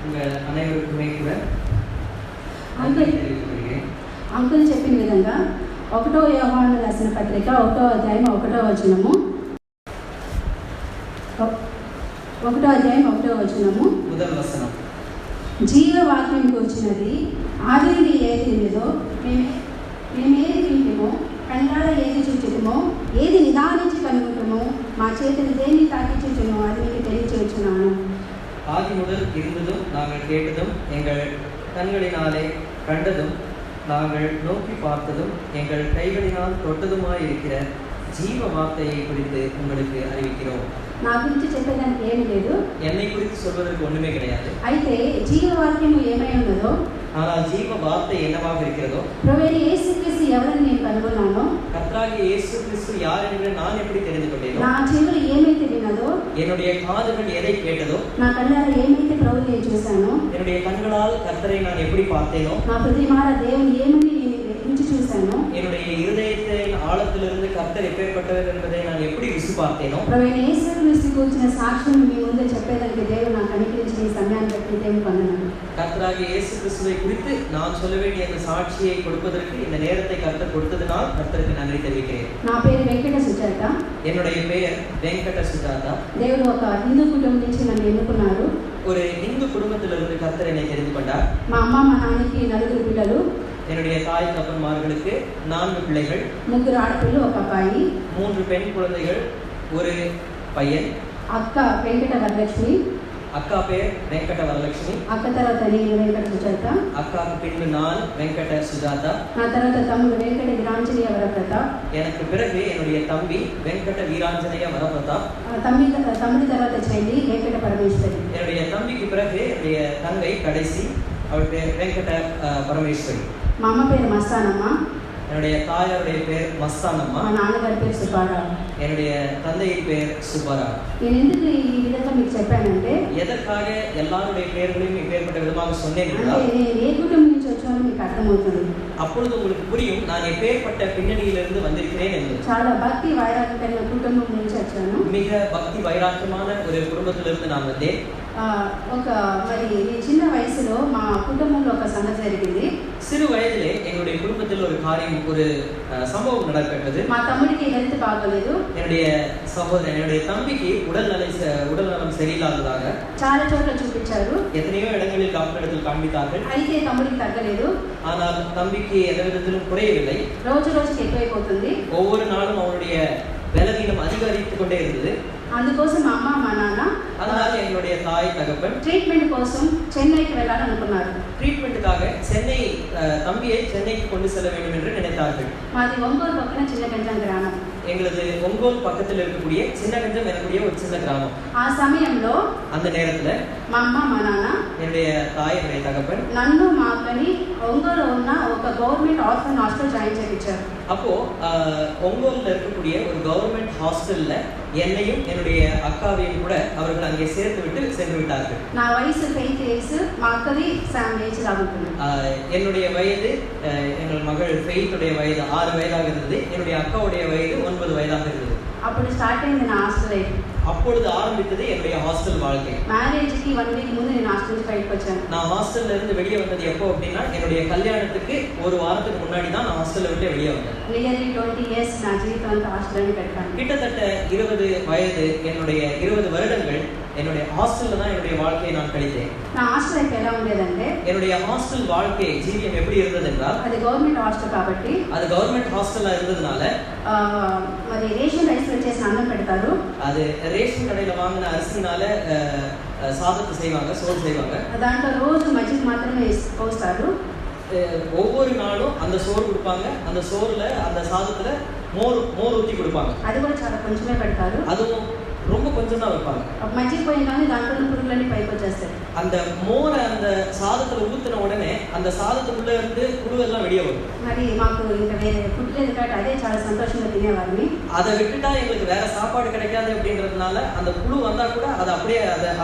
உங்கள் அனைவருக்குமே கூட అంకుల్ చెప్పిన విధంగా 1వ యోహాను రాసిన పత్రిక 1వ అధ్యాయం 1వ వచనము 1వ అధ్యాయం 1వ వచనము முதல் வசனம். జీవవాక్యం కూర్చున్నది ఆది నుండి ఏది ఉన్నదో మేమేది వింటుమో కళ్ళారా ఏది చూచుటమో ఏది నిదానించి కనుగొంటుమో మా చేతులు దేన్ని తాకిచుచుమో అది మీకు తెలియచేయుచున్నాను. ஆதி முதல் இருந்ததும் நாங்கள் கேட்டதும் எங்கள் கண்களினாலே கண்டதும் நாங்கள் நோக்கி பார்த்ததும் எங்கள் கைகளினால் தொட்டதுமாயிருக்கிற ஜீவ வார்த்தையை குறித்து உங்களுக்கு அறிவிக்கிறோம். నా గురించి చెప్పేదానికి ఏమీ లేదు, என்னை குறித்து சொல்வதற்கு ஒண்ணுமே கிடையாது. అయితే జీవవాక్యము ఏమై ఉన్నదో, ஆனால் ஜீவ வார்த்தை என்னவாக இருக்கிறதோ, ప్రభువైన యేసుక్రీస్తు ఎవరని నేను కనుగొన్నానో, கர்த்தராகிய இயேசு கிறிஸ்து யார் என்று நான் எப்படி தெரிந்து கொண்டேனோ, నా చెవులు ఏమైతే విన్నదో, என்னுடைய காதுகள் எதை கேட்டதோ, నా కళ్ళారా ఏమైతే ప్రభువుని చూశానో, என்னுடைய கண்களால் கர்த்தரை நான் எப்படி பார்த்தேனோ, నా హృదయమారా దేవుని ఏమని నేను గ్రహించి చూశానో, என்னுடைய இருதயத்தின் ஆழத்திலிருந்து கர்த்தர் எப்பேற்பட்டவர் என்பதை நான் எப்படி ருசி பார்த்தேனோ, ప్రభువైన యేసుక్రీస్తు గురించిన సాక్ష్యం మీ ముందే చెప్పేదానికి దేవుడు నాకు అనుగ్రహించిన ఈ సమయాన్ని బట్టి దేవుని వందనాలు. கர்த்தராகிய இயேசு கிறிஸ்துவை குறித்து நான் சொல்ல வேண்டிய அந்த சாட்சியை கொடுப்பதற்கு இந்த நேரத்தை கர்த்தர் கொடுத்ததனால் கர்த்தருக்கு நன்றி தெரிவிக்கிறேன். నా పేరు వెంకట సుజాత. என்னுடைய பெயர் வெங்கட சுஜாதா. దేవుడు ఒక హిందూ కుటుంబం నుంచి నన్ను ఎన్నుకున్నారు. ஒரு இந்து குடும்பத்திலிருந்து கர்த்தர் என்னை தெரிந்து கொண்டார். మా అమ్మ మా నాన్నకి 4 పిల్లలు. என்னுடைய தாய் தகப்பன்மார்களுக்கு 4 பிள்ளைகள், 3 ఆడపిల్లలు, ఒక అబ్బాయి. 3 பெண் குழந்தைகள், ஒரு பையன். అక్క వెంకట వరలక్ష్మి. அக்கா பேர் வெங்கட வரலட்சுமி. అక్క తర్వాత నేను వెంకట సుజాత. அக்காவுக்கு பின்பு நான் வெங்கட சுஜாதா. నా తర్వాత తమ్ముడు వెంకట వీరాంజనేయ వరప్రతాప్. எனக்கு பிறகு என்னுடைய தம்பி வெங்கட வீராஞ்சனைய வரப்பிரதாப். తమ్ముడి తర్వాత చెల్లి వెంకట పరమేశ్వరి. என்னுடைய தம்பிக்கு பிறகு என்னுடைய தங்கை கடைசி, அவள் பேர் வெங்கட பரமேஸ்வரி. మా అమ్మ పేరు మస్తానమ్మ. என்னுடைய தாயாருடைய பேர் மஸ்தானம்மா. మా నాన్నగారి పేరు సుబ్బారావు. என்னுடைய தந்தையின் பேர் சுப்பரா. నేను ఎందుకు ఈ విధంగా మీకు చెప్పానంటే, எதற்காக எல்லாருடைய பெயர்களையும் இப்பேற்பட்ட விதமாக சொன்னேன் అంటే என்றால், నేను ఏ కుటుంబం నుంచి వచ్చానో మీకు అర్థమవుతుంది. அப்பொழுது உங்களுக்கு புரியும் நான் எப்பேற்பட்ட பின்னணியிலிருந்து வந்திருக்கிறேன் என்று. చాలా భక్తి వైరాగ్యం కలిగిన కుటుంబం నుంచి వచ్చాను. மிக பக்தி வைராக்கியமான ஒரு குடும்பத்திலிருந்து நான் வந்தேன். ఒక మరి చిన్న వయసులో మా కుటుంబంలో ఒక సంగతి జరిగింది. சிறு வயதிலே எங்களுடைய குடும்பத்தில் ஒரு காரியம், ஒரு சம்பவம் நடைபெற்றது. మా తమ్ముడికి హెల్త్ బాగోలేదు. என்னுடைய சகோதரன், என்னுடைய தம்பிக்கு உடல்நலம் சரியில்லாததாக చాలా చోట్ల చూపించారు. எத்தனையோ இடங்களில் டாக்டரிடத்தில் காண்பித்தார்கள். అయితే తమ్ముడికి తగ్గలేదు. ஆனால் தம்பிக்கு எந்த விதத்திலும் குறையவில்லை. రోజు రోజుకి ఎక్కువైపోతుంది. ஒவ்வொரு நாளும் அவருடைய பலவீனம் அதிகரித்துக் கொண்டே இருந்தது. అందుకోసం మా అమ్మ మా నాన్న அதனால எங்களுடைய தாய் தகப்பன் ట్రీట్మెంట్ కోసం చెన్నైకి వెళ్ళాలనుకున్నారు. ட்ரீட்மெண்ட்டுக்காக தம்பியை சென்னைக்கு கொண்டு செல்ல வேண்டும் என்று நினைத்தார்கள். మాది ఒంగోలు పక్కన చిన్నగంజం గ్రామం. எங்களது ஒங்கோல் பக்கத்தில் இருக்கக்கூடிய சின்னகஞ்சம் எனக்கூடிய ஒரு சின்ன கிராமம். ఆ సమయంలో அந்த நேரத்துல మా అమ్మ మా నాన్న என்னுடைய தாய், என்னுடைய தகப்பன் నన్ను మా అక్కని ఒంగోలు ఉన్న ఒక గవర్నమెంట్ ఆర్ఫన్ హాస్టల్ జాయిన్ చేయించారు. அப்போ ஒங்கோல்ல இருக்கக்கூடிய ஒரு கவர்மெண்ட் ஹாஸ்டல்ல என்னையும் என்னுடைய அக்காவையும் கூட அவர்கள் அங்கே சேர்த்து விட்டு சென்று விட்டார்கள். నా వయసు 8 ఇయర్స్, మా అక్కది 7 ఏజ్ లాగుతుంది. என்னுடைய வயது, எங்கள் மகள் ஃபெய்த்துடைய வயது 6 வயதாக இருந்தது. என்னுடைய அக்காவுடைய வயது 9 வயதாக இருந்தது. అప్పుడు స్టార్ట్ అయింది నా హాస్టల్ లైఫ్. அப்பொழுது ஆரம்பித்தது என்னுடைய ஹாஸ்டல் வாழ்க்கை. మ్యారేజ్కి 1 వీక్ ముందు నేను హాస్టల్ నుంచి బయటకు వచ్చాను. நான் ஹாஸ்டல்ல இருந்து வெளியே வந்தது எப்போ அப்படின்னா, என்னுடைய கல்யாணத்துக்கு ஒரு வாரத்துக்கு முன்னாடி தான் நான் ஹாஸ்டல்ல விட்டு வெளியே வந்தேன். నియర్లీ 20 ఇయర్స్ నా జీవితం అంతా హాస్టల్లోనే గడిపాను. கிட்டத்தட்ட 20 வயது, என்னுடைய 20 வருடங்கள் என்னுடைய ஹாஸ்டல்ல தான் என்னுடைய வாழ்க்கையை நான் கழித்தேன். నా హాస్టల్ లైఫ్ ఎలా ఉండేదంటే, என்னுடைய ஹாஸ்டல் வாழ்க்கை ஜீவியம் எப்படி இருந்தது என்றால், అది గవర్నమెంట్ హాస్టల్ కాబట్టి அது கவர்மெண்ட் ஹாஸ்டலா இருந்ததுனால మరి రేషన్ రైస్ చేసిన అన్నం పెడతారు. அது ரேஷன் கடையில வாங்கின அரிசினால சாதத்தை செய்வாங்க, சோறு செய்வாங்க. దాంట్లో రోజు మజ్జిగ మాత్రమే పోస్తారు. ஒவ்வொரு நாளும் அந்த சோறு கொடுப்பாங்க. அந்த சோறுல, அந்த சாதத்துல மோர் ஊத்தி கொடுப்பாங்க. అది కూడా చాలా కొంచెమే పెడతారు. அதுவும் ரொம்ப கொஞ்சம் தான் வைப்பாங்க. మజ్జిగ పోయగానే దాంట్లో ఉన్న పురుగులన్నీ పైకి వచ్చేస్తాయి. அந்த மோரை அந்த சாதத்துல ஊத்துன உடனே அந்த சாதத்துக்குள்ள இருந்து புழு எல்லாம் வெளியே வரும். మరి మాకు ఇంకా వేరే ఫుడ్ లేదు కాబట్టి అదే చాలా సంతోషంగా తినేవారిని. அதை விட்டுட்டா எங்களுக்கு வேற சாப்பாடு கிடைக்காது அப்படின்றதுனால அந்த புழு வந்தா கூட அதை அப்படியே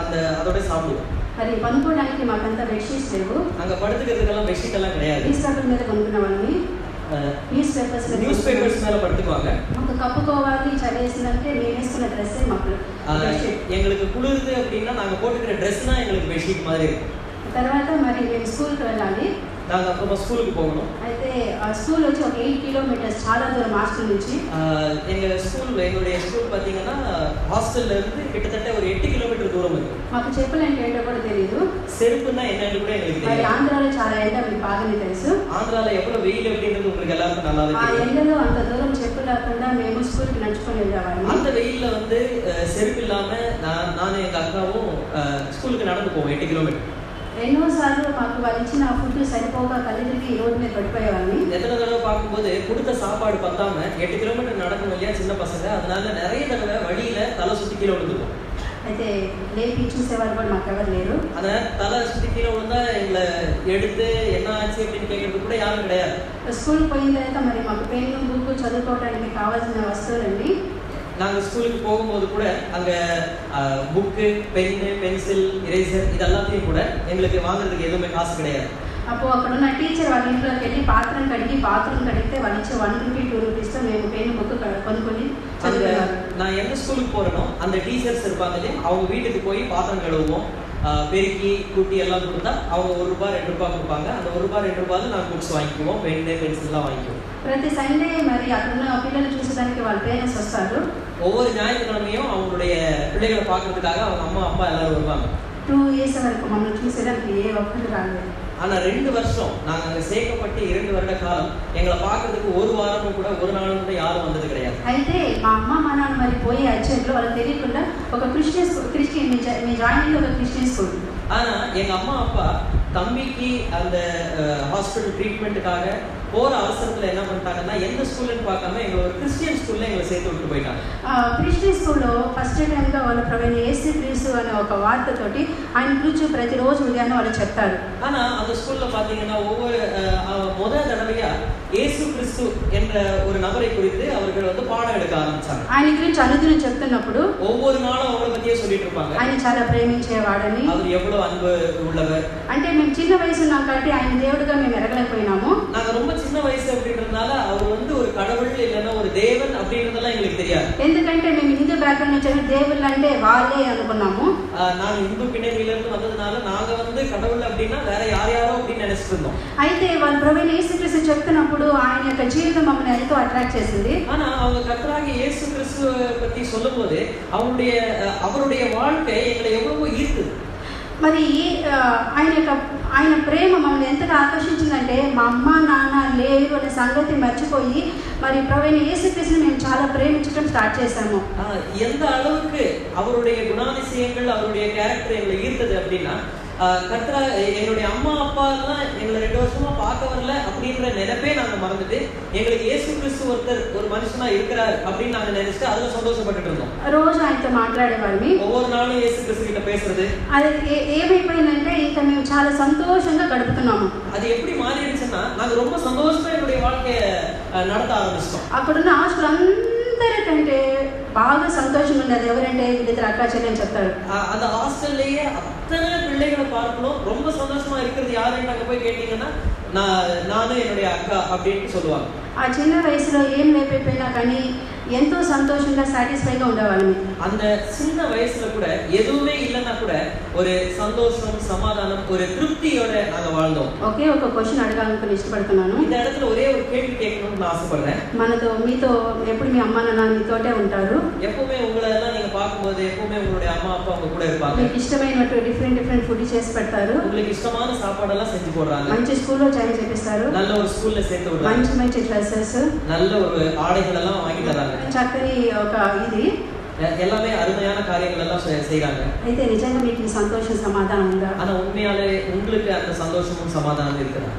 அதோட சாப்பிடுவோம். మరి పనుకోవడానికి మాకంతా బెడ్షీట్స్ లేవు. அங்க படுத்துக்கிறதுக்கெல்லாம் பெட்ஷீட் எல்லாம் கிடையாது. న్యూస్ పేపర్ మీద కొనుక్కునే వాళ్ళని. న్యూస్ పేపర్స్ மேல படுத்துக்குவாங்க. మాకు కప్పుకోవాలి చదివేసినంటే మేము వేసుకున్న డ్రెస్సే మాకు. எங்களுக்கு குளிருது அப்படின்னா நாங்க போட்டுக்கிற ட்ரெஸ் தான் எங்களுக்கு பெட்ஷீட் மாதிரி இருக்கும். తర్వాత మరి మేము స్కూల్కి వెళ్ళాలి. நாங்கள் அப்புறமா ஸ்கூலுக்கு போகணும். అయితే ఆ స్కూల్ వచ్చి ఒక 8 కిలోమీటర్స్, చాలా దూరం హాస్టల్ నుంచి. எங்களுடைய ஸ்கூல் பார்த்தீங்கன்னா ஹாஸ்டல்ல இருந்து கிட்டத்தட்ட ஒரு 8 கிலோமீட்டர் தூரம் இருக்கு. మాకు చెప్పులు అంటే ఏంటో కూడా తెలియదు. செருப்புன்னா என்னன்னு கூட எங்களுக்கு మరి தெரியாது. ఆంధ్రాలో చాలా ఎండ మీకు బాగానే తెలుసు. ஆந்திரால எவ்வளவு வெயில் அப்படின்றது உங்களுக்கு எல்லாருக்கும் நல்லாவே ఆ தெரியும். ఎండలో అంత దూరం చెప్పులు లేకుండా మేము స్కూల్కి నడుచుకొని వెళ్ళేవాళ్ళం. அந்த வெயில்ல வந்து செருப்பு இல்லாம நானும் எங்க அக்காவும் ஸ்கூலுக்கு நடந்து போவோம் 8 கிலோமீட்டர். ఎన్నోసార్లు మాకు వాళ్ళు ఇచ్చిన ఫుడ్ సరిపోక కళ్ళు తిరిగి రోడ్డు మీద పడిపోయేవాళ్ళని. எத்தனை தடவை பார்க்கும்போது கொடுத்த சாப்பாடு பத்தாம 8 கிலோமீட்டர் நடக்கணும் இல்லையா சின்ன பசங்க, அதனால நிறைய தடவை வழியில தலை சுத்தி கீழே விழுந்துக்கும். అయితే లేపి చూసేవాళ్ళు కూడా మాకు ఎవరు లేరు. அத தலை சுத்தி கீழே விழுந்தா எங்களை எடுத்து என்ன ஆச்சு அப்படின்னு கேட்கறதுக்கு கூட யாரும் கிடையாது. స్కూల్కి పోయిన తర్వాత మరి మాకు పెన్ను, బుక్, చదువుకోవడానికి కావాల్సిన వస్తువులండి. நாங்கள் ஸ்கூலுக்கு போகும்போது கூட அங்கே புக்கு, பென்னு, பென்சில், இரேசர் இது எல்லாத்தையும் கூட எங்களுக்கு வாங்குறதுக்கு எதுவுமே காசு கிடையாது. அப்போ అక్కడ ఉన్న టీచర్ వాళ్ళ ఇంట్లోకి వెళ్ళి బాత్రూమ్ కడిగితే వాళ్ళు ఇచ్చే 1 రూపీ 2 రూపీస్తో మేము పెన్ను, బుక్ కొనుక్కొని చదువుకున్నాము. நான் எந்த ஸ்கூலுக்கு போறேனோ அந்த டீச்சர்ஸ் இருப்பாங்க இல்லையா, அவங்க வீட்டுக்கு போய் பாத்திரம் கழுவுவோம், பெருக்கி கூட்டி எல்லாம் கொடுத்தா அவங்க 1 ரூபாய் 2 ரூபாய் கொடுப்பாங்க. அந்த 1 ரூபாய் 2 ரூபாயில நாங்கள் புக்ஸ் வாங்கிக்குவோம், பென்னு, பென்சில்லாம் வாங்கிக்குவோம். ప్రతి సండే మరి అక్కడున్న పిల్లలు చూసేదానికి వాళ్ళ పేరెంట్స్ వస్తారు. ஒவ்வொரு ஞாயிற்றுக்கிழமையும் அவங்களுடைய பிள்ளைகளை பார்க்கறதுக்காக அவங்க அம்மா அப்பா எல்லாரும் வருவாங்க. 2 years వరకు మమ్మల్ని చూసేదానికి ఏ ఒక్కరు రాలేదు. ஆனா 2 வருஷம் நாங்க அங்க சேர்க்கப்பட்டு 2 வருட காலம் எங்களை பார்க்கறதுக்கு ஒரு வாரமும் கூட ஒரு நாளும் கூட யாரும் வந்தது கிடையாது. అయితే మా అమ్మ మా నాన్న మరి పోయి వచ్చేట్లో వాళ్ళకి తెలియకుండా ఒక క్రిస్టియన్ మీ జాయిన్ ఒక క్రిస్టియన్ స్కూల్. ஆனா எங்க அம்மா அப்பா தம்பிக்கு அந்த ஹாஸ்பிட்டல் ட்ரீட்மெண்ட்டுக்காக போற அவசரத்துல என்ன பண்ணிட்டாங்கன்னா எந்த ஸ்கூல்னு பார்க்காம எங்களை ஒரு கிறிஸ்டியன் ஸ்கூல்ல எங்களை சேர்த்து விட்டு போயிட்டாங்க. క్రిస్టియన్ స్కూల్లో ఫస్ట్ టైంగా వాళ్ళు ప్రవీణ్ యేసు క్రీస్తు అనే ఒక వార్తతోటి ఆయన గురించి ప్రతిరోజు ఉదయాన్నే వాళ్ళు చెప్తారు. ஆனா அந்த ஸ்கூல்ல பாத்தீங்கன்னா ஒவ்வொரு முதல் தடவையா இயேசு கிறிஸ்து என்ற ஒரு நபரை குறித்து அவர்கள் வந்து பாடம் எடுக்க ஆரம்பிச்சாங்க. ఆయన గురించి అనుదినం చెప్తున్నప్పుడు ஒவ்வொரு நாளும் அவரை பத்தியே சொல்லிட்டு இருப்பாங்க. ఆయన చాలా ప్రేమించేవాడని, அவர் எவ்வளவு அன்பு உள்ளவர். అంటే మేము చిన్న వయసు ఉన్నాం కాబట్టి ఆయన దేవుడిగా మేము ఎరగలేకపోయినాము. நாங்க ரொம்ப சின்ன வயசு அப்படின்றதுனால அவர் வந்து ஒரு கடவுள் இல்லைன்னா ஒரு தேவன் அப்படின்றதெல்லாம் எங்களுக்கு தெரியாது. ఎందుకంటే మేము హిందూ బ్యాక్గ్రౌండ్ నుంచి దేవుళ్ళు అంటే వాళ్ళే అనుకున్నాము. நாங்க இந்து பின்னணியில இருந்து வந்ததுனால நாங்க வந்து கடவுள் அப்படின்னா வேற யாரோ அப்படின்னு நினைச்சிட்டு இருந்தோம். అయితే వాళ్ళు ప్రవీణ్ యేసు క్రీస్తు చెప్తున్నప్పుడు ఆయన యొక్క జీవితం మమ్మల్ని ఎంతో అట్రాక్ట్ చేసింది. ஆனா அவங்க கர்த்தராகிய இயேசு கிறிஸ்துவை பத்தி சொல்லும்போது அவருடைய வாழ்க்கை எங்களை எவ்வளவோ ஈர்த்தது. మరి ఆయన ప్రేమ మమ్మల్ని ఎంతగా ఆకర్షించిందంటే మా అమ్మ నాన్న లేరు అనే సంగతి మర్చిపోయి మరి ప్రవీణ్ యేసుక్రీస్తుని మేము చాలా ప్రేమించడం స్టార్ట్ చేశాము. எந்த அளவுக்கு அவருடைய குணாதிசயங்கள் அவருடைய கேரக்டர் எங்களை ஈர்த்தது அப்படின்னா கர்த்தரா எங்களுடைய அம்மா அப்பா எல்லாம் எங்களை 2 வருஷமா பார்க்க வரல அப்படின்ற நினைப்பே நாங்க மறந்துட்டு எங்களுக்கு இயேசு கிறிஸ்து ஒருத்தர் ஒரு மனுஷனா இருக்கிறார் அப்படின்னு நாங்க நினைச்சிட்டு அதுல சந்தோஷப்பட்டுட்டு இருந்தோம். రోజు ఆయనతో మాట్లాడేవాళ్ళమి. ஒவ்வொரு நாளும் இயேசு கிறிஸ்து கிட்ட பேசுறது. అది ఏమైపోయిందంటే ఇంకా మేము చాలా సంతోషంగా గడుపుతున్నాము. அது எப்படி மாறிடுச்சுன்னா நாங்க ரொம்ப சந்தோஷமா என்னுடைய வாழ்க்கைய நடத்த ஆரம்பிச்சிட்டோம். అక్కడున్న హాస్టల్ అందరికంటే బాగా సంతోషంగా ఉండేది ఎవరంటే వీళ్ళిద్దరు అక్క చెల్లెని చెప్తారు. அந்த ஹாஸ்டல்லையே அத்தனை பிள்ளைகளை பார்க்கணும் ரொம்ப சந்தோஷமா இருக்கிறது யாருன்னு அங்க போய் கேட்டீங்கன்னா நானும் என்னுடைய அக்கா அப்படின்னு சொல்லுவாங்க. ఆ చిన్న వయసులో ఏం లేకపోయినా కానీ ఎంతో సంతోషంగా సాటిస్ఫైగా ఉండేవాళ్ళమి. அந்த சின்ன வயசுல கூட எதுவுமே இல்லைன்னா கூட ஒரு சந்தோஷம், சமாதானம், ஒரு திருப்தியோட நாங்க வாழ்ந்தோம். ఒకే ఒక క్వశ్చన్ అడగాలనుకుని ఇష్టపడుతున్నాను. இந்த இடத்துல ஒரே ஒரு கேள்வி கேட்கணும்னு நான் ஆசைப்படுறேன். మీతో ఎప్పుడు మీ అమ్మ నాన్న మీతోటే ఉంటారు. எப்பவுமே உங்களை எல்லாம் நீங்க பார்க்கும்போது எப்பவுமே உங்களுடைய அம்மா அப்பா உங்க கூட இருப்பாங்க. మీకు ఇష్టమైనట్టు డిఫరెంట్ ఫుడ్ చేసి పెడతారు. உங்களுக்கு ఇష్టமான సాపాడెல்லாம் செஞ்சு போடுறாங்க. మంచి స్కూల్లో జాయిన్ చేపిస్తారు. நல்ல ஒரு ஸ்கூல்ல சேர்த்து விடுறாங்க. మంచి డ్రెస్సెస్, நல்ல ஒரு ஆடைகள் எல்லாம் வாங்கி தராங்க. చక్కని ఒక ఇది எல்லாமே அருமையான காரியங்கள் எல்லாம் செய்றாங்க. అయితే నిజంగా మీకు ఈ సంతోషం సమాధానం ఉందా? ஆனா உண்மையாலே உங்களுக்கு அந்த சந்தோஷமும் சமாதானம் இருக்குதா?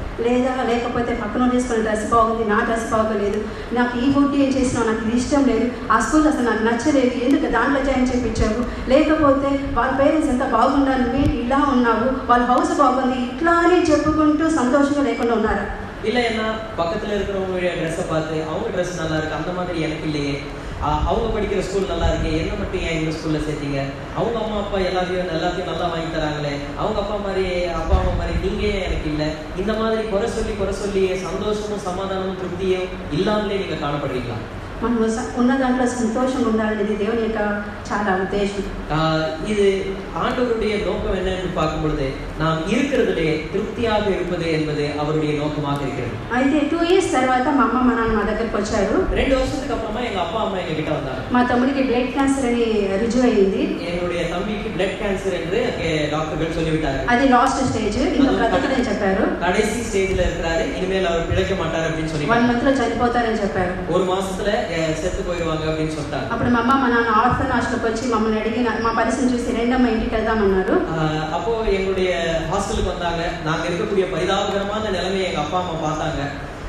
లేకపోతే పక్కన తీసుకున్న డ్రెస్ బాగుంది, నా డ్రెస్ బాగోలేదు, నాకు ఈ ఫుడ్ ఏం చేసినావు, నాకు ఇది ఇష్టం లేదు, ఆ స్కూల్ అసలు నాకు నచ్చలేదు, ఎందుకు దాంట్లో జాయిన్ చేయించావు, లేకపోతే వాళ్ళ పేరెంట్స్ ఎంత బాగున్నారు, నువ్వు ఇలా ఉన్నావు, వాళ్ళ హౌస్ బాగుంది, ఇట్లానే చెప్పుకుంటూ సంతోషంగా లేకుండా ఉన్నారా? இல்லைன்னா பக்கத்துல இருக்கிறவங்களுடைய ட்ரெஸ்ஸை பார்த்து அவங்க ட்ரெஸ் நல்லா இருக்கு, அந்த மாதிரி எனக்கு இல்லையே, அவங்க படிக்கிற ஸ்கூல் நல்லா இருக்கு, என்ன மட்டும் ஏன் இந்த ஸ்கூல்ல சேர்த்தீங்க, அவங்க அம்மா அப்பா எல்லாத்தையும் நல்லா வாங்கி தராங்களே, அவங்க அப்பா அம்மா மாதிரி நீங்க எனக்கு இல்லை, இந்த மாதிரி குறை சொல்லி சந்தோஷமும் சமாதானமும் திருப்தியும் இல்லாமலே நீங்க காணப்படுறீங்களா? మనం ఉన్న దాంట్లో సంతోషంగా ఉండాలనేది దేవుని యొక్క చాలా ఉద్దేశం. இது ஆண்டவருடைய நோக்கம் என்ன என்று பார்க்கும் பொழுது நாம் இருக்கிறதிலே திருப்தியாக இருப்பது என்பது அவருடைய நோக்கமாக இருக்கிறது. అయితే 2 years తర్వాత మా అమ్మ మా నాన్న మా దగ్గరికి వచ్చారు. 2 வருஷத்துக்கு அப்புறமா எங்க அப்பா அம்மா எங்க கிட்ட வந்தாங்க. మా తమ్ముడికి బ్లడ్ క్యాన్సర్ అని రుజువు అయింది. என்னுடைய தம்பிக்கு பிளட் கேன்சர் என்று டாக்டர்கள் சொல்லிவிட்டார்கள். అది లాస్ట్ స్టేజ్, ఇంకా బ్రతకదని చెప్పారు. கடைசி ஸ்டேஜ்ல இருக்கிறாரு, இனிமேல் அவர் பிழைக்க மாட்டார் அப்படின்னு சொல்லி 1 month లో చనిపోతారని చెప్పారు. ஒரு மாசத்துல செத்து போயிடுவாங்க அப்படின்னு சொல்லிட்டாங்க. అప్పుడు మా అమ్మ మా నాన్న ఆర్ఫన్ హాస్టల్కి వచ్చి మమ్మల్ని అడిగి మా పరిస్థితిని చూసి రెండమ్మ ఇంటికి వెళ్దామన్నారు. அப்போ எங்களுடைய ஹாஸ்டலுக்கு வந்தாங்க. நாங்க இருக்கக்கூடிய பரிதாபகரமான நிலைமையை எங்க அப்பா அம்மா பார்த்தாங்க.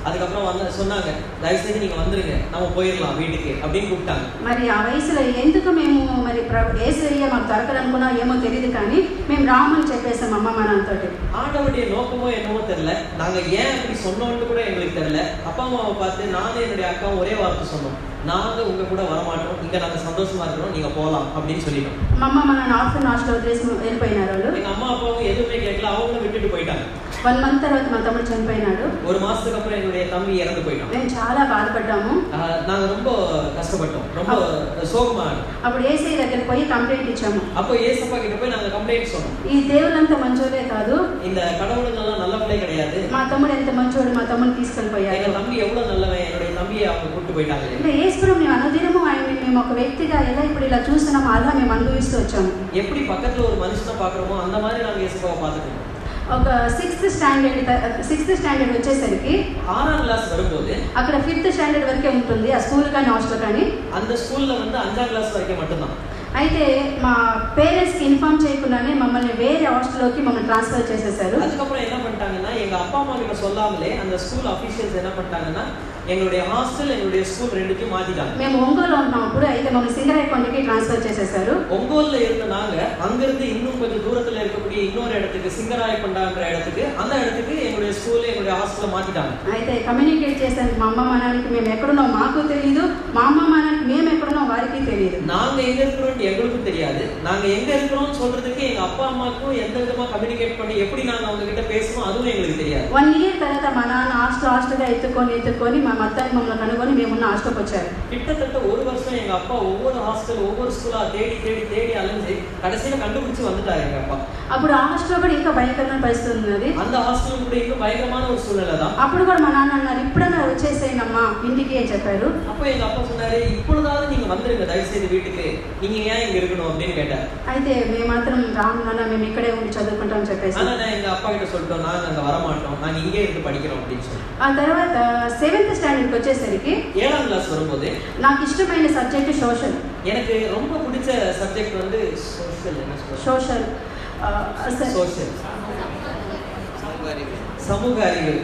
அதுக்கப்புறம் சொன்னாங்க, தயவு செய்து நீங்க வந்துருங்க, நம்ம போயிடலாம் வீட்டுக்கு அப்படின்னு கூப்பிட்டாங்க. మరి ఆ వయసులో ఎందుకు మేము మరి యేసయ్య మాకు దొరకదనుకున్నా ఏమో తెలియదు, కానీ మేము రామని చెప్పేసాం అమ్మ మా నాన్నతోటి. ஆண்டவருடைய நோக்கமோ என்னவோ தெரியல, நாங்க ஏன் அப்படி சொன்னோம்னு கூட எங்களுக்கு தெரியல. அப்பா அம்மாவை பார்த்து நானும் என்னுடைய அக்காவும் ஒரே வார்த்தை சொன்னோம், நாங்க உங்க கூட வரமாட்டோம், இங்க நாங்க சந்தோஷமா இருக்கிறோம், நீங்க போலாம் அப்படின்னு சொல்லிட்டோம். మా అమ్మ మా నాన్న ఆర్ఫన్ హాస్టల్ వదిలేసి వెళ్ళిపోయినారు. వాళ్ళు எங்க அம்மா அப்பாவும் எதுவுமே கேட்கல, அவங்களும் விட்டுட்டு போயிட்டாங்க. 1 month తర్వాత మా తమ్ముడు చనిపోయినాడు. ஒரு மாசத்துக்கு அப்புறம் என்னுடைய தம்பி இறந்து போயிட்டான். మేము చాలా బాధపడ్డాము. நாங்க ரொம்ப கஷ்டப்பட்டோம், ரொம்ப சோகமா. అప్పుడు యేసయ్య దగ్గరికి పోయి కంప్లైంట్ ఇచ్చాము. அப்போ ஏசப்பா கிட்ட போய் நாங்க கம்ப்ளைண்ட் சொன்னோம். ఈ దేవులంత మంచోడే కాదు, இந்த கடவுளுங்கெல்லாம் நல்லவங்களே கிடையாது. మా తమ్ముడు ఎంత మంచోడు, మా తమ్ముడిని తీసుకెళ్ళిపోయారు. எங்க தம்பி எவ்வளவு நல்லவன், என்னுடைய தம்பியை அவங்க கூட்டு போயிட்டாங்க. అంటే యేసుప్రభు మేము అనుదినము ఆయన్ని మేము ఒక వ్యక్తిగా ఎలా ఇప్పుడు ఇలా చూస్తున్నామో అలా మేము అనుభవిస్తూ వచ్చాము. எப்படி பக்கத்துல ஒரு மனுஷனை பாக்குறோமோ அந்த மாதிரி நாங்க ஏசப்பாவை பார்த்துட்டோம். ఒక 6th స్టాండర్డ్ వచ్చేసరికి 6ஆம் கிளாஸ் வரும்போது అక్కడ 5th స్టాండర్డ్ వరకే ఉంటుంది ఆ స్కూల్ కానీ హాస్టల్ కానీ. அந்த ஸ்கூல்ல 5ஆம் கிளாஸ் வரைக்கும் மட்டும்தான். అయితే మా పేరెంట్స్కి ఇన్ఫార్మ్ చేయకుండానే మమ్మల్ని వేరే హాస్టల్లోకి మమ్మల్ని ట్రాన్స్ఫర్ చేసేసారు. அதுக்கப்புறம் என்ன பண்ணிட்டாங்கன்னா, எங்க அப்பா அம்மா கிட்ட சொல்லாமலே அந்த ஸ்கூல் அபிஷியல்ஸ் என்ன பண்ணிட்டாங்கன்னா, எங்களுடைய ஹாஸ்டல் எங்களுடைய ஸ்கூல் ரெண்டுத்தையும் மாத்திட்டாங்க. మేము ఒంగోలులో ఉన్నప్పుడు అయితే మమ్మల్ని సింగరాయకొండకి ట్రాన్స్ఫర్ చేసేసారు. ஒங்கோல்ல இருந்த நாங்க அங்கிருந்து இன்னும் கொஞ்சம் தூரத்துல இருக்கக்கூடிய இன்னொரு இடத்துக்கு, சிங்கராயకొండன்ற இடத்துக்கு, அந்த இடத்துக்கு எங்களுடைய ஸ்கூல் எங்களுடைய ஹாஸ்டல் மாத்திட்டாங்க. అయితే కమ్యూనికేట్ చేసాను మా అమ్మ మా నాన్నకి మేము ఎక్కడున్నాం మాకు తెలియదు, మా అమ్మ మా నాన్నకి మేము ఎక్కడున్నాం వారికి తెలియదు. நாங்க எங்க இருக்கிறோம் எங்களுக்கும் தெரியாது. நாங்க எங்க இருக்கிறோம் சொல்றதுக்கு எங்க அப்பா அம்மாக்கும் எந்த விதமா கம்யூனிகேட் பண்ணி எப்படி நாங்க அவங்க கிட்ட பேசணும் அதுவும் எங்களுக்கு தெரியாது. 1 year తర్వాత మా నాన్న హాస్టల్గా ఎత్తుకొని మా మొత్తాన్ని మమ్మల్ని కనుగొని మేమున్న హాస్టల్కి వచ్చారు. கிட்டத்தட்ட 1 வருஷம் எங்க அப்பா ஒவ்வொரு ஹாஸ்டல் ஒவ்வொரு ஸ்கூலா தேடி அலைஞ்சு கடைசியில கண்டுபிடிச்சு வந்துட்டாரு எங்க அப்பா. అప్పుడు ఆ హాస్టల్లో కూడా ఇంకా భయంకరమైన పరిస్థితి ఉన్నది. அந்த ஹாஸ்டல் கூட இன்னும் பயங்கரமான ஒரு சூழ்நிலை தான். అప్పుడు కూడా మా నాన్న అన్నారు, ఇప్పుడన్నా వచ్చేసేయనమ్మా ఇంటికి అని చెప్పారు. அப்போ எங்க அப்பா சொன்னாரு, இப்பொழுதாவது நீங்க வந்துருங்க தயவு செய்து வீட்டுக்கு, நீங்க ஏன் இங்க இருக்கணும் அப்படின்னு கேட்டார். అయితే మేము మాత్రం రాము నాన్న, మేము ఇక్కడే ఉండి చదువుకుంటాం చెప్పేసి. ஆனா நான் எங்க அப்பா கிட்ட சொல்லிட்டோம், நாங்க அங்க வர மாட்டோம், நாங்க இங்கே இருந்து படிக்கிறோம் அப்படின்னு சொல்லி. ఆ తర్వాత 7th స్టాండర్డ్కి వచ్చేసరికి 7ஆம் கிளாஸ் வரும்போது నాకు ఇష్టమైన సబ్జెక్ట్ సోషల్. எனக்கு ரொம்ப பிடிச்ச சப்ஜெக்ட் சோஷியல். என்ன சொல்றது? சோஷியல் சமூக அறிவியல்.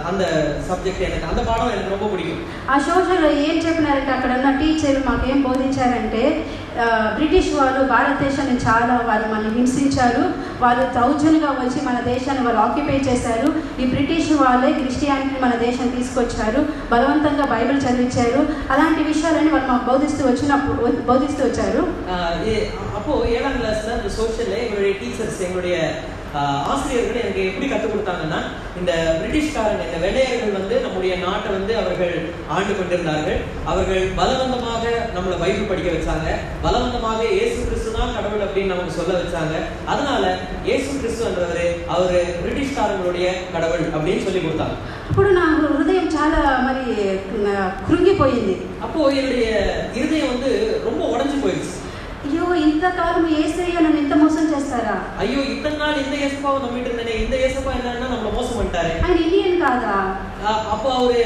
அந்த సబ్జెక్ట్ எனக்கு அந்த పాఠం எனக்கு ரொம்ப பிடிக்கும். ఆ సోషల్లో ఏం చెప్పినారంటే అక్కడ ఉన్న టీచర్లు మాకు ఏం బోధించారంటే, బ్రిటిష్ వాళ్ళు భారతదేశాన్ని చాలా వాళ్ళు మనల్ని హింసించారు, వాళ్ళు దౌర్జన్యంగా వచ్చి మన దేశాన్ని వాళ్ళు ఆక్యుపై చేశారు. ఈ బ్రిటిష్ వాళ్ళే క్రిస్టియానిటీని మన దేశాన్ని తీసుకొచ్చారు, బలవంతంగా బైబిల్ చదివించారు. అలాంటి విషయాలని వాళ్ళు మాకు బోధిస్తూ వచ్చారు. அப்போ 7ஆம் கிளாஸ்ல அந்த சோஷியல்ல எங்களுடைய டீச்சர்ஸ், எங்களுடைய ஆசிரியர்கள் எனக்கு எப்படி கற்றுக் கொடுத்தாங்கன்னா, இந்த பிரிட்டிஷ்காரங்க, இந்த வெள்ளையர்கள் நம்முடைய நாட்டை அவர்கள் ஆண்டு கொண்டிருந்தார்கள். அவர்கள் பலவந்தமாக நம்மளை பைபிள் படிக்க வச்சாங்க, பலவந்தமாக இயேசு கிறிஸ்து தான் கடவுள் அப்படின்னு நமக்கு சொல்ல வச்சாங்க. அதனால இயேசு கிறிஸ்துன்றவரு அவரு பிரிட்டிஷ்காரங்களுடைய கடவுள் அப்படின்னு சொல்லி கொடுத்தாங்க. అప్పుడు నా హృదయం చాలా మరి కృంగిపోయింది. அப்போ என்னுடைய இருதயம் ரொம்ப உடைஞ்சு போயிடுச்சு. అయ్యో, ఇంతకాలం యేసయ్య నన్ను ఇంత మోసం చేస్తారా? ஐயோ, இத்தனை நாள் இந்த இயேசுப்பாவை நம்பிட்டு இருந்தேனே, இந்த இயேசுப்பா என்னன்னா நம்மள மோசம் பண்ணிட்டாரு. ఆయన ఇండియన్ కాదా? அப்போ அவரு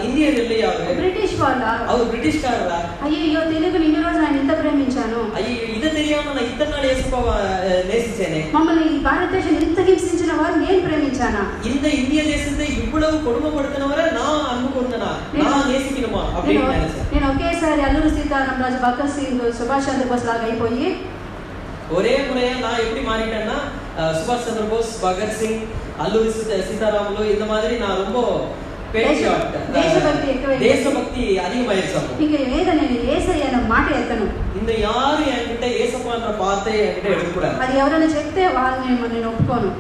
இந்தியன் இல்லையா? அவரு బ్రిటిష్ వాళ్ళా? அவர் பிரிட்டிஷ்காரரா? అయ్యో, తెలుగుని ఇన్ని రోజులు ఆయన ఇంత ప్రేమించాను. ஐயோ, இத தெரியாம நான் இத்தனை நாள் இயேசுப்பாவை நேசிச்சேனே. మమ్మల్ని భారతదేశం ఇంత హింసించిన వారు నేను ప్రేమించానా? இந்த இந்திய தேசத்தை இவ்வளவு கொடுமைப்படுத்தினவரை நான் அன்பு கொண்டனா, நான் நேசிக்கணுமா அப்படின்னு நினைச்சேன். నేను ఒకేసారి అల్లూరి సీతారామరాజు, భగత్ సింగ్, సుభాష్ చంద్రబోస్ లాగా అయిపోయి ஒரே முறையா நான் எப்படி மாறிட்டேன்னா, சுபாஷ் சந்திர போஸ், பகத் சிங், அல்லூரி சீதாராமலு இந்த மாதிரி நான் ரொம்ப தேசபக்தி அதிகமாயிருச்சு. இங்க ஏத నేను యేసయ్య అన్న మాట ఎత్తను. இந்த யாரு என்கிட்ட ஏசப்பான்ற வார்த்தை என்கிட்ட எடுக்கக்கூடாது. அது ఎవరైనా చెప్తే వాళ్ళని నేను ఒప్పుకోను.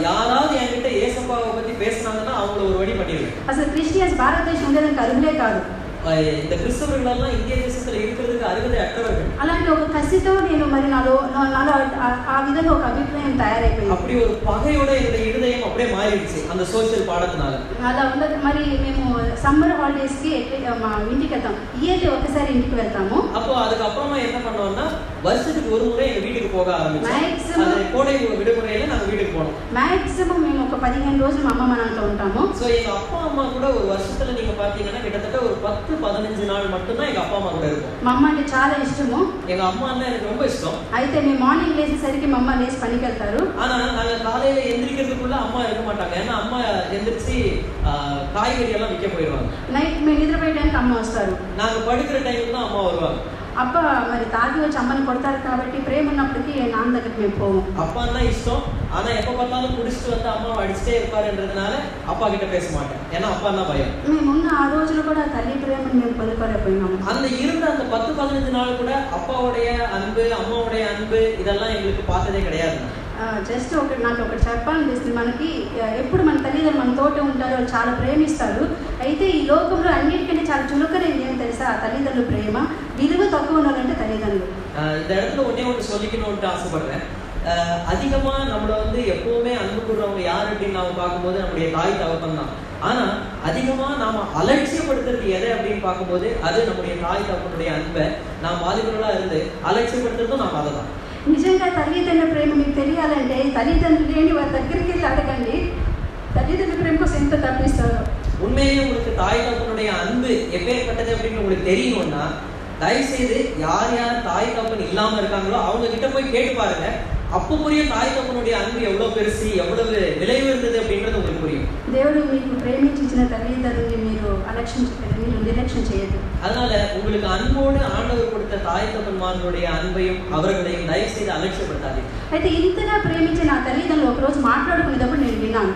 யாராவது என்கிட்ட ஏசப்பாவை பத்தி பேசினாங்கன்னா அவங்கள ஒரு வழி பண்ணிடுவேன். అసలు క్రిస్టియన్స్ భారతదేశం ఉండడానికి అర్హులే కాదు. இந்த கிறிஸ்தவர்களெல்லாம் இந்திய தேசத்துல இருக்கிறதுக்கு அருகதை அற்றவர்கள். అలాంటి ఒక కసితో నేను మరి నాలో ఆ విధంగా ఒక అభిప్రాయం తయారైపోయింది. அப்படி ஒரு பகையோட என்னுடைய இருதயம் அப்படியே மாறிடுச்சு அந்த சோஷியல் பாடத்தினால. అలా ఉండదు. మరి మేము సమ్మర్ హాలిడేస్ కి మా ఇంటికి వెళ్తాం. ఇయర్లీ ఒకసారి ఇంటికి వెళ్తాము. அப்போ அதுக்கு அப்புறமா என்ன பண்ணுவோம்னா வருஷத்துக்கு ஒரு முறை எங்க வீட்டுக்கு போக ஆரம்பிச்சோம். Maximum கோடை விடுமுறையில நாங்க வீட்டுக்கு போனோம். మాక్సిమం మేము ఒక 15 రోజులు మా అమ్మ నాన్నతో ఉంటాము. சோ எங்க அப்பா அம்மா கூட ஒரு வருஷத்துல நீங்க பாத்தீங்கன்னா கிட்டத்தட்ட ஒரு 10-15 நாள் மட்டும் தான் எங்க அப்பா அம்மா கூட இருக்கும். మా అమ్మ అంటే చాలా ఇష్టము. எங்க అమ్மா అన్న எனக்கு ரொம்ப ఇష్టం. అయితే మేము మార్నింగ్ లేచేసరికి మా అమ్మ లేచి పనికి వెళ్తారు. ஆனா நாங்க காலையில எந்திரிக்கிறதுக்குள்ள அம்மா இருக்க மாட்டாங்க. ஏன்னா அம்மா எந்திரிச்சு காய்கறி எல்லாம் விற்க போயிடுவாங்க. నైట్ మేము నిద్రపోయడానికి అమ్మ వస్తారు. நாங்க படுக்கிற டைம்ல தான் அம்மா வருவாங்க. అప్ప మరి తాగి వచ్చి అమ్మని కొడతారు కాబట్టి ప్రేమ ఉన్నప్పటికీ నాన్న దగ్గరికి మేము పోము. அப்பா தான் இஷ்டம். ஆனா எப்ப பார்த்தாலும் குடிச்சிட்டு வந்து அம்மாவை அடிச்சிட்டே இருப்பாருன்றதுனால அப்பா கிட்ட பேச மாட்டேன். ஏன்னா அப்பா தான் பயம். మేమున్న ఆ రోజులు కూడా తల్లి ప్రేమను మేము పొందుకోలేకపోయినాము. அந்த இருந்த அந்த 10-15 நாள் கூட அப்பாவுடைய அன்பு அம்மாவுடைய அன்பு இதெல்லாம் எங்களுக்கு பார்த்ததே கிடையாது. జస్ట్ నాకు ఒకటి చెప్పాలనిపిస్తుంది. మనకి ఎప్పుడు మన తల్లిదండ్రులు మన తోట ఉంటారో వాళ్ళు చాలా ప్రేమిస్తారు. అయితే ఈ లోకంలో అన్నిటికంటే చాలా చులకనైంది ఏం తెలుసా? ఆ తల్లిదండ్రుల ప్రేమ. విలువ తక్కువ ఉండాలంటే తల్లిదండ్రులు. இந்த இடத்துல ஒண்ணே சொல்லிக்கணும்னு ஆசைப்படுறேன். அதிகமா நம்மள எப்பவுமே அன்பு கூறுறவங்க யார் அப்படின்னு நாம பார்க்கும்போது நம்முடைய தாய் தகப்பன் தான். ஆனா அதிகமா நாம அலட்சியப்படுத்துறது எதை அப்படின்னு பார்க்கும்போது அது நம்முடைய தாய் தகப்பனுடைய அன்பை நாம் வாலிபர்களா இருந்து அலட்சியப்படுத்துறதும் நாம் அதை தான். నిజంగా తల్లిదండ్రుల ప్రేమ మీకు తెలియాలంటే తల్లిదండ్రులు లేని వారి దగ్గరికి వెళ్ళి అడగండి. తల్లిదండ్రుల ప్రేమ కోసం ఎంత తప్పిస్తారో. உண்மையிலேயே உங்களுக்கு தாய் தகப்பனுடைய அன்பு எப்பேற்பட்டது அப்படின்னு உங்களுக்கு தெரியணும்னா தயவு செய்து யார் யார் தாய் தகப்பன் இல்லாம இருக்காங்களோ அவங்க கிட்ட போய் கேட்டு பாருங்க. அப்போ புரியும் தாய் தகப்பனுடைய அன்பு எவ்வளவு பெருசு எவ்வளவு விலை உயர்ந்தது அப்படின்றது உங்களுக்கு புரியும். దేవుడు మీకు ప్రేమించిన తల్లిదండ్రుల్ని మీరు నిర్లక్ష్యం చేయదు. அதனால உங்களுக்கு அன்போடு ஆண்டவர் கொடுத்த தாய் தகப்பன்மார்களுடைய அன்பையும் அவர்களையும் தயவு செய்து அலட்சியப்படுத்தாதீங்க. అయితే ఇంతగా ప్రేమించిన నా తల్లిదండ్రులు ఒక రోజు మాట్లాడుకునేటప్పుడు నేను విన్నాను.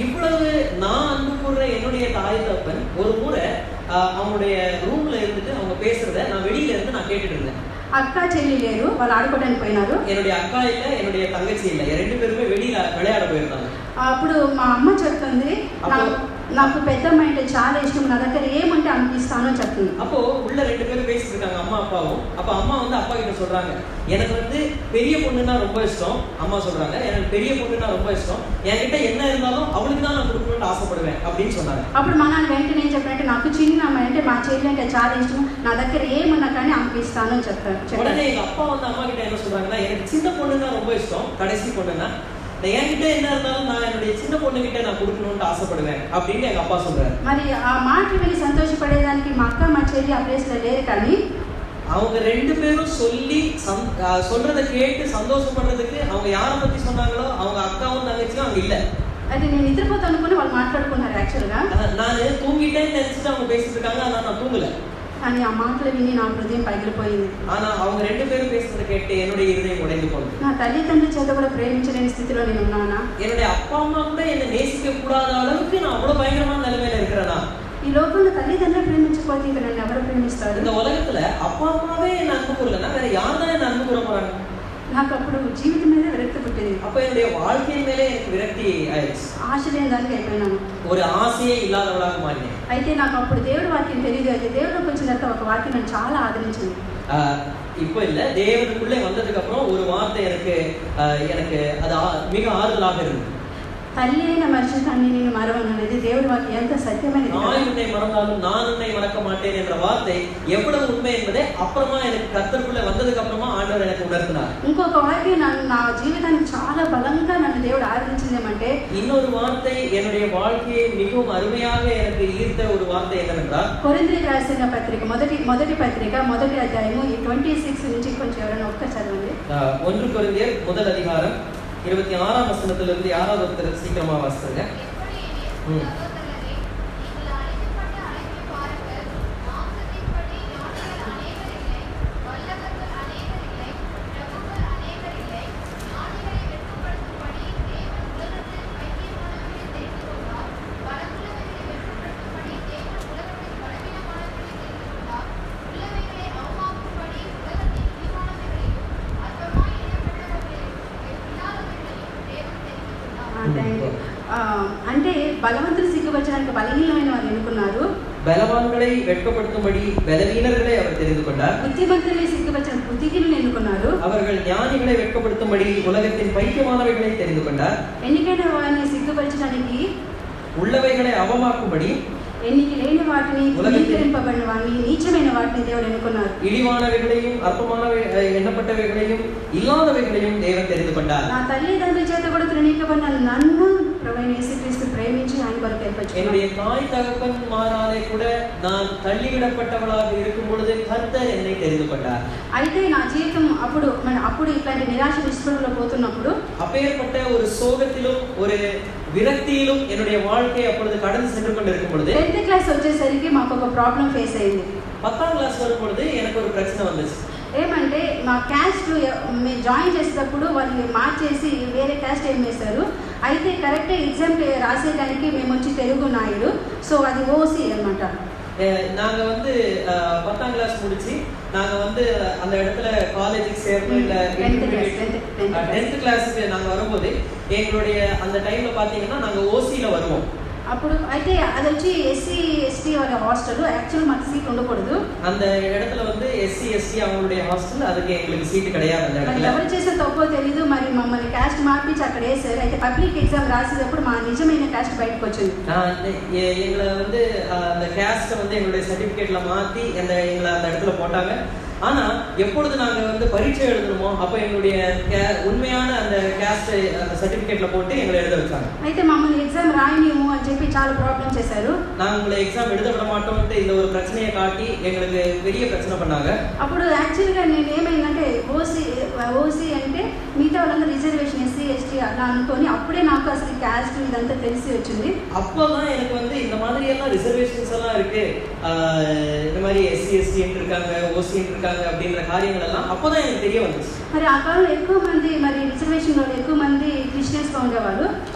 இவ்வளவு நான் அன்பு கூறுற என்னுடைய தாய் தகப்பன் ஒரு முறை அவங்களுடைய ரூம்ல இருந்துட்டு அவங்க பேசுறத நான் வெளியில இருந்து நான் கேட்டுட்டு இருந்தேன். అక్క చెల్లి లేరు, వాళ్ళు ఆడుకోవడానికి పోయినారు. என்னுடைய அக்கா இல்ல என்னுடைய தங்கச்சி இல்ல, ரெண்டு பேருமே வெளியில விளையாட போயிருந்தாங்க. అప్పుడు మా అమ్మ చెప్తుంది, నాకు పెద్దమ్మ అంటే చాలా ఇష్టం, నా దగ్గర ఏమంటే అనిపిస్తాను అని చెప్తుంది. அப்போ உள்ள ரெண்டு பேரும் பேசிட்டு இருக்காங்க அம்மா அப்பாவும். அப்ப அம்மா அப்பா கிட்ட சொல்றாங்க, எனக்கு பெரிய பொண்ணுன்னா ரொம்ப இஷ்டம். அம்மா சொல்றாங்க, எனக்கு பெரிய பொண்ணுன்னா ரொம்ப இஷ்டம், என்கிட்ட என்ன இருந்தாலும் அவளுக்கு தான் நான் கொடுக்கணும்னு ஆசைப்படுவேன் அப்படின்னு சொன்னாங்க. అప్పుడు మా నాన్న వెంటనే ఏం చెప్పారంటే, నాకు చిన్న అమ్మ అంటే మా చెల్లి అంటే చాలా ఇష్టం, నా దగ్గర ఏమన్నా కానీ ఆమెకి ఇస్తాను అని చెప్పారు. உடனே எங்க அப்பா அம்மா கிட்ட என்ன சொல்றாங்கன்னா, எனக்கு சின்ன பொண்ணுன்னா ரொம்ப இஷ்டம், கடைசி பொண்ணுன்னா என்கிட்ட என்ன இருந்தாலும் நான் என்னுடைய சின்ன பொண்ணு கிட்ட நான் கொடுக்கணும்னு ஆசைப்படுவேன் அப்படின்னு எங்க அப்பா சொல்றாரு. మరి ఆ మాట విని సంతోషపడేదానికి మా అక్క మా చెల్లి ఆ ప్లేస్ లో లేరు. కానీ அவங்க ரெண்டு பேரும் சொல்லி சொல்றதை கேட்டு சந்தோஷப்படுறதுக்கு அவங்க யாரை பத்தி சொன்னாங்களோ அவங்க அக்காவும் தங்கச்சியும் அங்க இல்ல. అది నేను నిద్రపోతా అనుకుని వాళ్ళు మాట్లాడుకున్నారు. యాక్చువల్ గా நான் தூங்கிட்டேன்னு நினைச்சிட்டு அவங்க பேசிட்டு இருக்காங்க, ஆனா நான் தூங்கல. కానీ ఆ మాటలు విని నా హృదయం పగిలిపోయింది. ஆனா அவங்க ரெண்டு பேரும் பேசுறதை கேட்டு என்னுடைய இதயம் உடைந்து போனது. నా తల్లిదండ్రుల చేత కూడా ప్రేమించలేని స్థితిలో నేను ఉన్నానా? என்னுடைய அப்பா அம்மா கூட என்ன நேசிக்க கூடாத அளவுக்கு நான் அவ்வளவு பயங்கரமான நிலைமையில இருக்கிறேனா? ఈ లోకంలో తల్లిదండ్రులు ప్రేమించకపోతే ఇంకా నన్ను ఎవరు ప్రేమిస్తారు? இந்த ఉலகத்துல அப்பா அம்மாவே என்ன அன்பு கூறலன்னா வேற யார் தான் என்ன அன்பு கூற போறாங்க? నాకు అప్పుడు జీవితం మీద విరక్తి పుట్టింది. அப்ப என்னுடைய வாழ்க்கையின் மேலே எனக்கு விரக்தி ஆயிடுச்சு. ఆశ లేని దానికి అయిపోయినాను. ஒரு ஆசையே இல்லாதவளாக மாறினேன். అయితే నాకు అప్పుడు దేవుడి వాక్యం తెలియదు. అయితే దేవుడికి వచ్చిన తర్వాత ఒక వాక్యం నన్ను చాలా ఆదరించింది. இப்போ இல்ல, தேவனுக்குள்ளே வந்ததுக்கு அப்புறம் ஒரு வார்த்தை எனக்கு அது மிக ஆறுதலாக இருந்தது. తల్లి అయిన మనిషిని నేను మరవను అనేది దేవుడి వాక్యం ఎంత సత్యమైనది. நான் உன்னை மறந்தாலும் நான் உன்னை மறக்க மாட்டேன் என்ற வார்த்தை எவ்வளவு உண்மை என்பதை அப்புறமா எனக்கு கர்த்தருக்குள்ள வந்ததுக்கு அப்புறமா ஆண்டவர் எனக்கு உணர்த்தினார். ఇంకొక వాక్యం నా జీవితానికి చాలా బలంగా నన్ను దేవుడు ఆదరించిందేమంటే, இன்னொரு வார்த்தை என்னுடைய வாழ்க்கையை மிகவும் அருமையாக எனக்கு ஈர்த்த ஒரு வார்த்தை என்னவென்றால், కొరింథీయులకు రాసిన పత్రిక మొదటి పత్రిక మొదటి అధ్యాయము 26 నుంచి కొంచెం ఎవరైనా ఒక్క చదవండి. 1 கொரிந்தியர் முதல் அதிகாரம் 26ஆம் வசனத்திலிருந்து யாராவது ஒருத்தர் சீக்கிரமா வாசிங்க. అంటే బలవంతులు సిగ్గుపరచడానికి బలహీనమైన వారు ఎన్నుకున్నారు, బలవాన్களை வெட்கப்படுத்தும்படி பலவீனர்களை அவர் தெரிந்து கொண்டார். బుద్ధిమంతుల్ని సిగ్గుపరచని బుద్ధిహీనులను ఎన్నుకున్నారు. அவர்கள் ஞானிகளை வெட்கப்படுத்தும்படி உலகத்தின் பைத்தியமானவைகளை தெரிந்து கொண்டார். ఎన్నికైన వారిని సిగ్గుపరచడానికి, உள்ளவைகளை அவமாக்கும்படி ఎన్నిక లేని వాటిని, నీకరింపబడిన వాటిని, నీచమైన వాటిని దేవుడు ఎన్నుకున్నారు. இழிவானவைகளையும் அற்பமானவை எண்ணப்பட்டவைகளையும் இல்லாதவைகளையும் தேவன் தெரிந்து கொண்டார். నా తల్లిదండ్రుల చేత కూడా తృణీకబడిన నన్ను ప్రభువైన యేసుక్రీస్తు ప్రేమించి ఆయన కొరకు ఏర్పరచుకున్నాడు. என்னுடைய தாய் தகப்பன்மாராலே கூட நான் தள்ளிவிடப்பட்டவளாக இருக்கும் பொழுது கர்த்தர் என்னை தெரிந்து கொண்டார். అయితే నా జీవితం అప్పుడు ఇట్లాంటి నిరాశ నిస్పృహలో పోతున్నప్పుడు, அப்பேற்பட்ட ஒரு சோகத்திலும் ஒரு விரக்தியிலும் என்னுடைய வாழ்க்கை அப்பொழுது கடந்து சென்று கொண்டிருக்கும் பொழுது 10th క్లాస్ వచ్చేసరికి మాకు ఒక ప్రాబ్లం ఫేస్ అయింది. 10ஆம் கிளாஸ் வரும் பொழுது எனக்கு ஒரு பிரச்சனை வந்துச்சு. ఏమంటే మా క్యాస్ట్ మేము జాయిన్ చేసేటప్పుడు వాళ్ళు మార్చేసి వేరే క్యాస్ట్ ఏం వేశారు. అయితే కరెక్ట్ ఎగ్జామ్ రాసేదానికి మేము వచ్చి తెలుగు నాయుడు, సో అది ఓసీ అన్నమాట. நாங்க வந்து 10ஆம் கிளாஸ் முடிச்சு நாங்க வந்து அந்த இடத்துல காலேஜுக்கு சேர்ந்து இல்ல 10th கிளாஸுக்கு நாங்க வரும்போது எங்களுடைய அந்த டைம்ல பாத்தீங்கன்னா நாங்க ஓசில வருவோம். అప్పుడు అయితే అది వచ్చి ఎస్సీ ఎస్టీ వాళ్ళ హాస్టల్, యాక్చువల్ మాకు సీట్ ఉండకూడదు. அந்த இடத்துல வந்து ఎస్సీ ఎస్టీ அவங்களுடைய హాస్టల్, அதுக்கு எங்களுக்கு సీట్ கிடையாது அந்த இடத்துல. ఎవరు చేసే తప్పో తెలీదు, మరి మమ్మల్ని క్యాస్ట్ మార్పించి అక్కడ వేసారు. అయితే పబ్లిక్ ఎగ్జామ్ రాసేటప్పుడు మా నిజమైన క్యాస్ట్ బయటకు వచ్చింది. எங்களை வந்து அந்த கேஸ்ட்டை வந்து எங்களுடைய சர்டிபிகேட்ல மாத்தி எங்களை அந்த இடத்துல போட்டாங்க. ஆனா எப்பொழுது நாங்க வந்து பரீட்சை எழுதணுமோ அப்ப எங்களுடைய உண்மையான அந்த கேஸ்ட் சர்டிபிகேட்ல போட்டு எங்களை எழுத வச்சாங்க. అయితే మమ్మల్ని ఎగ్జామ్ రాయనిము అని చెప్పి చాలా ప్రాబ్లం చేశారు. நாங்க உங்களை எக்ஸாம் எழுத விட మాటోంటే இந்த ஒரு பிரச்சனையை காட்டி எங்களுக்கு பெரிய பிரச்சனை பண்ணாங்க. అప్పుడు యాక్చువల్ గా నేను ఏమైందంటే ఓసీ అంటే మిగతా వాళ్ళందరూ రిజర్వేషన్ ఎస్సీ ఎస్టీ అలా అనుకొని అప్పుడే నాకు అసలు క్యాస్ట్ ఇదంతా తెలిసి వచ్చింది. அப்பதான் எனக்கு வந்து இந்த மாதிரி எல்லாம் ரிசர்வேஷன்ஸ் எல்லாம் இருக்கு, இந்த மாதிரி எஸ்சி எஸ்டி இருக்காங்க, ஓசி இருக்காங்க அப்படின்ற காரியங்கள் எல்லாம் அப்பதான் எனக்கு தெரிய வந்துச்சு. మరి ఆ కాలంలో ఎక్కువ మంది మరి రిజర్వేషన్ లో ఎక్కువ మంది క్రిస్టియన్స్ గా ఉండేవాళ్ళు.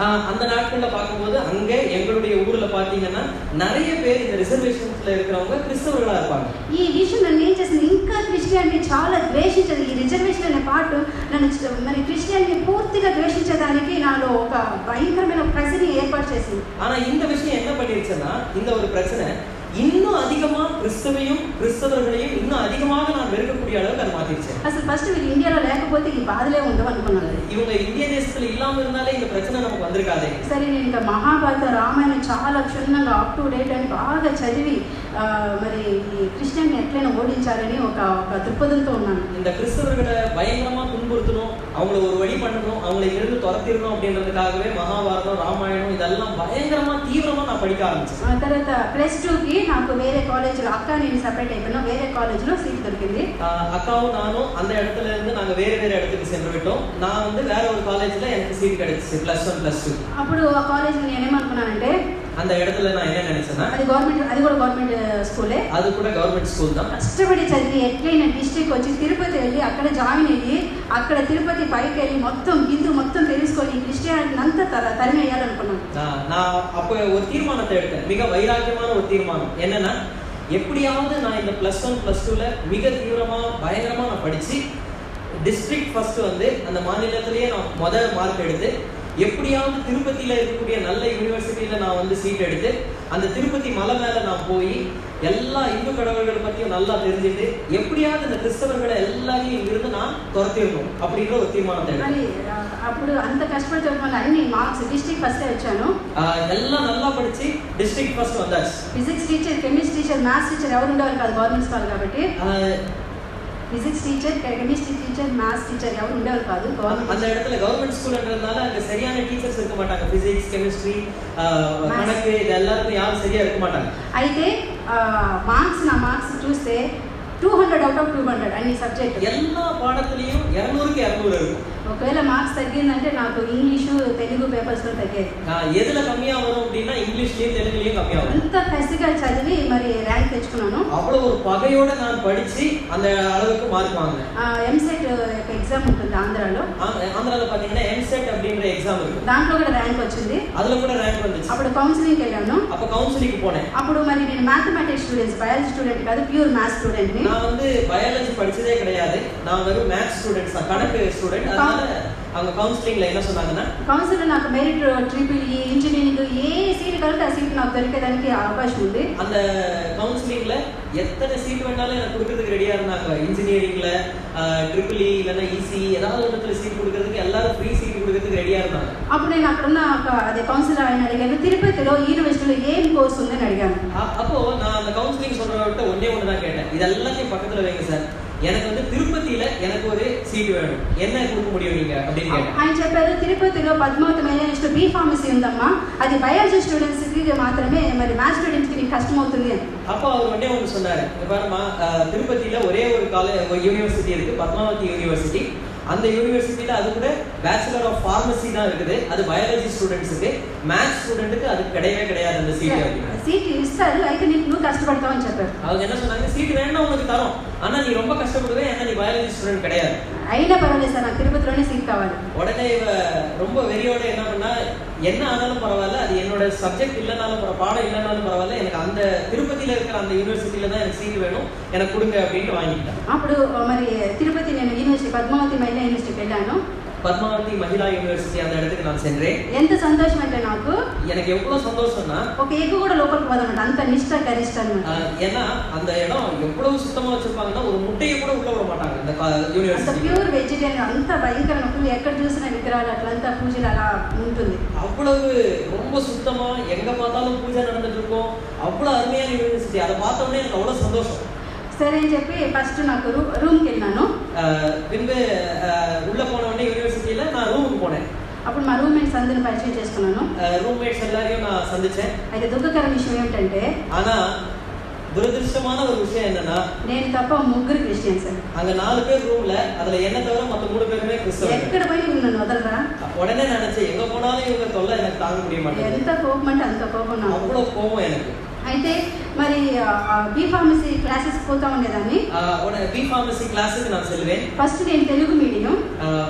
அந்த நாட்கள்ல பார்க்கும்போது அங்க எங்களுடைய ஊர்ல பாத்தீங்கன்னா நிறைய பேர் இந்த ரிசர்வேஷன்ஸ்ல இருக்கிறவங்க கிறிஸ்தவர்களா இருப்பாங்க. ఈ విషయం నన్ను ఏం చేసింది, ఇంకా క్రిస్టియానిటీ చాలా ద్వేషించేది. ఈ రిజర్వేషన్ అనే పార్ట్ నన్ను మరి క్రిస్టియానిటీ పూర్తిగా ద్వేషించడానికి నాలో ఒక భయంకరమైన ప్రశ్న ఏర్పాటు చేసింది. ஆனா இந்த விஷயம் என்ன பண்ணிருச்சுன்னா, இந்த ஒரு பிரச்சனை இன்னும் அதிகமா கிறிஸ்தவர்களையும் இன்னும் அதிகமாக நான் வெறுக்கக்கூடிய அளவுக்கு அது மாத்திருச்சு. అసలు ఫస్ట్ వీళ్ళు ఇండియాలో లేకపోతే ఈ బాధలే ఉండవు అనుకున్నాను. இவங்க இந்திய தேசத்துல இல்லாம இருந்தாலே இந்த பிரச்சனை நமக்கு வந்திருக்காதே. సరే నేను ఇంకా మహాభారత రామాయణం చాలా క్షుణ్ణంగా అప్ టు డేట్ అని బాగా చదివి మరి ఈ క్రిస్టియన్ ఎట్లైనా ఓడించాలని ఒక దృక్పథంతో ఉన్నాను. இந்த கிறிஸ்தவர்களை பயங்கரமா துன்புறுத்தணும், அவங்கள ஒரு வழி பண்ணணும், அவங்களை இருந்து துரத்திடணும் அப்படின்றதுக்காகவே மகாபாரதம் ராமாயணம் இதெல்லாம் பயங்கரமா தீவிரமா நான் படிக்க ஆரம்பிச்சேன். తర్వాత +2కి నాకు వేరే కాలేజ్లో, అక్క నేను సెపరేట్ అయిపోయినా, వేరే కాలేజ్లో సీట్ దొరికింది. அக்காவும் நானும் அந்த இடத்துல இருந்து நாங்க வேற இடத்துக்கு சென்று விட்டோம். நான் வந்து வேற ஒரு காலேஜ்ல எனக்கு சீட் கிடைச்சிச்சு, +1 +2. అప్పుడు ఆ కాలేజ్ నేను ఏమనుకున్నానంటే, அந்த இடத்துல நான் என்ன நினைச்சேன்னா, అది కూడా గవర్నమెంట్ స్కూలే, அது கூட கவர்மெண்ட் ஸ்கூல் தான். కష్టపడి చదివి ఎట్లయినా డిస్ట్రిక్ట్ వచ్చి తిరుపతి వెళ్ళి అక్కడ జాయిన్ అయ్యి అక్కడ తిరుపతి పైకి వెళ్ళి మొత్తం తెలుసుకొని క్రిస్టియానిటీ అంతా తరిమేయాలనుకున్నాను. நான் அப்ப ஒரு தீர்மானத்தை எடுத்தேன், மிக வைராக்கியமான ஒரு தீர்மானம். என்னன்னா, எப்படியாவது நான் இந்த +1 +2ல மிக தீவிரமா பயங்கரமா நான் படிச்சு டிஸ்ட்ரிக்ட் ஃபர்ஸ்ட் வந்து அந்த மாநிலத்திலேயே நான் முதல் மார்க் எடுத்து எப்படியாவது திருப்பதியில இருக்கக்கூடிய நல்ல யூனிவர்சிட்டியில நான் வந்து சீட் எடுத்து அந்த திருப்பதி மலை மேல நான் போய் எல்லா இந்து கடவுள்களை பத்தியும் நல்லா தெரிஞ்சுட்டு எப்படியாவது இந்த கிறிஸ்தவர்களை எல்லாரையும் இங்கிருந்து நான் துரத்திடணும் அப்படின்ற ஒரு தீர்மானத்தை எடுத்தேன். అప్పుడు అంత కష్టపడి చదువుకున్న అన్ని మార్క్స్ డిస్ట్రిక్ట్ ఫస్ట్ వచ్చాను. எல்லாம் நல்லா படிச்சு டிஸ்ட்ரிக்ட் ஃபர்ஸ்ட் வந்தாச்சு. Physics teacher, chemistry teacher, maths teacher ఎవరు ఉండేవారు కాదు గవర్నమెంట్ స్కూల్ కాబట్టి. Physics teacher, chemistry teacher, maths teacher ఎవరు ఉండేవారు కాదు அந்த இடத்துல கவர்மெண்ட் ஸ்கூல்ன்றதுனால அங்க சரியான டீச்சர்ஸ் இருக்க மாட்டாங்க. பிசிக்ஸ், கெமிஸ்ட்ரி, கணக்கு இது எல்லாருக்கும் யாரும் சரியா இருக்க மாட்டாங்க. అయితే నా మార్క్స్ చూస్తే 200 out of 200 అన్ని సబ్జెక్ట్ எல்லா பாடத்திலயும் 200க்கு 200 இருக்கும். ఒకవేళ మార్క్స్ తగ్గిందంటే నాకు ఇంగ్లీషు తెలుగు పేపర్స్ లో తగ్గేది. ఎదుల కమ్మియా వரும் அப்படினா ఇంగ్లీష్லயும் తెలుగుலயும் కమ్మిயா வரும். అంత కసిగా చదివి మరి ర్యాంక్ తెచ్చుకున్నాను. அவ்வளவு ஒரு பகையோட நான் படிச்சு அந்த அளவுக்கு மார்க் வாங்கினேன். ఎంసెట్ ఎగ్జామ్ ఉంటుంది ఆంధ్రాలో. ఆంధ్రాలో பாத்தீங்கன்னா ఎంసెట్ அப்படிங்கற ఎగ్జామ్ இருக்கு. దాంట్లో కూడా ర్యాంక్ వచ్చింది. அதுல கூட ర్యాంక్ வந்துச்சு. అప్పుడు కౌన్సిలింగ్ వెళ్ళాను. அப்ப கவுன்சிலிங் போனேன். అప్పుడు మరి నేను మ్యాథమెటిక్స్ స్టూడెంట్, బయాలజీ స్టూడెంట్ కాదు, ప్యూర్ మ్యాథ్స్ స్టూడెంట్ ని. நான் வந்து பயாலஜி படிச்சதே கிடையாது. நான் வெறும் மேத்ஸ் ஸ்டூடெண்ட்ஸ் தான், கணக்கு ஸ்டூடெண்ட். அதனால அவங்க கவுన్సిలింగ్ல என்ன சொன்னாங்கன்னா, కౌన్సిలర్ నాకు మెరిట్ ట్రిపుల్ ఈ ఇంజనీరింగ్ ఏ సీట్ కలిగితే ఆ సీట్ నాకు దొరికేదానికి అవకాశం ఉంది. அந்த கவுன்சிலிங்ல எத்தனை சீட் வேணாலும் எனக்கு கொடுக்கறதுக்கு ரெடியா இருந்தாங்க. இன்ஜினியரிங்ல ட்ரிபிள் இ இல்லைன்னா ஈசி ஏதாவது ஒன்றுல சீட் கொடுக்கறதுக்கு எல்லாரும் ஃப்ரீ சீட் கொடுக்கறதுக்கு ரெடியா இருந்தாங்க. అప్పుడు నేను అక్కడున్న అదే కౌన్సిలర్ ఆయన అడిగాను, తిరుపతిలో యూనివర్సిటీలో ఏం కోర్స్ ఉందని అడిగాను. அப்போ நான் அந்த கவுன்சிலிங் சொல்றவர்கிட்ட ஒண்ணே தான் கேட்டேன், இது எல்லாத்தையும் பக்கத்துல வைங்க சார், எனக்கு வந்து திருப்பதியில எனக்கு ஒரு சீட் வேணும், என்ன கொடுக்க முடியும் நீங்க அப்படின்னு கேட்டேன். ఆయన చెప్పారు, తిరుపతిలో పద్మావతి మహిళా యూనివర్సిటీ బి ఫార్మసీ ఉందమ్మా, అది బయాలజీ స్టూడెంట్స్ కి మాత్రమే, మరి మ్యాథ్స్ స్టూడెంట్స్ కి నీకు కష్టం అవుతుంది అని. அப்போ அவர் ஒண்ணே ஒன்று சொன்னாரு, பாருமா திருப்பதியில ஒரே ஒரு யூனிவர்சிட்டி இருக்கு, பத்மாவதி யூனிவர்சிட்டி. அந்த யூனிவர்சிட்டியில அது கூட பேச்சுலர் ஆஃப் ஃபார்மசி தான் இருக்குது, அது பயாலஜி ஸ்டூடெண்ட்ஸுக்கு. மேத்ஸ் ஸ்டூடெண்ட்டுக்கு அது கிடையவே கிடையாது அந்த சீட் அப்படின்னா. సీట్ ఇస్తారు, అయితే నీకు నువ్వు కష్టపడతావు అని చెప్పారు. அவங்க என்ன சொன்னாங்க, சீட் வேணும்னா உங்களுக்கு தரோம், ஆனா நீ ரொம்ப கஷ்டப்படுவே, ஏன்னா நீ பயாலஜி ஸ்டூடெண்ட் கிடையாது. అయినా పర్వాలేదు సార్, నాకు తిరుపతిలోనే సీట్ కావాలి. உடனே இவ ரொம்ப வெறியோட என்ன பண்ணா, என்ன ஆனாலும் பரவாயில்ல, அது என்னோட சப்ஜெக்ட் இல்லைனாலும் பாடம் இல்லைனாலும் பரவாயில்ல, எனக்கு அந்த திருப்பதியில இருக்கிற அந்த யூனிவர்சிட்டியில தான் எனக்கு சீட் வேணும், எனக்கு கொடுங்க அப்படின்னு வாங்கிட்டேன். అప్పుడు మరి తిరుపతి నేను యూనివర్సిటీ పద్మావతి మహిళా యూనివర్సిటీకి వెళ్ళాను. பத்மாவதி மகிழா யூனிவர்சிட்டி அந்த இடத்துக்கு நான் சென்றேன். ఎంత సంతోషం అంటే నాకు, எனக்கு எவ்வளவு சந்தோஷம்னா, ఒక ఎగ్గు కూడా లోపలికి పోదన్నమాట, అంత నిష్ట గరిష్ట అన్నమాట. ஏன்னா அந்த இடம் எவ்வளவு சுத்தமா வச்சிருப்பாங்கன்னா ஒரு முட்டையை கூட உள்ள விட மாட்டாங்க இந்த అంత యూనివర్సిటీ. ప్యూర్ వెజిటేరియన్, అంత భయంకరంగా ఫుల్ ఎక్కడ చూసినా విగ్రహాలు అట్లంతా పూజలు అలా ఉంటుంది. அவ்வளவு ரொம்ப சுத்தமா எங்க பார்த்தாலும் பூஜை நடந்துட்டு இருக்கும். அவ்வளவு அருமையான யூனிவர்சிட்டி. அதை பார்த்த உடனே எனக்கு அவ்வளவு சந்தோஷம். సరే అని చెప్పి ఫస్ట్ నాకు రూమ్కి వెళ్ళాను. பின்பு உள்ள போன உடனே யூனிவர்சிட்டியில நான் ரூமுக்கு போனேன். అప్పుడు మా రూమ్మేట్స్ అందరిని పరిచయం చేసుకున్నాను. రూమ్మేట్స్ எல்லாரையும் நான் சந்திச்சேன். అయితే దుఃఖకర విషయం ఏమిటంటే, ஆனா துரதிருஷ்டமான ஒரு விஷயம் என்னன்னா, నేను తప్ప ముగ్గురు క్రిస్టియన్స్. அங்க 4 பேர் ரூம்ல, அதுல என்ன தவிர மத்த 3 பேருமே கிறிஸ்தவர்கள். ఎక్కడ పోయి నన్ను వదలరా. உடனே நினைச்சேன், எங்க போனாலும் இவங்க தொல்லை எனக்கு தாங்க முடிய மாட்டேங்குது. ఎంత కోపం అంటే అంత కోపం నాకు. அவ்வளவு கோபம் எனக்கு. అయితే మరి బి ఫార్మసీ క్లాసెస్ పోతా ఉండేదాన్ని. பி ஃபார்மசி கிளாஸுக்கு நான் செல்வேன். ఫస్ట్ నేను తెలుగు మీడియం.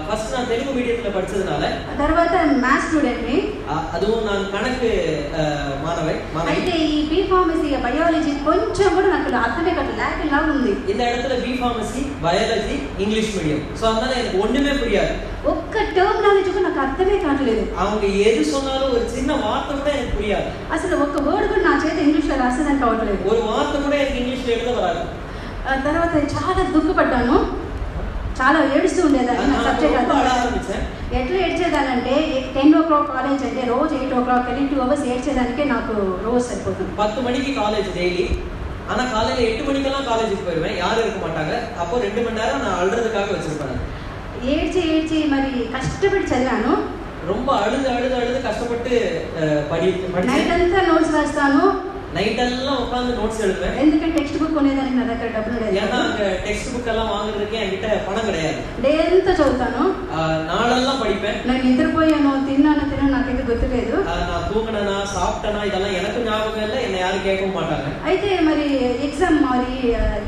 ஃபர்ஸ்ட் நான் தெலுங்கு மீடியத்துல படிச்சதுனால, తర్వాత మ్యాథ్స్ స్టూడెంట్ ని. அதுவும் நான் கணக்கு மாணவி. అయితే ఈ బి ఫార్మసీ బయాలజీ కొంచెం కూడా నాకు అర్థమే కాదు, ల్యాకింగ్ లాగా ఉంది. இந்த இடத்துல B pharmacy, biology, English medium. So அதனால எனக்கு ஒண்ணுமே புரியாது. ఒక్క టర్మినాలజీ కూడా నాకు అర్థమే కావట్లేదు. அவங்க எது சொன்னாலும் ஒரு சின்ன வார்த்தை கூட எனக்கு புரியாது. అసలు ఒక్క వర్డ్ కూడా నా చేత ఇంగ్లీష్ లో రాసేదానికి కావట్లేదు. ஒரு வார்த்தை கூட எனக்கு இங்கிలీஷ்ல எழுத வராது. తర్వాత చాలా దుఃఖపడ్డాను, చాలా ఏడుస్తూ ఉండేదాన్ని. నా సబ్జెక్ట్ ఆరంభించాను. ఎట్లా ఏడ్చేదానంటే 10 o'clock కాలేజ్ అంటే రోజు 8 o'clock వెళ్ళి 2 hours ఏడ్చేదానికే నాకు రోజు సరిపోతుంది. 10 மணிக்கு காலேஜ் டெய்லி. ஆனா காலையில 8 மணிக்கெல்லாம் காலேஜுக்கு போயிடுவேன், யாரும் இருக்க மாட்டாங்க. அப்போ 2 மணி நேரம் நான் அழுறதுக்காக வச்சிருப்பேன். ఏడ్చి మరి కష్టపడి చదివాను. ரொம்ப அழுது கஷ்டப்பட்டு படிச்சேன். నైట్ అంతా నోట్స్ రాస్తాను. நைட் எல்லாம் உட்கார்ந்து நோட்ஸ் எழுதுவேன். ఎందుకంటే టెక్స్ట్ బుక్ కొనేదానికి నా దగ్గర డబ్బులు లేదు. ஏன்னா அங்க டெக்ஸ்ட் புக் எல்லாம் வாங்குறதுக்கு என்கிட்ட பணம் கிடையாது. డే అంతా చదువుతాను. நாளெல்லாம் படிப்பேன். నేను నిద్రపోయాను, తిన్నాను నాకైతే గుర్తులేదు. நான் தூங்கினா சாப்பிட்டேனா இதெல்லாம் எனக்கு ஞாபகம் இல்லை, என்ன யாரும் கேட்கவும் மாட்டாங்க. అయితే మరి ఎగ్జామ్ మరి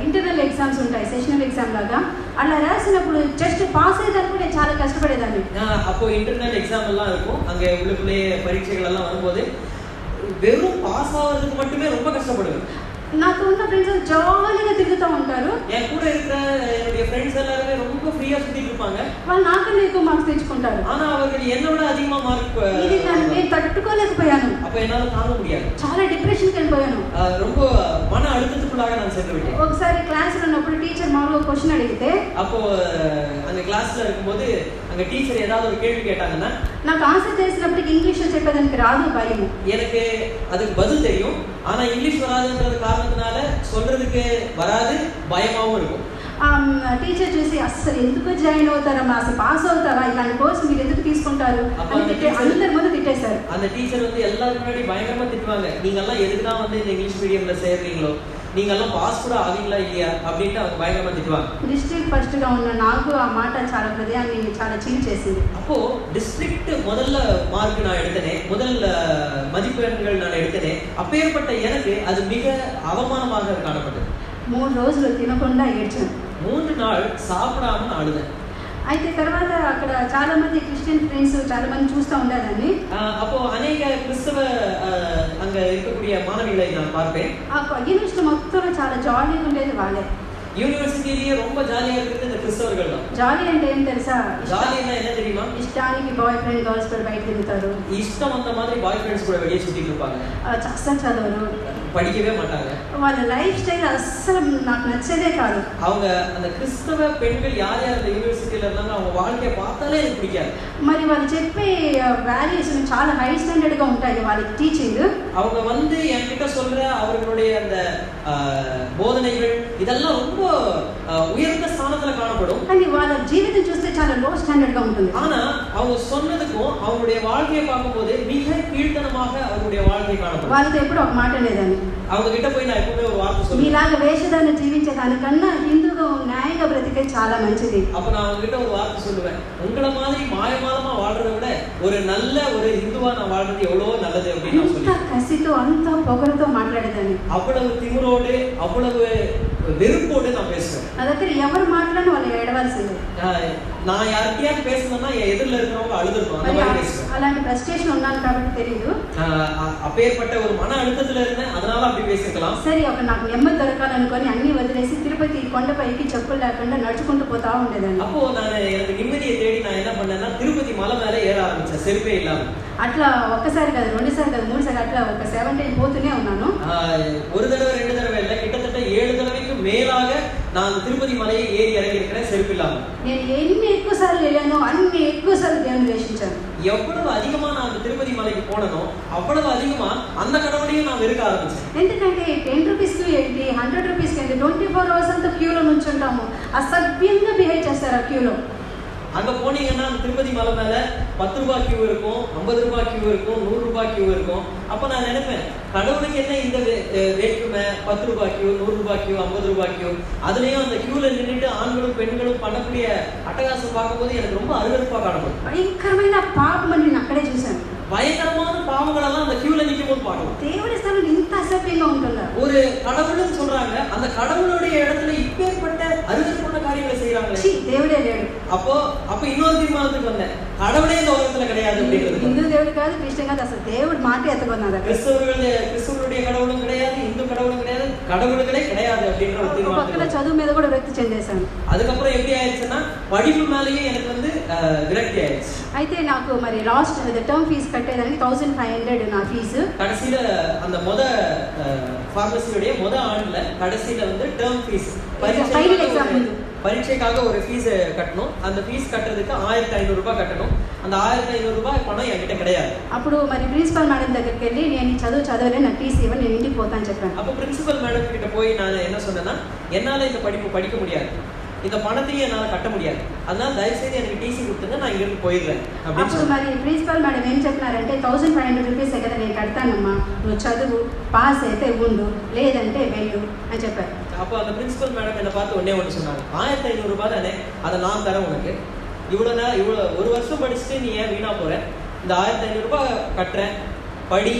ఇంటర్నల్ ఎగ్జామ్స్ ఉంటాయి, సెషనల్ ఎగ్జామ్ లాగా. అలా రాసినప్పుడు జస్ట్ పాస్ అయ్యేదానికి కూడా నేను చాలా కష్టపడేదాన్ని. அப்போ இன்டர்னல் எக்ஸாம் எல்லாம் இருக்கும், அங்க உள்ளுக்குள்ளே பரீட்சைகள் எல்லாம் வரும்போது வெறும் பாஸ் ஆகிறதுக்கு மட்டுமே ரொம்ப கஷ்டப்படுவேன். నాకు ఉన్న ఫ్రెండ్స్ జాలీగా తిరుగుతూ ఉంటారు. என் கூட இருக்கிற என்னுடைய ஃப்ரெண்ட்ஸ் எல்லாரும் ரொம்ப ஃப்ரீயா சுத்திட்டு இருப்பாங்க. వాళ్ళు నాకన్నా ఎక్కువ మార్క్స్ తెచ్చుకుంటారు. ஆனா அவர்கள் என்னோட அதிகமா மார்க். ఇది నేను తట్టుకోలేకపోయాను. அப்ப என்னால தாங்க முடியாது. చాలా డిప్రెషన్కి వెళ్ళిపోయాను. ரொம்ப மன அழுத்தத்துக்குள்ளாக நான் சென்று விட்டேன். ఒకసారి క్లాస్ లో ఉన్నప్పుడు టీచర్ మామూలుగా క్వశ్చన్ అడిగితే, அப்போ அந்த கிளாஸ்ல இருக்கும்போது அங்க டீச்சர் ஏதாவது ஒரு கேள்வி கேட்டாங்கன்னா, నాకు ఆన్సర్ చేసినప్పటికి ఇంగ్లీష్ లో చెప్పేదానికి రాదు, భయం. எனக்கு அதுக்கு பதில் தெரியும், ஆனா இங்கிலீஷ் வராதுன்றது காரணத்தினால சொல்றதுக்கு வராது, பயமாவும் இருக்கும். టీచర్ చూసి అసలు ఎందుకు జాయిన్ అవుతారమ్మా, అసలు పాస్ అవుతారా, ఇలాంటి కోర్స్ మీరు ఎందుకు తీసుకుంటారు అందరి ముందు తిట్టేశారు. அந்த டீச்சர் வந்து எல்லாரும் முன்னாடி பயங்கரமா திட்டுவாங்க, நீங்க எல்லாம் எதுக்கு தான் வந்து இந்த இங்கிலீஷ் மீடியம்ல சேர்றீங்களோ, நீங்க எல்லாம் பாஸ் கூட ஆவீங்களா இல்லையா அப்படின்ட்டு அவங்க பயங்கரமா திட்டுவாங்க. డిస్ట్రిక్ట్ ఫస్ట్ గా ఉన్న నాకు ఆ మాట చాలా హృదయాన్ని చాలా చీల్ చేసింది. அப்போ டிஸ்ட்ரிக்ட் முதல்ல மார்க் நான் எடுத்தனே, முதல் மதிப்பெண்கள் நான் எடுத்தனே, அப்பேற்பட்ட எனக்கு அது மிக அவமானமாக காணப்பட்டது. 3 రోజులు తినకుండా ఏడ్చాను. 3 நாள் சாப்பிடாம நான் அழுதேன். అయితే తర్వాత అక్కడ చాలా మంది క్రిస్టియన్ ఫ్రెండ్స్ చాలా మంది చూస్తూ ఉండేదాన్ని. அப்போ అనేక கிறிஸ்தவ அங்க இருக்கக்கூடிய மாணவிகளை நான் பார்ப்பேன். ఆ యూనివర్సిటీ మొత్తంలో చాలా జాలీగా ఉండేది వాళ్ళే. యూనివర్సిటీలో ரொம்ப ஜாலியா இருக்குது இந்த கிறிஸ்தவர்கள் தான். జాలీ అంటే ఏం తెలుసా? ஜாலினா என்ன தெரியுமா? ఇష్టానికి బాయ్ ఫ్రెండ్ గర్ల్స్ కూడా బయట తిరుగుతారు. இஷ்டம் அந்த மாதிரி பாய் ஃப்ரெண்ட்ஸ் கூட வெளியே சுத்திட்டு இருப்பாங்க. అస్సలు చదవరు, படிக்கவே மாட்டாங்க. వాళ్ళ లైఫ్ స్టైల్ అస్సలు నాకు నచ్చదే కాదు. அவங்க அந்த கிறிஸ்தவ பெண்கள் யார் யார் அந்த యూనివర్సిటీல இருந்தாங்க அவங்க வாழ்க்கைய பார்த்தாலே எனக்கு பிடிக்காது. మరి వాళ్ళు చెప్పే వాల్యూస్ చాలా హై స్టాండర్డ్ గా ఉంటాయి వాళ్ళ టీచింగ్. அவங்க வந்து என்கிட்ட சொல்ற அவர்களுடைய அந்த போதனைகள் இதெல்லாம் ரொம்ப உயர்ந்த ஸ்தானத்துல காணப்படும். కానీ వాళ్ళ జీవితం చూస్తే చాలా లో స్టాండర్డ్ గా ఉంటుంది. ஆனா அவங்க சொன்னதுக்கும் அவங்களுடைய வாழ்க்கையை பார்க்கும்போது மிக கீழ்த்தனமாக அவங்களுடைய வாழ்க்கை காணப்படும். వాళ్ళతో ఎప్పుడు ఒక మాట లేదని. அவங்க கிட்ட போய் நான் எப்பவுமே ஒரு வார்த்தை சொல்லுவேன். మీలాగా వేషధారణ జీవించే దానికన్నా హిందూగా న్యాయంగా బ్రతికే చాలా మంచిది. அப்ப நான் அவங்க கிட்ட ஒரு வார்த்தை சொல்லுவேன். உங்கள மாதிரி மாயமாலமா வாழ்றதை விட ஒரு நல்ல ஒரு இந்துவா நான் வாழ்றது எவ்வளவு நல்லது அப்படின்னு நான் சொல்லுவேன். అంత కసితో అంత పొగరుతో మాట్లాడేదాన్ని. அவ்வளவு திமிரோடு அவ்வளவு வெறுப்போடு நான் பேசுவேன். నా దగ్గర ఎవరు మాట్లాడినా వాళ్ళు ఏడవాల్సిందే. நான் யார்கிட்டயாவது பேசணும்னா என் எதிரில் இருக்கிறவங்க அழுதுருக்கும். அந்த மாதிரி பேசுவேன். అలాంటి ఫ్రస్ట్రేషన్ ఉన్నాను కాబట్టి తెలియదు. அப்பேற்பட்ட ஒரு மன அழுத்தத்துல இருந்தேன், அதனால அப்படி பேசிக்கலாம். సరే ఒక నాకు నెమ్మది దొరకాలనుకొని అన్ని వదిలేసి తిరుపతి కొండపైకి చెప్పులు లేకుండా నడుచుకుంటూ పోతా ఉండేదాన్ని. அப்போ நான் எனக்கு நிம்மதியை தேடி நான் என்ன பண்ணேன்னா திருப்பதி மலை மேலே ஏற ஆரம்பிச்சேன் செருப்பே இல்லாம. అట్లా ఒక్కసారి కాదు, రెండుసారి కాదు, మూడుసారి అట్లా ఒక 7 టైం పోతూనే ఉన్నాను. ஒரு தடவை ரெண்டு தடவை இல்லை, கிட்டத்தட்ட 7 தடவைக்கு மேலாக நான் திருப்பதி மலையை ஏறி இறங்கி இருக்கிறேன் செருப்பு இல்லாம. నేను ఎన్ని ఎక్కువ సార్లు వెళ్ళానో అన్ని ఎక్కువ సార్లు దేవుని ద్వేషించాను. எவ்வளவு அதிகமா நான் அந்த திருப்பதி மலைக்கு போனனோ அவ்வளவு அதிகமா அந்த கடவுளையும் நான் வெறுக்க ஆரம்பிச்சேன். ఎందుకంటే 10 రూపీస్కి ఏంటి, 100 రూపీస్కి ఏంటి, 24 అవర్స్ అంతా క్యూలో నుంచుంటాము. అసభ్యంగా బిహేవ్ చేస్తారు ఆ క్యూలో. அங்க போனீங்கன்னா திருப்பதி மலை மேல 10 ரூபாய் கியூ இருக்கும், 50 ரூபாய் கியூ இருக்கும், 100 ரூபாய் கியூ இருக்கும். அப்ப நான் நினைப்பேன், கடவுளுக்கு என்ன இந்த வேற்றுமை? 10 ரூபாய் கியூ, 100 ரூபாய் கியூ, 50 ரூபாய் கியூ. அதுலயும் அந்த கியூல நின்றுட்டு ஆண்களும் பெண்களும் பண்ணக்கூடிய அட்டகாசம் பார்க்கும்போது எனக்கு ரொம்ப அருவருப்பா காணப்படும். భయంకరమైన పాపం అని నేను అక్కడే చూశాను. பயங்கரமான பாவங்களெல்லாம் அந்த கியூல நிக்கும் போது பார்க்கலாம். దేవుడి స్థలం ఇంత అసభ్యంగా ఉంటుందా? ஒரு கடவுள்னு சொல்றாங்க, அந்த கடவுளுடைய இடத்துல இப்பேற்பட்ட அருவருப்பான காரியங்களை செய்யறாங்களே. దేవుడే లేడు. அப்ப இன்னொரு தீர்மானத்துக்கு வந்தேன், கடவுளே இந்த உலகத்துல கிடையாது அப்படிங்கிறது. హిందూ దేవుడు కాదు, క్రిస్టియన్ కాదు, అసలు దేవుడు మాట ఎత్తకొన్నాడు. கிறிஸ்தவருடைய கடவுளும் கிடையாது, இந்து கடவுளும் கிடையாது, கடவுளுகளே கிடையாது அப்படின்ற ஒரு தீர்மானத்துக்கு పక్కన చదువు మీద కూడా విరక్తి చెందేశాను. அதுக்கப்புறம் எப்படி ஆயிடுச்சுன்னா படிப்பு மேலேயே எனக்கு வந்து விரக்தி ஆயிடுச்சு. అయితే నాకు మరి లాస్ట్ టర్మ్ ఫీజు కట్టేదానికి 1500 నా ఫీజు. கடைசியில அந்த ஃபார்மசியோட முத ஆண்டுல கடைசியில வந்து டேர்ம் ஃபீஸ் பரீட்சைக்காக ஒரு ஃபீஸ் கட்டணும். அந்த ஃபீஸ் கட்டுறதுக்கு 1500 ரூபாய் கட்டணும். அந்த 1500 ரூபாய் பணம் என்கிட்ட கிடையாது. అప్పుడు మరి ప్రిన్సిపల్ మేడం దగ్గరికి వెళ్ళి నేను ఈ చదవలే, నాకు టీసీ ఇవ్వండి, నేను ఇంటికి పోతాను చెప్పాను. அப்போ பிரின்சிபல் மேடம் கிட்ட போய் நான் என்ன சொன்னேன்னா, என்னால இந்த படிப்பு படிக்க முடியாது, இந்த பணத்தையும் என்னால கட்ட முடியாது, அதனால தயவு செய்து எனக்கு டிசி கொடுத்துங்க, நான் இங்க இருந்து போயிடுறேன் அப்படின்னு. అప్పుడు మరి ప్రిన్సిపల్ మేడం ఏం చెప్పినారంటే 1500 రూపీస్ కదా నేను కడతానమ్మా, నువ్వు చదువు, పాస్ అయితే ఉండు, లేదంటే వెళ్ళు అని చెప్పారు. அப்போ அந்த பிரின்சிபல் மேடம் என்ன பார்த்து ஒன்னே ஒன்று சொன்னாங்க, 1500 ரூபாய் தானே, அதை நான் தரேன் உனக்கு. இவ்வளோ ஒரு வருஷம் படிச்சுட்டு நீ ஏன் வீணா போற? இந்த 1500 ரூபாய் கட்டுறேன், படி,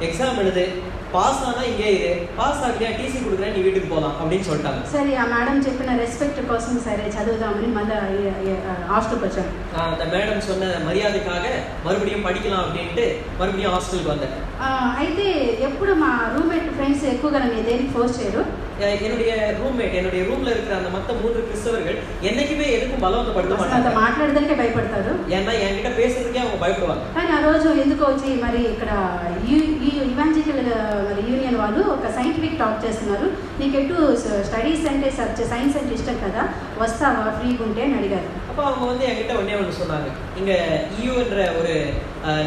எக்ஸாம் எழுது, పాస్ ఆనా ఇంకే ఇదే, పాస్ ఆగితే టీసీ கொடுக்குறேன், நீ வீட்டுக்கு போலாம் அப்படின்னு சொல்லிட்டாங்க. சரி, ఆ మేడం చెప్పిన రెస్పెక్ట్ కోసం సరే చదువుదామని మళ్ళీ హాస్టల్కి వచ్చాను. அந்த மேடம் சொன்ன மரியாதைக்காக மறுபடியும் படிக்கலாம் அப்படின்ட்டு மறுபடியும் ஹாஸ்டலுக்கு வந்தேன். అయితే ఎప్పుడు మా రూమ్మేట్ ఫ్రెండ్స్ ఎక్కువగా నన్ను దేనికి ఫోర్స్ చేయరు. என்னுடைய ரூம்ல இருக்கிற அந்த மத்த 3 கிறிஸ்தவர்கள் என்னைக்குமே எதுக்கும் பலவந்தப்படுத்த மாட்டாங்க. మాట్లాడడానికే భయపడతారు. ஏன்னா என்கிட்ட பேசுறதுக்கே அவங்க பயப்படுவாங்க. కానీ ఆ రోజు ఎందుకో వచ్చి మరి ఇక్కడ ఇవాంజలికల్ మరి యూనియన్ వాళ్ళు ఒక సైంటిఫిక్ టాక్ చేస్తున్నారు, నీకు ఎటు స్టడీస్ అంటే సైన్స్ అంటే ఇష్టం కదా, వస్తావా ఫ్రీగా ఉంటే అని అడిగారు. அப்போ அவங்க வந்து என்கிட்ட ஒன்னே ஒன்று சொன்னாங்க, இங்க EU என்ற ஒரு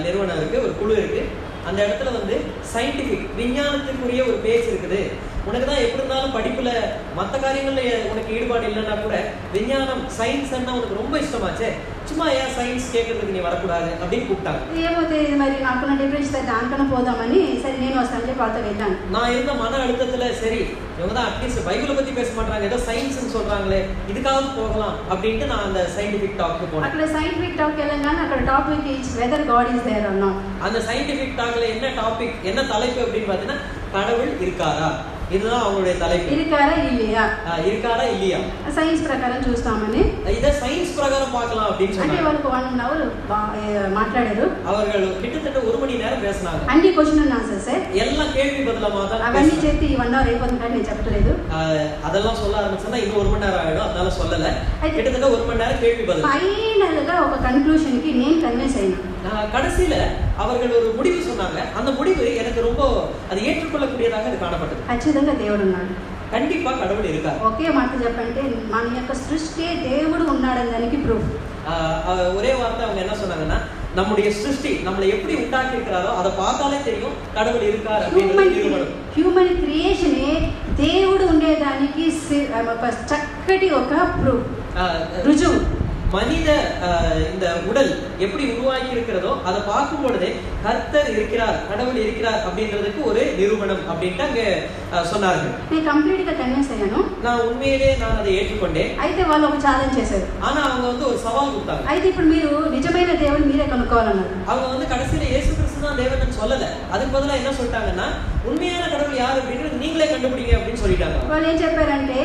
நிறுவனம் இருக்கு, ஒரு குழு இருக்கு, அந்த இடத்துல வந்து சயின்டிஃபிக் விஞ்ஞானத்துக்குரிய ஒரு பேஜ் இருக்குது, உனக்கு தான் எப்படி இருந்தாலும் படிப்புல மற்ற காரியங்கள்ல உனக்கு ஈடுபாடு இல்லைன்னா கூட விஞ்ஞானம் சயின்ஸ் உனக்கு ரொம்ப இஷ்டமாச்சே, சும்மா ஏன் சயின்ஸ் கேட்கறதுக்கு நீ வரக்கூடாது அப்படின்னு கூப்பிட்டாங்க. ఏమో తెలియదు మరి, నాకు డిప్రెషన్ దానికన్నా పోదామని సరే నేను వస్తాను చెప్పి వాళ్ళతో వెళ్ళాను. நான் இருந்த மன அழுத்தத்துல சரி இவங்க தான் அட்லீஸ்ட் பைபிளை பத்தி பேச மாட்டாங்க, ஏதோ சயின்ஸ்னு சொல்றாங்களே, இதுக்காவது போகலாம் அப்படின்ட்டு நான் அந்த சயின்டிஃபிக் டாக்கு போனேன். అక్కడ సైంటిఫిక్ టాక్ వెళ్ళగానే అక్కడ topic is weather god is there అన్నా. அந்த சயின்டிஃபிக் டாக்ல என்ன டாபிக், என்ன தலைப்பு அப்படின்னு பார்த்தீங்கன்னா கடவுள் இருக்காரா, இதுதான் அவங்களுடைய தலைப்பு. இருக்காரா இல்லையா, இருக்காரா இல்லையா, సైన్స్ ప్రకారం చూస్తామని. இதை சயின்ஸ் பிரகாரம் பார்க்கலாம் அப்படின்னு అంటే சொன்னாங்க. వాళ్ళకు 1 hour మాట్లాడారు. அவர்கள் கிட்டத்தட்ட 1 மணி நேரம் பேசினாங்க. అన్ని క్వశ్చన్ అండ్ ఆన్సర్స్. எல்லாம் கேள்வி பதிலமா தான் అవన్నీ பேசினாங்க. చేతి 1 hour అయిపోతుందని నేను చెప్పట్లేదు. அதெல்லாம் சொல்ல ஆரம்பிச்சா இன்னும் 1 மணி நேரம் ஆயிடும், அதனால சொல்லல. கிட்டத்தட்ட 1 மணி நேரம் கேள்வி பதில். ఫైనల్ గా ఒక కన్క్లూషన్ కి నేను కన్విన్స్ అయినా. கடைசியில அவர்கள் ஒரு முடிவு சொன்னாங்க. அந்த முடிவு எனக்கு ரொம்ப அது ஏற்றுக்கொள்ளக்கூடியதாக அது காணப்பட்டது. ఖచ్చితంగా దేవుడు ఉన్నాడు. கண்டிப்பா கடவுள் இருக்கார். ఒకే మాట చెప్పంటే మన యొక్క సృష్టి దేవుడు ఉన్నాడని దానికి ప్రూఫ్. ஒரே வார்த்தை அவங்க என்ன சொன்னாங்கன்னா, நம்முடைய சிருஷ்டி நம்மளை எப்படி உண்டாக்கி இருக்கிறாரோ அதை பார்த்தாலே தெரியும் கடவுள் இருக்கார் அப்படிங்கிறது. హ్యూమన్ క్రియేషనే దేవుడు ఉండేదానికి ఒక చక్కటి ఒక ప్రూఫ్, రుజువు. மனித இந்த உடல் எப்படி உருவாக்கி இருக்கிறதோ அதை பார்க்கும் பொழுதே கர்த்தர் இருக்கிறார், கடவுள் இருக்கிறார் அப்படின்றதுக்கு ஒரு நிரூபணம் அப்படின்ட்டு அங்க சொன்னார்கள். నేను కంప్లీట్ గా కన్విన్స్ అయ్యాను. நான் உண்மையிலே நான் அதை ஏற்றுக்கொண்டேன். అయితే వాళ్ళు ఒక ఛాలెంజ్ చేశారు. ஆனா அவங்க வந்து ஒரு சவால் கொடுத்தாங்க. అయితే ఇప్పుడు మీరు నిజమైన దేవుని మీరే కనుక్కోవాలన్నారు. அவங்க வந்து கடைசியில இயேசு கிறிஸ்து தான் தேவன் சொல்லல, அதுக்கு பதிலா என்ன சொல்லிட்டாங்கன்னா, உண்மையான கடவுள் யார் அப்படின்னு நீங்களே கண்டுபிடிங்க அப்படின்னு சொல்லிட்டாங்க. వాళ్ళు ఏం చెప్పారంటే,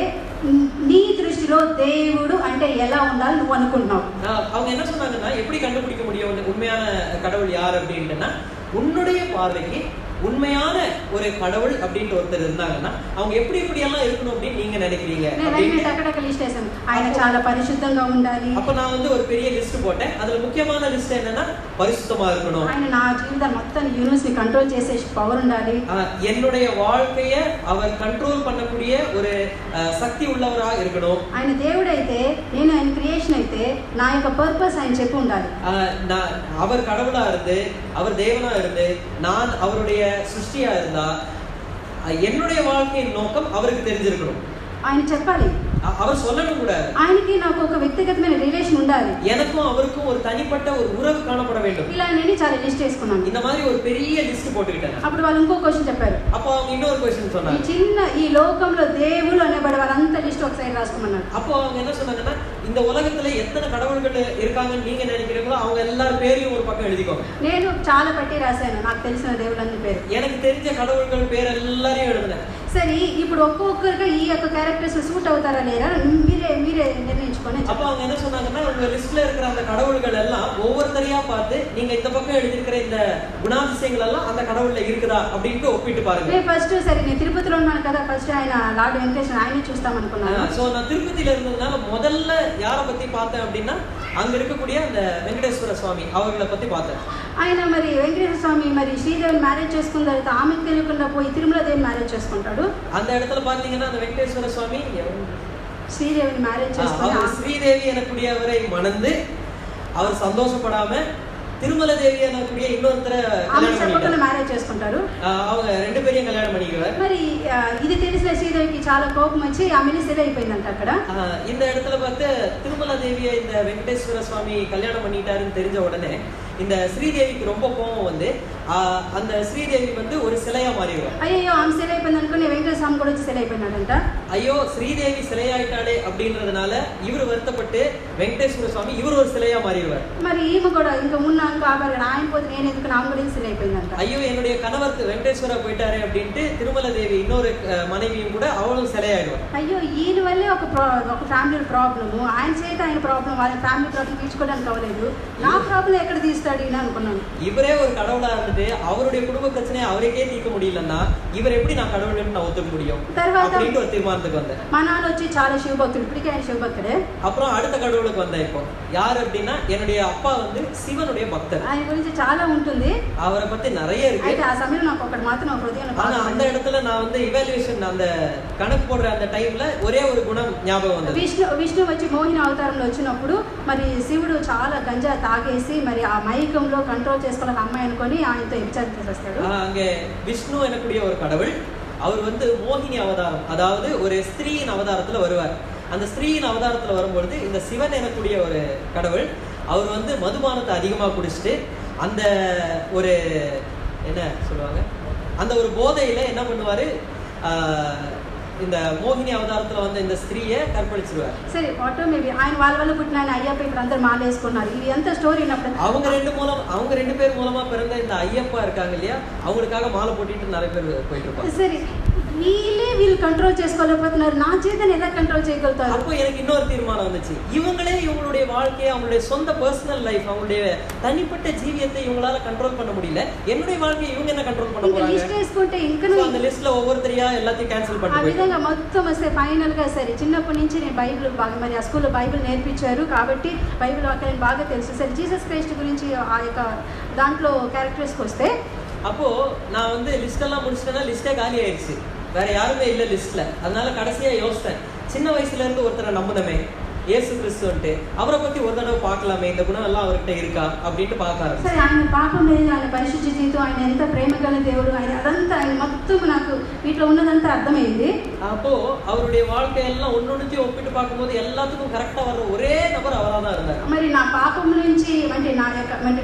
నీ దృష్టిలో దేవుడు అంటే ఎలా ఉండాలి నువ్వు అనుకుంటున్నావు. அவங்க என்ன சொன்னாங்கன்னா, எப்படி கண்டுபிடிக்க முடியும் உண்மையான கடவுள் யார் அப்படின்ட்டுன்னா, உன்னுடைய பார்வைக்கு உண்மையான ஒரு கடவுள் அப்படின்ட்டு ஒருத்தர் இருந்தாங்கன்னா அவங்க எப்படி எப்படி எல்லாம் இருக்கணும் அப்படின்னு நீங்க நினைக்கிறீங்க? ఆయన చాలా పరిశుద్ధంగా ఉండాలి. அப்ப நான் வந்து ஒரு பெரிய லிஸ்ட் போட்டேன். அதுல முக்கியமான லிஸ்ட் என்னன்னா பரிசுத்தமா இருக்கணும். ఆయన నా జీవితం మొత్తం యూనివర్స్ ని కంట్రోల్ చేసే పవర్ ఉండాలి. என்னுடைய வாழ்க்கையை அவர் கண்ட்ரோல் பண்ணக்கூடிய ஒரு சக்தி உள்ளவரா இருக்கணும். ఆయన దేవుడైతే నేను ఆయన క్రియేషన్ అయితే నా యొక్క పర్పస్ ఆయన చెప్పి ఉండాలి. அவர் கடவுளா இருந்து அவர் தேவனா இருந்து நான் அவருடைய சிருஷ்டியா இருந்தா என்னுடைய வாழ்க்கையின் நோக்கம் அவருக்கு தெரிஞ்சிருக்கணும். ఆయన చెప్పాలి, அவர் சொல்லணும் கூட. ఆయనకి నాకు ఒక వ్యక్తిగతమైన రిలేషన్ ఉండాలి. எனக்கும் அவருக்கும் ஒரு தனிப்பட்ட ஒரு உறவு காணப்பட வேண்டும். ఇలా నేను చాలా లిస్ట్ చేసుకున్నాను. இந்த மாதிரி ஒரு பெரிய லிஸ்ட் போட்டுக்கிட்டேன். అప్పుడు వాళ్ళు ఇంకో క్వశ్చన్ చెప్పారు. அப்போ அவங்க இன்னொரு क्वेश्चन சொன்னாங்க. ఈ చిన్న ఈ లోకంలో దేవుళ్ళు అనేబడే వాళ్ళంతా లిస్ట్ ఒక సైడ్ రాసుకోమన్నారు. அப்போ அவங்க என்ன சொன்னாங்கன்னா, இந்த உலகத்துல எத்தனை கடவுள்கள் இருக்காங்கன்னு நீங்க நினைக்கிறீங்களோ அவங்க எல்லார் பேரையும் ஒரு பக்கம் எழுதிக்கோங்க. నేను చాలా పెట్టి రాశాను నాకు తెలిసిన దేవుళ్ళందరి పేరు. எனக்கு தெரிஞ்ச கடவுள்கள் பேர் எல்லாரையும் எழுதுனேன். சரி, ఇప్పుడు ఒక్కొక్కరికి ఈ యొక్క క్యారెక్టర్స్ సూట్ అవుతారా లేరా మీరే నిర్ణయించుకొని. அப்ப அவங்க என்ன சொன்னாங்கன்னா, உங்க லிஸ்ட்ல இருக்கிற அந்த கடவுள்கள் எல்லாம் ஒவ்வொருத்தரையா பார்த்து நீங்க இந்த பக்கம் எழுதியிருக்கிற இந்த குணாதிசயங்கள் எல்லாம் அந்த கடவுள்ல இருக்குதா அப்படின்ட்டு ஒப்பிட்டு பாருங்க. నేను ఫస్ట్ సరే నేను తిరుపతిలో ఉన్నాను కదా, ఫస్ట్ ఆయన లార్డ్ వెంకటేశ్వర ఆయనే చూస్తాం అనుకున్నాను. சோ நான் திருப்பதியில இருந்ததுனால முதல்ல யாரை பத்தி பார்த்தேன் அப்படின்னா அங்க இருக்கக்கூடிய அந்த வெங்கடேஸ்வர சுவாமி அவர்களை பத்தி பார்த்தேன். ఆయన మరి వెంకటేశ్వర స్వామి మరి శ్రీదేవిని మ్యారేజ్ చేసుకున్న తర్వాత ఆమెకు తెలియకుండా పోయి తిరుమల దేవిని మ్యారేజ్ చేసుకుంటాడు. அந்த இடத்துல பாத்தீங்கன்னா அந்த வெங்கடேஸ்வர சுவாமி శ్రీదేవిని మ్యారేజ్ చేసుకుని ஸ்ரீதேவி எனக்கூடியவரை மணந்து அவர் சந்தோஷப்படாம திருமல தேவி எனக்கூடிய இன்னொருத்தரை మ్యారేజ్ చేసుకుంటారు. அவங்க ரெண்டு பேரையும் கல்யாணம் பண்ணிக்கிறார். మరి ఇది తెలిసిన శ్రీదేవికి చాలా కోపం వచ్చి ఆమెని సిరి అయిపోయిందంట. అక్కడ இந்த இடத்துல பார்த்து திருமல தேவியை இந்த வெங்கடேஸ்வர சுவாமி கல்யாணம் பண்ணிட்டாருன்னு தெரிஞ்ச உடனே இந்த ஸ்ரீதேவிக்கு ரொம்ப கோபம் வந்து அந்த ஸ்ரீதேவி வந்து ஒரு சிலையா மாறிடுவார். అయ్యో ఆమె సిరి అయిపోయింది అనుకుని వెంకటేశ్వర స్వామి కూడా సిరి అయిపోయినాడంట. ஐயோ ஸ்ரீதேவி சிலையாயிட்டாளே அப்படின்றதுனால இவர் வருத்தப்பட்டு வெங்கடேஸ்வர சுவாமி இவர் ஒரு சிலையா மாறிடுவார். మరి ఈమె కూడా ఇంకా ఉన్నాను కాబట్టి ఆయన పోతే నేను ఎందుకు నా కూడా సిరి అయిపోయిందంట. ஐயோ என்னுடைய கணவர் வெங்கடேஸ்வரா போயிட்டாரே அப்படின்ட்டு திருமல தேவி இன்னொரு மனைவியும் கூட அவளும் சிலையாயிடுவார். అయ్యో ఈయన వల్లే ఒక ఫ్యామిలీ ప్రాబ్లము, ఆయన చేత ఆయన ప్రాబ్లం వాళ్ళ ఫ్యామిలీ ప్రాబ్లం తీర్చుకోవడానికి అవ్వలేదు, నా ప్రాబ్లం ఎక్కడ తీస్తాడు ఈయన అనుకున్నాను. இவரே ஒரு கடவுளா இருந்துட்டு அவருடைய குடும்ப பிரச்சனையை அவருக்கே தீர்க்க முடியலன்னா இவர் எப்படி நான் கடவுள்னு நான் ஒத்துக்க முடியும் அப்படின்ட்டு ஒரு தீர்மானத்துக்கு வந்தேன். మా నాన్న వచ్చి చాలా శివభక్తుడు, ఇప్పటికే ఆయన శివభక్తుడే. அப்புறம் அடுத்த கடவுளுக்கு வந்தேன். இப்போ யார் அப்படின்னா என்னுடைய அப்பா வந்து சிவனுடைய பக்தர். ఆయన గురించి చాలా ఉంటుంది, அவரை பத்தி நிறைய இருக்கு. అయితే ఆ సమయంలో నాకు ఒకటి మాత్రం నా హృదయంలో ஆனா அந்த இடத்துல நான் வந்து இவாலுவேஷன் அந்த கணக்கு போடுற அந்த டைம்ல ஒரே ஒரு குணம் ஞாபகம் வந்தது. విష్ణు వచ్చి మోహిని అవతారంలో వచ్చినప్పుడు మరి శివుడు చాలా గంజా తాగేసి మరి ఆ మైకంలో కంట్రోల్ చేసుకోవాలి అమ్మాయి అనుకొని ఆయనతో ఎగ్జామ్ చేసేస్తాడు. அங்கே விஷ்ணு எனக்கூடிய ஒரு கடவுள் அவர் வந்து மோகினி அவதாரம், அதாவது ஒரு ஸ்திரீயின் அவதாரத்துல வருவார். அந்த ஸ்திரீயின் அவதாரத்துல வரும்பொழுது இந்த சிவன் எனக்கூடிய ஒரு கடவுள் அவர் வந்து மதுபானத்தை அதிகமா குடிச்சிட்டு அந்த ஒரு என்ன சொல்லுவாங்க அந்த ஒரு போதையில என்ன பண்ணுவாரு, இந்த மோகினி அவதாரத்துல வந்த இந்த ஸ்திரீயை கற்பழிச்சிருவார். సరే వాటో మేబీ ఆయన వాళ్ళ పుట్టిన ఆయన అయ్యప్ప ఇప్పుడు అందరు మాల వేసుకున్నారు. ఇది ఎంత స్టోరీ அவங்க ரெண்டு பேர் மூலமா பிறந்த இந்த ஐயப்பா இருக்காங்க இல்லையா, அவங்களுக்காக மாலை போட்டுட்டு நிறைய பேர் போயிட்டு இருப்பாங்க. సరే వీళ్ళు కంట్రోల్ చేసుకోలేకపోతున్నారు, నా చేతని ఎలా కంట్రోల్ చేయగలుగుతారు? அப்போ எனக்கு இன்னொரு தீர்மானம் வந்துச்சு. இவங்களே இவங்களுடைய வாழ்க்கையை, அவங்களுடைய சொந்த பர்சனல் லைஃப், அவங்களுடைய தனிப்பட்ட ஜீவியத்தை இவங்களால கண்ட்ரோல் பண்ண முடியல. என்னுடைய வாழ்க்கையை இவங்க என்ன கண்ட்ரோல் பண்ண போறாங்க? லிஸ்ட் వేసుకుంటే ఇంకా அந்த లిస్ట్ లో ఒவ்வொருతరియా எல்லாத்தையும் கேன்సిల్ ఆ విధంగా మొత్తం వస్తే ఫైనల్ గా సరే చిన్నప్పటి నుంచి నేను బైబిల్ బాగా మరి ఆ స్కూల్లో బైబిల్ నేర్పించారు కాబట్టి బైబిల్ వాక్యాన్ని బాగా తెలుసు. సరే జీసస్ క్రైస్ట్ గురించి ఆ యొక్క దాంట్లో క్యారెక్టర్స్కి వస్తే அப்போ நான் வந்து லிஸ்ட் எல்லாம் முடிச்சிட்டேன்னா லிஸ்டே காலி ஆயிடுச்சு, வேற யாருமே இல்லை லிஸ்ட்ல. அதனால கடைசியா யோசித்தேன், சின்ன வயசுல இருந்து ஒருத்தரை நம்புனமே இயேசு கிறிஸ்துன்ட்டு, அவரை பத்தி ஒரு தடவை பார்க்கலாமே, இந்த குணம் எல்லாம் அவர்கிட்ட இருக்கா அப்படின்ட்டு பார்க்க ஆரம்பிச்சேன். సరే ఆయన పాపం లేదు, ఆయన పరిశుద్ధ జీవితం, ఆయన ఎంత ప్రేమ గల దేవుడు, ఆయన అదంతా ఆయన మొత్తం నాకు వీటిలో ఉన్నదంతా అర్థమైంది. அப்போ அவருடைய வாழ்க்கையெல்லாம் ஒன்னொன்னுத்தையும் ஒப்பிட்டு பார்க்கும்போது எல்லாத்துக்கும் கரெக்டா வர்ற ஒரே நபர் அவரா தான் இருந்தார். మరి నా పాపం నుంచి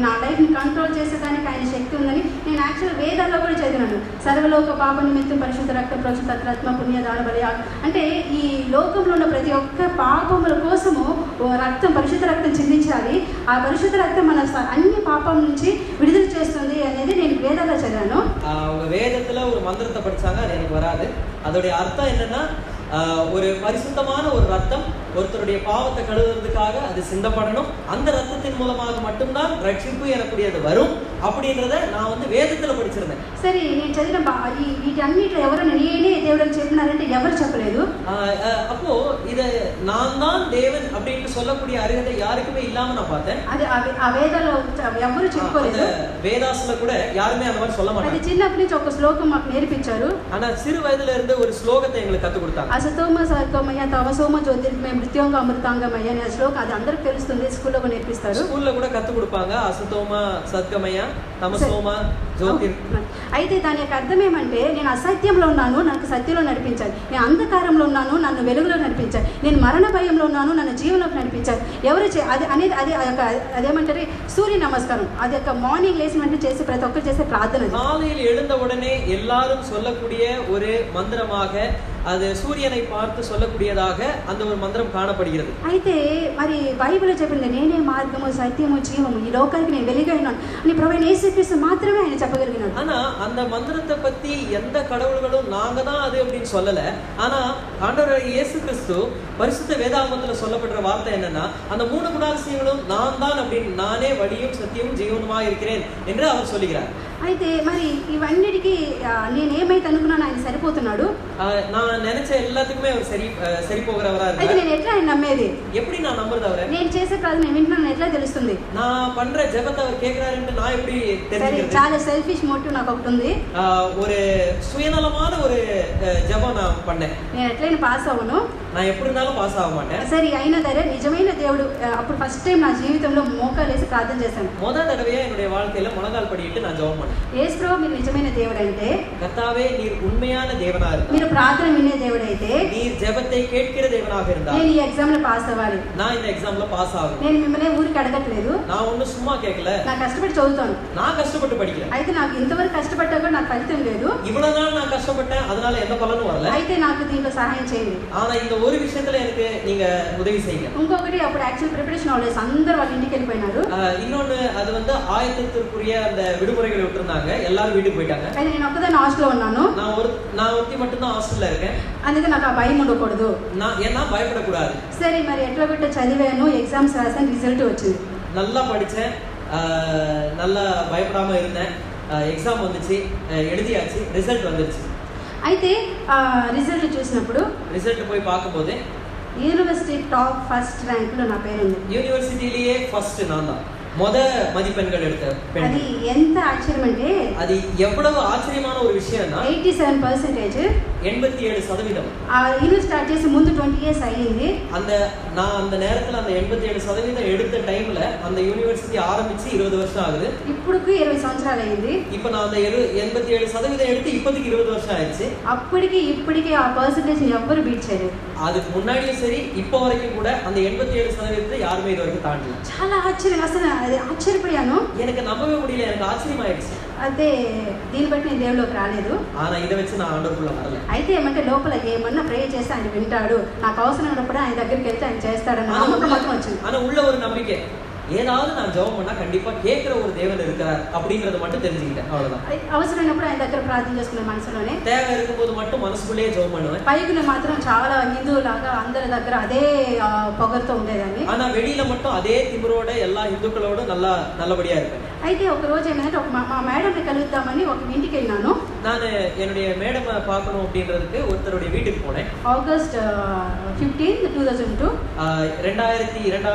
నా లైఫ్ ని కంట్రోల్ చేసేదానికి ఆయన శక్తి ఉందని నేను యాక్చువల్ వేదాల్లో కూడా చదివినాను. సర్వలోక పాప నిమిత్తం పరిశుద్ధ రక్త ప్రచుతత్మ పుణ్యదాన బలి, అంటే ఈ లోకంలో ఉన్న ప్రతి ఒక్క పాపముల కోసము రక్తం, పరిశుద్ధ రక్తం చిందించాలి. ఆ పరిశుద్ధ రక్తం మన అన్ని పాపం నుంచి విడుదల చేస్తుంది అనేది నేను వేదాల్లో చదివాను. அவங்க வேதத்துல ஒரு மந்திரத்தை படிச்சாங்க, அது எனக்கு வராது. அதோடைய அர்த்தம் என்னன்னா, ஒரு பரிசுத்தமான ஒரு ரத்தம் ஒருத்தருடைய பாவத்தை கழுவுறதுக்காக அது சிந்தப்படணும். அந்த ரத்தத்தின் மூலமாக மட்டும்தான் ரட்சிப்பு எனக்கூடியது வரும் அப்படின்றத நான் வந்து வேதத்துல படிச்சிருந்தேன். சரி, నేను చదివిన వీటన్నిటిలో ఎవరు నేనే దేవుడిని చెప్పినారంటే ఎవరు చెప్పలేదు. அப்போ இத நான் தான் தேவன் அப்படின்னு சொல்லக்கூடிய அருகதை யாருக்குமே இல்லாம நான் பார்த்தேன். அது ఆ వేదాల్లో ఎవరు చెప్పుకోలేదు. வேதாஸ்ல கூட யாருமே அந்த மாதிரி சொல்ல மாட்டாங்க. అది చిన్నప్పటి నుంచి ఒక శ్లోకం మాకు నేర్పించారు. ஆனா சிறு வயதுல இருந்து ஒரு ஸ்லோகத்தை எங்களுக்கு கத்து கொடுத்தாங்க. అసతోమ సర్గమయ తమసోమ జ్యోతిర్మయ మృత్యోంగ అమృతాంగమయ అనే శ్లోకం, అది అందరికి తెలుస్తుంది, స్కూల్లో కూడా నేర్పిస్తారు. స్కూల్లో కూడా కత్తు கொடுப்பாங்க, అసతోమ సద్గమయ తమసోమ జ్యోతిర్. అయితే దాని యొక్క అర్థం ఏమంటే, నేను అసత్యంలో ఉన్నాను, నాకు సత్యంలో నడిపించాలి. నేను అంధకారంలో ఉన్నాను, నన్ను వెలుగులో నడిపించాలి. నేను మరణ భయంలో ఉన్నాను, నన్ను జీవనంలోకి నడిపించాలి. ఎవరు అది అనేది అది అదేమంటారు సూర్య నమస్కారం. అది యొక్క మార్నింగ్ లేచిన వెంటనే చేసే ప్రతి ఒక్కరు చేసే ప్రార్థన. காலையில் எழுந்த உடனே எல்லாரும் சொல்லக்கூடிய ஒரு மந்திரமாக, அது சூரியனை பார்த்து சொல்லக்கூடியதாக அந்த ஒரு மந்திரம் காணப்படுகிறது. అయితే మరి బైబిల్లో చెప్పింది, నేనే మార్గము సత్యము జీవము, ఈ లోకానికి నేను వెలుగైనాను అని ప్రభువైన యేసుక్రీస్తు మాత్రమే ఆయన చెప్పగలిగినాడు. ஆனா அந்த மந்திரத்தை பத்தி எந்த கடவுள்களும் நாங்க தான் அது அப்படின்னு சொல்லல. ஆனா ஆண்டவர் இயேசு கிறிஸ்து பரிசுத்த வேதாகமத்துல சொல்லப்படுற வார்த்தை என்னன்னா, அந்த மூணு குணாதிசயங்களும் நான் தான் அப்படின்னு, நானே வழியும் சத்தியமும் ஜீவனுமாக இருக்கிறேன் என்று அவர் சொல்லுகிறார். అయితే మరి ఇవన్నిటికీ నేను ఏమైతే అనుకున్నాను ఆయన సరిపోతున్నాడు. நான் நினைச்ச எல்லாத்துக்குமே அவர் சரி போகிறவரா இருக்காரு. అయితే నేను ఎట్లా ఆయన నమ్మేది? எப்படி நான் నమ్మறது அவரை? నేను చేసే ప్రార్థన నేను వింటున్నాను ఎట్లా తెలుస్తుంది? நான் பண்ற ஜெபத்தை அவர் கேக்குறாருன்னு நான் எப்படி தெரிஞ்சுக்கிறது? చాలా సెల్ఫిష్ మోటివ్ నాకు ఒకటి ఉంది. ஒரு சுயநலமான ஒரு ஜெபம் நான் பண்ணேன். నేను ఎట్లైనా పాస్ అవ్వను, நான் எப்படி இருந்தாலும் பாஸ் ஆக மாட்டேன். సరే అయినా సరే నిజమైన దేవుడు, అప్పుడు ఫస్ట్ టైం నా జీవితంలో మోకాలు వేసి ప్రార్థన చేశాను. முதல் தடவையா என்னுடைய வாழ்க்கையில முழங்கால் படியிட்டு நான் ஜெபம் பண்ணேன். యేసు ప్రభు మీరు నిజమైన దేవుడు అంటే, கர்த்தாவே நீர் உண்மையான தேவனா இருந்தா, మీరు ప్రార్థన వినే దేవుడు అయితే, நீர் ஜெபத்தை கேட்கிற தேவனாக இருந்தா, నేను ఈ ఎగ్జామ్ లో పాస్ అవ్వాలి. நான் இந்த எக்ஸாம்ல பாஸ் ஆகணும். నేను మిమ్మల్ని ఊరికి అడగట్లేదు, நான் ஒன்னும் சும்மா கேட்கல, நான் కష్టపడి చదువుతాను. நான் கஷ்டப்பட்டு படிக்கிறேன். అయితే నాకు ఇంతవరకు కష్టపడ్డా కూడా నాకు ఫలితం లేదు. இவ்வளவு நாள் நான் கஷ்டப்பட்டேன், அதனால எந்த பலனும் வரல. అయితే నాకు దీంట్లో సహాయం చేయండి. ஆனா இந்த ஒரு விஷயத்துல எனக்கு நீங்க உதவி செய்யுங்க. ఇంకొకటి, అప్పుడు యాక్చువల్ ప్రిపరేషన్ హాలిడేస్, అందరూ వాళ్ళ ఇంటికి వెళ్ళిపోయినారు. இன்னொன்னு, அது வந்து ஆயத்தத்திற்குரிய அந்த விடுமுறைகளை விட்டுருந்தாங்க, எல்லாரும் வீட்டுக்கு போயிட்டாங்க. అయితే నేను ఒక్కదాన్ని హాస్టల్లో ఉన్నాను. நான் ஒருத்தி மட்டும் தான் ஹாஸ்டல்ல இருக்கேன். అందుకే నాకు ఆ భయం ఉండకూడదు. ஏன்னா பயப்படக்கூடாது. సరే మరి ఎట్లా బిట్ట చదివాను, ఎగ్జామ్స్ రాసాను, రిజల్ట్ వచ్చింది. நல்லா படிச்சேன், நல்லா பயப்படாம இருந்தேன். எக்ஸாம் வந்துச்சு, எழுதியாச்சு, ரிசல்ட் வந்துருச்சு. అయితే రిజల్ట్ చూసినప్పుడు, రిజల్ట్ పోయి பார்க்கும்போது యూనివర్సిటీ టాప్ ఫస్ట్ ర్యాంక్ లో నా పేరు ఉంది. యూనివర్సిటీలயே ఫస్ట్ நான் தான் மதிப்பெண்கள் எடுத்த பெண். అది ఎంత ఆశ్చర్యం అంటే, అది எவ்வளவு ஆச்சரியமான ஒரு விஷயம்னா 87%. 87%. ఆ యూనివర్సిటీ స్టార్ట్ చేసి ముందు 20 ఇయర్స్ అయ్యింది. நான் அந்த நேரத்துல அந்த 87% எடுத்த டைம்ல அந்த యూనివర్సిటీ ஆரம்பிச்சு 20 வருஷம் ஆகுது. ఇప్పుడుకి 20 సంవత్సరాలు అయ్యింది. இப்போ நான் அந்த 87% எடுத்து இப்போதைக்கு 20 வருஷம் ஆயிடுச்சு. అప్పటికి ఇప్పటికి ఆ పర్సెంటేజ్ ఎవ్వరు బీట్ చేయలేదు. அதுக்கு முன்னாடியும் சரி இப்போ வரைக்கும் கூட அந்த 87% யாருமே இது வரைக்கும் தாண்டல. చాలా ఆశ్చర్యం, అసలు ఆశ్చర్యపోయాను. எனக்கு நம்பவே முடியல, எனக்கு ஆச்சரியமாயிடுச்சு. అయితే దీన్ని బట్టి నేను దేవుళ్ళలోకి రాలేదు. ஆனா இதை வச்சு நான் ஆண்டவருக்குள்ள வரல. అయితే ఏమంటే లోపల ఏమన్నా ప్రే చేస్తే ఆయన వింటాడు, నాకు అవసరం ఉన్నప్పుడు ఆయన దగ్గరికి వెళ్తే ఆయన చేస్తాడని నమ్మకం మాత్రం వచ్చింది. ஆனா உள்ள ஒரு நம்பிக்கை, ஏதாவது நான் ஜெபம் பண்ணா கண்டிப்பா கேட்கிற ஒரு தேவன் இருக்கிறார் அப்படிங்கறத மட்டும் தெரிஞ்சுக்கிட்டேன். அவ்வளவுதான். అవసరమైనప్పుడు ఆయన దగ్గర ప్రార్థన చేసుకునే మనసులోనే, தேவை இருக்கும்போது மட்டும் மனசுக்குள்ளேயே ஜெபம் பண்ணுவேன். పైకి మాత్రం చాలా హిందువులాగా అందరి దగ్గర అదే పొగరుతో ఉండేదాన్ని. ஆனா வெளியில மட்டும் அதே திமிரோட எல்லா இந்துக்களோட நல்லபடியா இருப்பேன். అయితే ఒక రోజు ఏమైందంటే మా మేడంని కలుద్దామని ఒక ఇంటికి వెళ్ళాను. நான் என்னுடைய மேடம் பார்க்கணும் அப்படின்றதுக்கு ஒருத்தருடைய வீட்டுக்கு போனேன். ஆகஸ்ட் 15, 2002 2002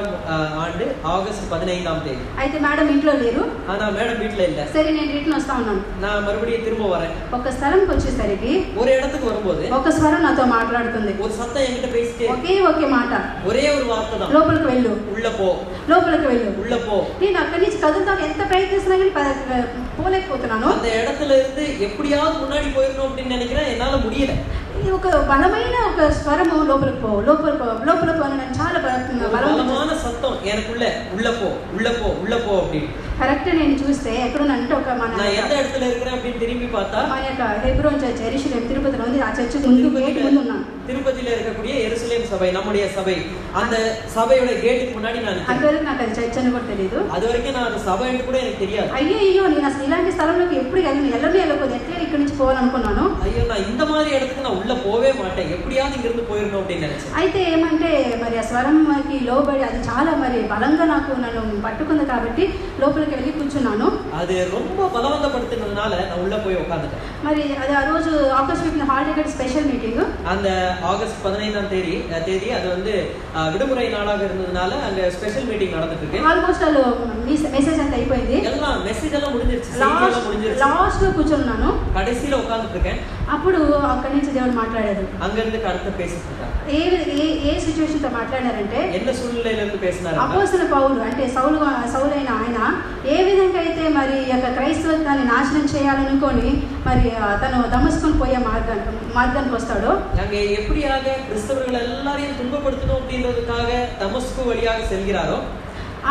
ஆண்டு ஆகஸ்ட் 15ஆம் தேதி. అయితే మేడం ఇంట్లో లేరు. ஆனா மேடம் வீட்ல இல்ல. సరే నేను రిటర్న్ వస్తా ఉన్నాను. நான் மறுபடியும் திரும்ப வரேன். ఒక స్థలంకి వచ్చేసరికి ஒரு இடத்துக்கு வரும்போது ఒక స్వరం నాతో మాట్లాడుతుంది. ஒரு சத்தம் என்கிட்ட பேசிட்டே, ఒకే మాట, ஒரே ஒரு வார்த்தை தான், లోపలికి వెళ్ళు, உள்ள போ, లోపలికి వెళ్ళు, உள்ள పో. నేను అక్కడి నుంచి కదులుతాను ఎంత ప్రయత్నిస్తున్నా కానీ పోలేకపోతున్నాను. அந்த இடத்துல இருந்து எப்படியாவது முன்னாடி போயிடணும் அப்படின்னு நினைக்கிறேன், என்னால முடியல. ఒక బలమైన ఒక స్వరము లోపలికి పో, లోపల పో అని నేను చాలా బలమైన சத்தம் எனக்குள்ள, உள்ள போ, உள்ள போ, உள்ள போ அப்படின்னு. కరెక్ట్ నేను చూస్తే ఎక్కడున్నంటే ఒక நான் எந்த இடத்துல இருக்கிறேன் அப்படின்னு திரும்பி பார்த்தா మన యొక్క హెబ్రోన్ చర్చ్ ఎరుషలేం తిరుపతిలో ఉంది. ఆ చర్చ్ ముందు గేట్ ముందు ఉన్నాను. திருப்பதியில இருக்கக்கூடிய எருசலேம் சபை, நம்முடைய சபை, அந்த சபையோட கேட்டுக்கு முன்னாடி நான் நிக்கிறேன். அதுவரைக்கும் నాకు అది చర్చ్ అని కూడా తెలియదు. அது వరకే நான் அது சபைன்னு கூட எனக்கு தெரியாது. అయ్యో నేను అసలు ఇలాంటి స్థలంలోకి ఎప్పుడు వెళ్ళకపోతే ఎట్లా ఇక్కడి నుంచి పోవాలనుకున్నాను. ஐயோ நான் இந்த மாதிரி இடத்துக்கு நான் உள்ள போவே மாட்டேன், எப்படியாவது இங்க இருந்து போயிடணும் அப்படின்னு நினைச்சேன். అయితే ఏమంటే మరి ఆ స్వరంకి లోబడి అది చాలా మరి బలంగా నన్ను పట్టుకుంది కాబట్టి లోపలికి వెళ్ళి కూర్చున్నాను. அது ரொம்ப பலவந்தப்படுத்தினதுனால நான் உள்ள போய் உட்கார்ந்துட்டேன். మరి అది ఆ రోజు ఆగస్ట్ 15 హాలిడే స్పెషల్ మీటింగ్. அந்த ஆகஸ்ட் 15ஆம் தேதி அது வந்து விடுமுறை நாளாக இருந்ததுனால அங்க ஸ்பெஷல் மீட்டிங் நடந்துட்டு இருக்கு. ఆల్మోస్ట్ అలో మెసేజ్ అంతా అయిపోయింది. எல்லாம் மெசேஜ் எல்லாம் முடிஞ்சிருச்சு, செய்தி எல்லாம் முடிஞ்சிருச்சு. లాస్ట్ లో కూర్చున్నాను. கடைசில உட்கார்ந்துட்டு இருக்கேன். అప్పుడు అక్కడి నుంచి దేవుడు మాట్లాడాడు. அங்க இருந்து கருத்து பேசிட்டு இருக்காங்க. ఏ సిచువేషన్ తో మాట్లాడారంటే, என்ன సూழ்நிலையில இருந்து பேசினாరు? అపోస్తలుడైన పౌలు అంటే సౌలైన ఆయన ఏ విధంగా అయితే మరి యొక్క క్రైస్తవాన్ని నాశనం చేయాలనుకొని మరి తను దమస్కుని పోయే మార్గానికి వస్తాడో, அங்கே எப்படியாக கிறிஸ்தவர்கள் எல்லாரையும் துன்பப்படுத்தணும் அப்படின்றதுக்காக தமஸ்கு வழியாக செல்கிறாரோ,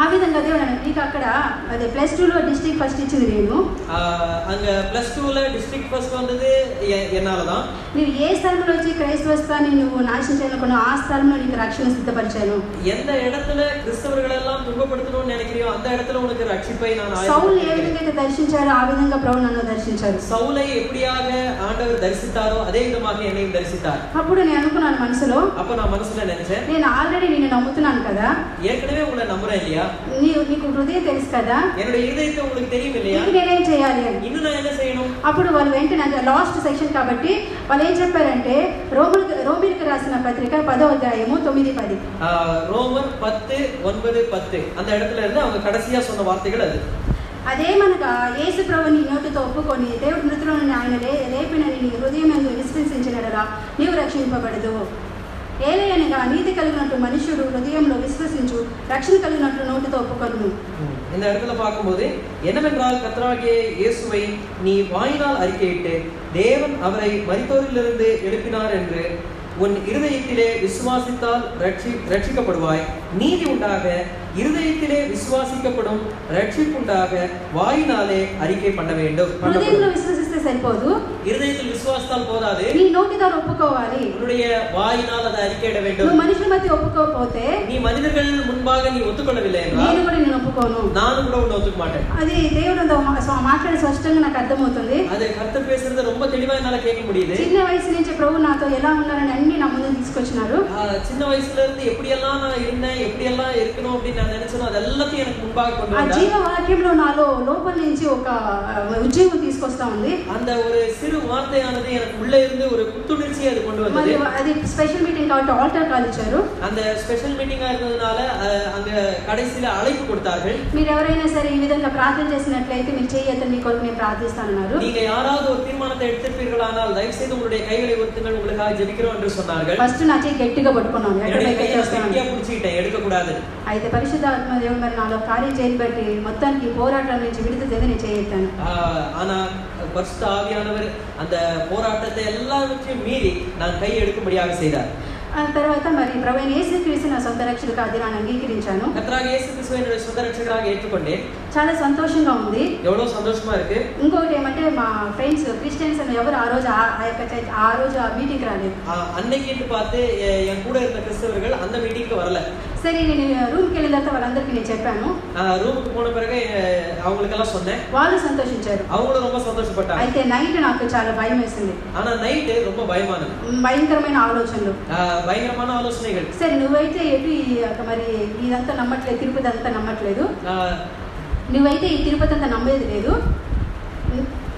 ఆ విధంగా దేవుడు నీకు అక్కడ అదే +2లో డిస్ట్రిక్ట్ ఫస్ట్ ఇచ్చింది నేను. அங்க +2ல డిస్ట్రిక్ట్ ఫస్ట్ வந்தது என்னாலதான். நீ ఏ స్థలంలో వచ్చి క్రైస్తవత్వాన్ని నువ్వు నాశనం చేయాలనుకున్నా ఆ స్థలంలో నీకు రక్షణ సిద్ధపరిచాను. எந்த இடத்துல கிறிஸ்தவர்கள் எல்லாம் துன்பப்படுத்தணும்னு நினைக்கிறியோ அந்த இடத்துல உனக்கு ரட்சிப்பை நான் సౌలు ఏ విధంగా దర్శించారో ఆ విధంగా ప్రభు నన్ను దర్శించారు. சவுலை எப்படியாக ஆண்டவர் தரிசித்தாரோ அதே விதமாக என்னையும் தரிசித்தார். అప్పుడు నేను అనుకున్నాను మనసులో, அப்ப நான் மனசுல நினைச்சேன், నేను ఆల్రెడీ నిన్ను నమ్ముతున్నాను కదా, ஏற்கனவே உங்களை நம்புறேன் இல்லையா, నీకు హృదయం తెలుసు కదా, என்னோட இதயத்தை உங்களுக்கு தெரியும் இல்லையா, నేనేం చేయాలి అని. இன்னும் நான் என்ன செய்யணும்? అప్పుడు వాళ్ళు వెంటనే లాస్ట్ సెక్షన్ కాబట్టి వాళ్ళు ఏం చెప్పారంటే, రోమిలకు రాసిన పత్రిక 10వ అధ్యాయము 9-10. ரோமர் 10:9-10 அந்த இடத்துல இருந்து அவங்க கடைசியா சொன்ன வார்த்தைகள் அது. అదేమనగా యేసు ప్రభుని నోటితో ఒప్పుకొని దేవుడి మృతుల నుండి ఆయన లేపినని నీ హృదయమందు విశ్వసించినడలా నీవు రక్షింపబడదు. ఏలయనగా నీతి కలిగినట్టు మనుష్యుడు హృదయంలో విశ్వసించు, రక్షణ కలిగినట్లు నోటితో ఒప్పుకొను. இந்த இடத்துல பார்க்கும்போது என்னவென்றால், கர்த்தராகிய இயேசுவை நீ வாயினால் அறிக்கையிட்டு தேவன் அவரை மரித்தோரிலிருந்து எழுப்பினார் என்று உன் இருதயத்திலே விசுவாசித்தால் ரட்சிக்கப்படுவாய். நீதி உண்டாக இருதயத்திலே விசுவாசிக்கப்படும், ரட்சிப்புண்டாக வாயினாலே அறிக்கை பண்ண வேண்டும். హృదయంలో విశ్వసిస్తే సరిపోదు, இருதயத்தில் விசுவாசித்தால் போதாது, నీ నోటి ద్వారా ఒప్పుకోవాలి. உன்னுடைய வாயினால் அதை அறிக்கையிட வேண்டும். నువ్వు మనుషుల మధ్య ఒప్పుకోకపోతే, நீ மனிதர்கள் முன்பாக நீ ஒத்துக்கொள்ளவில்லை என்றால் నేను ఒప్పుకోను, நானும் கூட உன்னை ஒத்துக்க மாட்டேன். అది దేవుడు మాట్లాడే స్పష్టంగా నాకు అర్థమవుతుంది. அது கர்த்தர் பேசுறது ரொம்ப தெளிவா என்னால கேட்க முடியுது. చిన్న వయసు నుంచి ప్రభు నాతో ఎలా ఉన్నారని అన్ని నా ముందు తీసుకొచ్చినారు. சின்ன వయసుல இருந்து எப்படியெல்லாம் நான் இருந்தேன், எப்படியெல்லாம் இருக்கணும் அப்படின்னு நான் நினைச்சேனோ அது எல்லாத்தையும் எனக்கு முன்பாக கொண்டு வந்தார். ఆ జీవ వాక్యంలో నాలో లోపల నుంచి ఒక ఉజ్జీవం తీసుకొస్తా ఉంది. அந்த ஒரு சிறு వార్తయాனது எனக்கு உள்ள இருந்து ஒரு புத்துணர்ச்சியை அது கொண்டு வந்தது. మరి అది స్పెషల్ మీటింగ్ కాబట్టి ఆల్టర్ కాల్ ఇచ్చారు. அந்த ஸ்பெஷல் மீட்டிங்கா இருந்ததனால அங்க கடைசில அழைப்பு கொடுத்தார்கள். మీరు ఎవరైనా సరే ఈ విధంగా ప్రార్థన చేసినట్లయితే మీరు చేయొద్దని మీ కొరకు నేను ప్రార్థిస్తానన్నారు. நீங்க யாராவது ஒரு தீர்மானத்தை எடுத்திருப்பீர்களானால் தயவு செய்து உங்களுடைய கைகளை உயர்த்துங்கள், உங்களுக்காக ஜெபிக்கிறோம் என்று சொன்னார்கள். ఫస్ట్ నా చేయి గట్టిగా పట్టుకున్నాను, ఎక్కడ గట్టిగా పుడిచిட்டேன், எடுக்க கூடாது. అయితే పరిశుద్ధాత్మ దేవుడు మరి నాలో కార్యం చేయబట్టి మొత్తానికి పోరాటం నుంచి విడుదల చేసి నేను చేయెత్తాను. ஆனா பரிசுத்த ஆவியானவர் அந்த போராட்டத்தை எல்லாவற்றையும் மீறி நான் கை எடுக்கும்படியாக செய்தார். ఆ తర్వాత మరి ప్రభువైన యేసుక్రీస్తు నా సొంత రక్షకుడిగా అది నేను అంగీకరించాను. கர்த்தராகிய இயேசு கிறிஸ்துவை என்னுடைய சொந்த ரட்சகராக ஏற்றுக்கொண்டேன். చాలా సంతోషంగా ఉంది. எவ்வளவு சந்தோஷமா இருக்கு. ఇంకొకటి ఏమంటే మా ఫ్రెండ్స్ క్రిస్టియన్స్ అని ఎవరు ఆ రోజు ఆ రోజు ఆ మీటింగ్కి రాలేదు. அன்னைக்கு பார்த்து என் கூட இருந்த கிறிஸ்தவர்கள் அந்த மீட்டிங்க்கு வரல. சரி నేను రూమ్కి వెళ్ళిన తర్వాత వాళ్ళందరికీ నేను చెప్పాను. రూమ్కి పోன பிறகு அவங்களுக்கெல்லாம் சொன்னேன். వాళ్ళు సంతోషించారు. அவங்களும் ரொம்ப சந்தோஷப்பட்டாங்க. అయితే నైట్ నాకు చాలా భయం వేసింది. ஆனா நைட் ரொம்ப பயமானது. భయంకరమైన ఆలోచనలు. பயங்கரமான ఆలోచనలు. సరే నువ్వైతే ఎటు మరి ఇదంతా నమ్మట్లేదు, తిరుపతి అంతా నమ్మట్లేదు, నువ్వైతే ఈ తిరుపతి అంతా నమ్మేది లేదు,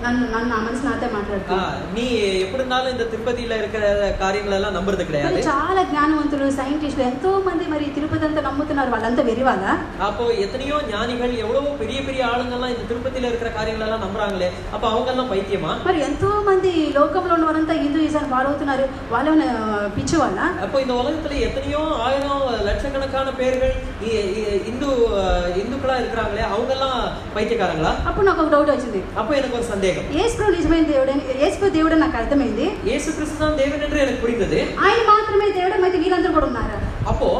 నన్ను నా మనసు నాతో మాట్లాడుతా. நீ எப்படி இருந்தாலும் இந்த திருப்பதியில இருக்கிற காரியங்கள் எல்லாம் நம்புறது கிடையாது. చాలా జ్ఞానవంతులు సైంటిస్టులు ఎంతో మంది మరి తిరుపతి అంతా నమ్ముతున్నారు. వాళ్ళంతా వెరివాళ్ళ. அப்போ எத்தனையோ ஞானிகள் எவ்வளவு பெரிய பெரிய ஆளுங்கெல்லாம் இந்த திருப்பதியில இருக்கிற காரியங்கள் எல்லாம் நம்புறாங்களே, அப்ப அவங்க எல்லாம் பைத்தியமா? మరి ఎంతో మంది లోకంలో ఉన్నవారంతా హిందూయిజాన్ని ఫాలో అవుతున్నారు. వాళ్ళ పిచ్చి వాళ్ళ. அப்போ இந்த உலகத்துல எத்தனையோ ஆயிரம் லட்சக்கணக்கான பேர்கள் இந்துக்களா இருக்கிறாங்களே, அவங்க எல்லாம் பைத்தியக்காரங்களா? అప్పుడు నాకు ఒక డౌట్ వచ్చింది. அப்போ எனக்கு ஒரு சந்தேகம். యేసు నిజమైన దేవుడు, యేసు దేవుడు నాకు అర్థమైంది. యేసు கிறிஸ்து தான் தேவன் என்று எனக்கு புரிந்தது. ఆయన మాత్రమే దేవుడు, అయితే వీళ్ళందరూ కూడా ఉన్నారు. அப்போ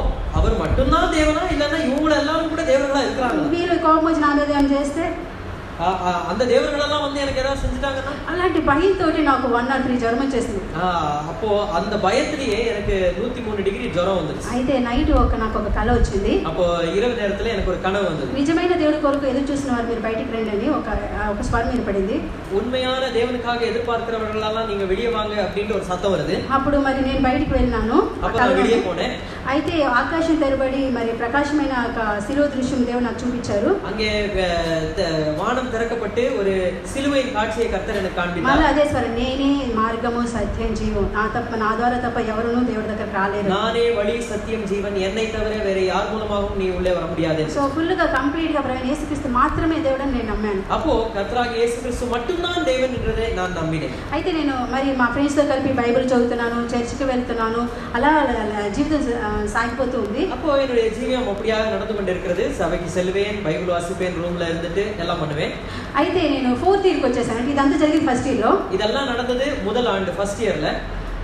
அவர் மட்டும்தான் தேவனா இல்லன்னா இவங்க எல்லாரும் கூட தேவர்களா இருக்காங்க? వీళ్ళు కోపం వచ్చి నా మీద ఏం చేస్తే அந்த தேவர்கள் எல்லாம் வந்து எனக்கு ஏதாவது செஞ்சுட்டாங்கன்னா, అలాంటి భయంతో నాకు 103 జ్వరం వచ్చేసింది. அப்போ அந்த பயத்திலேயே எனக்கு 103 டிகிரி జ్వరం வந்துச்சு. అయితే నైట్ నాకు ఒక కల వచ్చింది. அப்போ இரவு நேரத்துல எனக்கு ஒரு கனவு வந்தது. నిజమైన దేవుడి కొరకు ఎదురు చూస్తున్న వారు మీరు బయటికి రండి అని ఒక స్వరం వినపడింది. உண்மையான தேவனுக்காக எதிர்பார்க்கிறவர்கள் எல்லாம் நீங்க வெளியே வாங்க அப்படின்ற ஒரு சத்தம் வருது. అప్పుడు మరి నేను బయటికి వెళ్ళాను. அப்ப நான் வெளியே போனேன். అయితే ఆకాశం తెరబడి మరి ప్రకాశమైన ఒక శిలువ దృశ్యం దేవుడు నాకు చూపించారు. அங்கே வானம் திறக்கப்பட்டு ஒரு சிலுவையின் காட்சியை கர்த்தர் எனக்கு காண்பித்தார். మళ్ళీ అదే స్వరం, నేనే మార్గము సత్యం జీవం, నా ద్వారా తప్ప ఎవరునూ దేవుడి దగ్గరికి రాలేరు. நானே வழி சத்தியம் ஜீவன், என்னை தவிர வேற யார் மூலமாகவும் நீ உள்ளே வர முடியாது. సో ఫుల్ గా కంప్లీట్ గా ప్రభువైన యేసుక్రీస్తు మాత్రమే దేవుడని నేను నమ్మాను. அப்போ கர்த்தராகிய இயேசு கிறிஸ்து மட்டும்தான் தேவன் என்றதை நான் நம்பினேன். అయితే నేను మరి మా ఫ్రెండ్స్ తో కలిపి బైబిల్ చదువుతున్నాను, చర్చికి వెళ్తున్నాను, అలా జీవితం సాగిపోతూ ఉంది. அப்போ என்னுடைய ஜீவியம் அப்படியாக நடந்து கொண்டிருக்கிறது. சபைக்கு செல்வேன், பைபிள் வாசிப்பேன், ரூம்ல இருந்துட்டு எல்லாம் பண்ணுவேன். అయితే నేను 4th ఇయర్కి వచ్చేసాను. అంటే ఇదంతా జరిగింది ఫస్ట్ ఇయర్ లో. இதெல்லாம் நடந்தது முதல் ஆண்டு ஃபர்ஸ்ட் இயர்ல.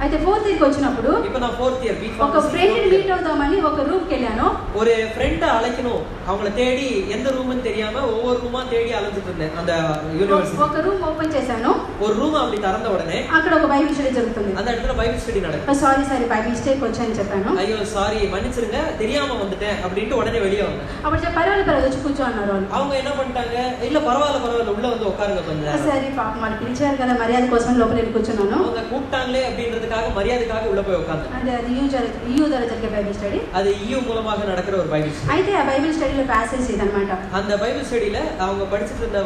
అయితే 4th ఇయర్కి వచ్చినప్పుడు இப்போ நான் 4th ఇయర్ ఒక ఫ్రెండ్ ని మీట్ అవుదామని ఒక రూమ్ కి వెళ్ళాను. ஒரு ஃப்ரெண்ட அழைக்கணும், அவங்கள தேடி எந்த ரூம்னு தெரியாம ஒவ்வொரு ரூமா தேடி அலைஞ்சிட்டு இருந்தேன் அந்த யுனிவர்சிட்டி. ఒక రూమ్ ఓపెన్ చేశాను. ஒரு రూమ్ அப்படி திறந்த உடனே అక్కడ ఒక బైబిల్ స్టడీ జరుగుతుంది. அந்த இடத்துல பைபிள் ஸ்டடி நடக்குது. సారీ బై మిస్టేక్ వచ్చాను చెప్పాను. ஐயோ சாரி மன்னிச்சிருங்க, தெரியாம வந்துட்டேன் அப்படினு உடனே வெளிய வந்தேன். అప్పుడు పర్వాలేదు వచ్చి కూర్చో అన్నారు. அவங்க என்ன பண்ணிட்டாங்க, இல்ல பரவாயில்ல உள்ள வந்து உட்காருங்க கொஞ்சம். సరే పాపం వాళ్ళు పిలిచారు కదా, మర్యాద కోసం లోపల వెళ్ళి కూర్చున్నాను. அவங்க கூப்பிட்டாங்களே அப்படின்றதுக்காக మర్యాదக்காக ఉள்ள పోయి ఉட்கார்ந்தேன். అది EU ద్వారా జరిగే బైబిల్ స్టడీ. அது EU மூலமாக நடக்கிற ஒரு பைபிள் ஸ்டடி. అయితే ఆ బైబిల్ స్టడీలో ప్యాసేజ్ ఇదన్నమాట. அந்த பைபிள் ஸ்டடியில அவங்க படிச்சிட்டு இருந்த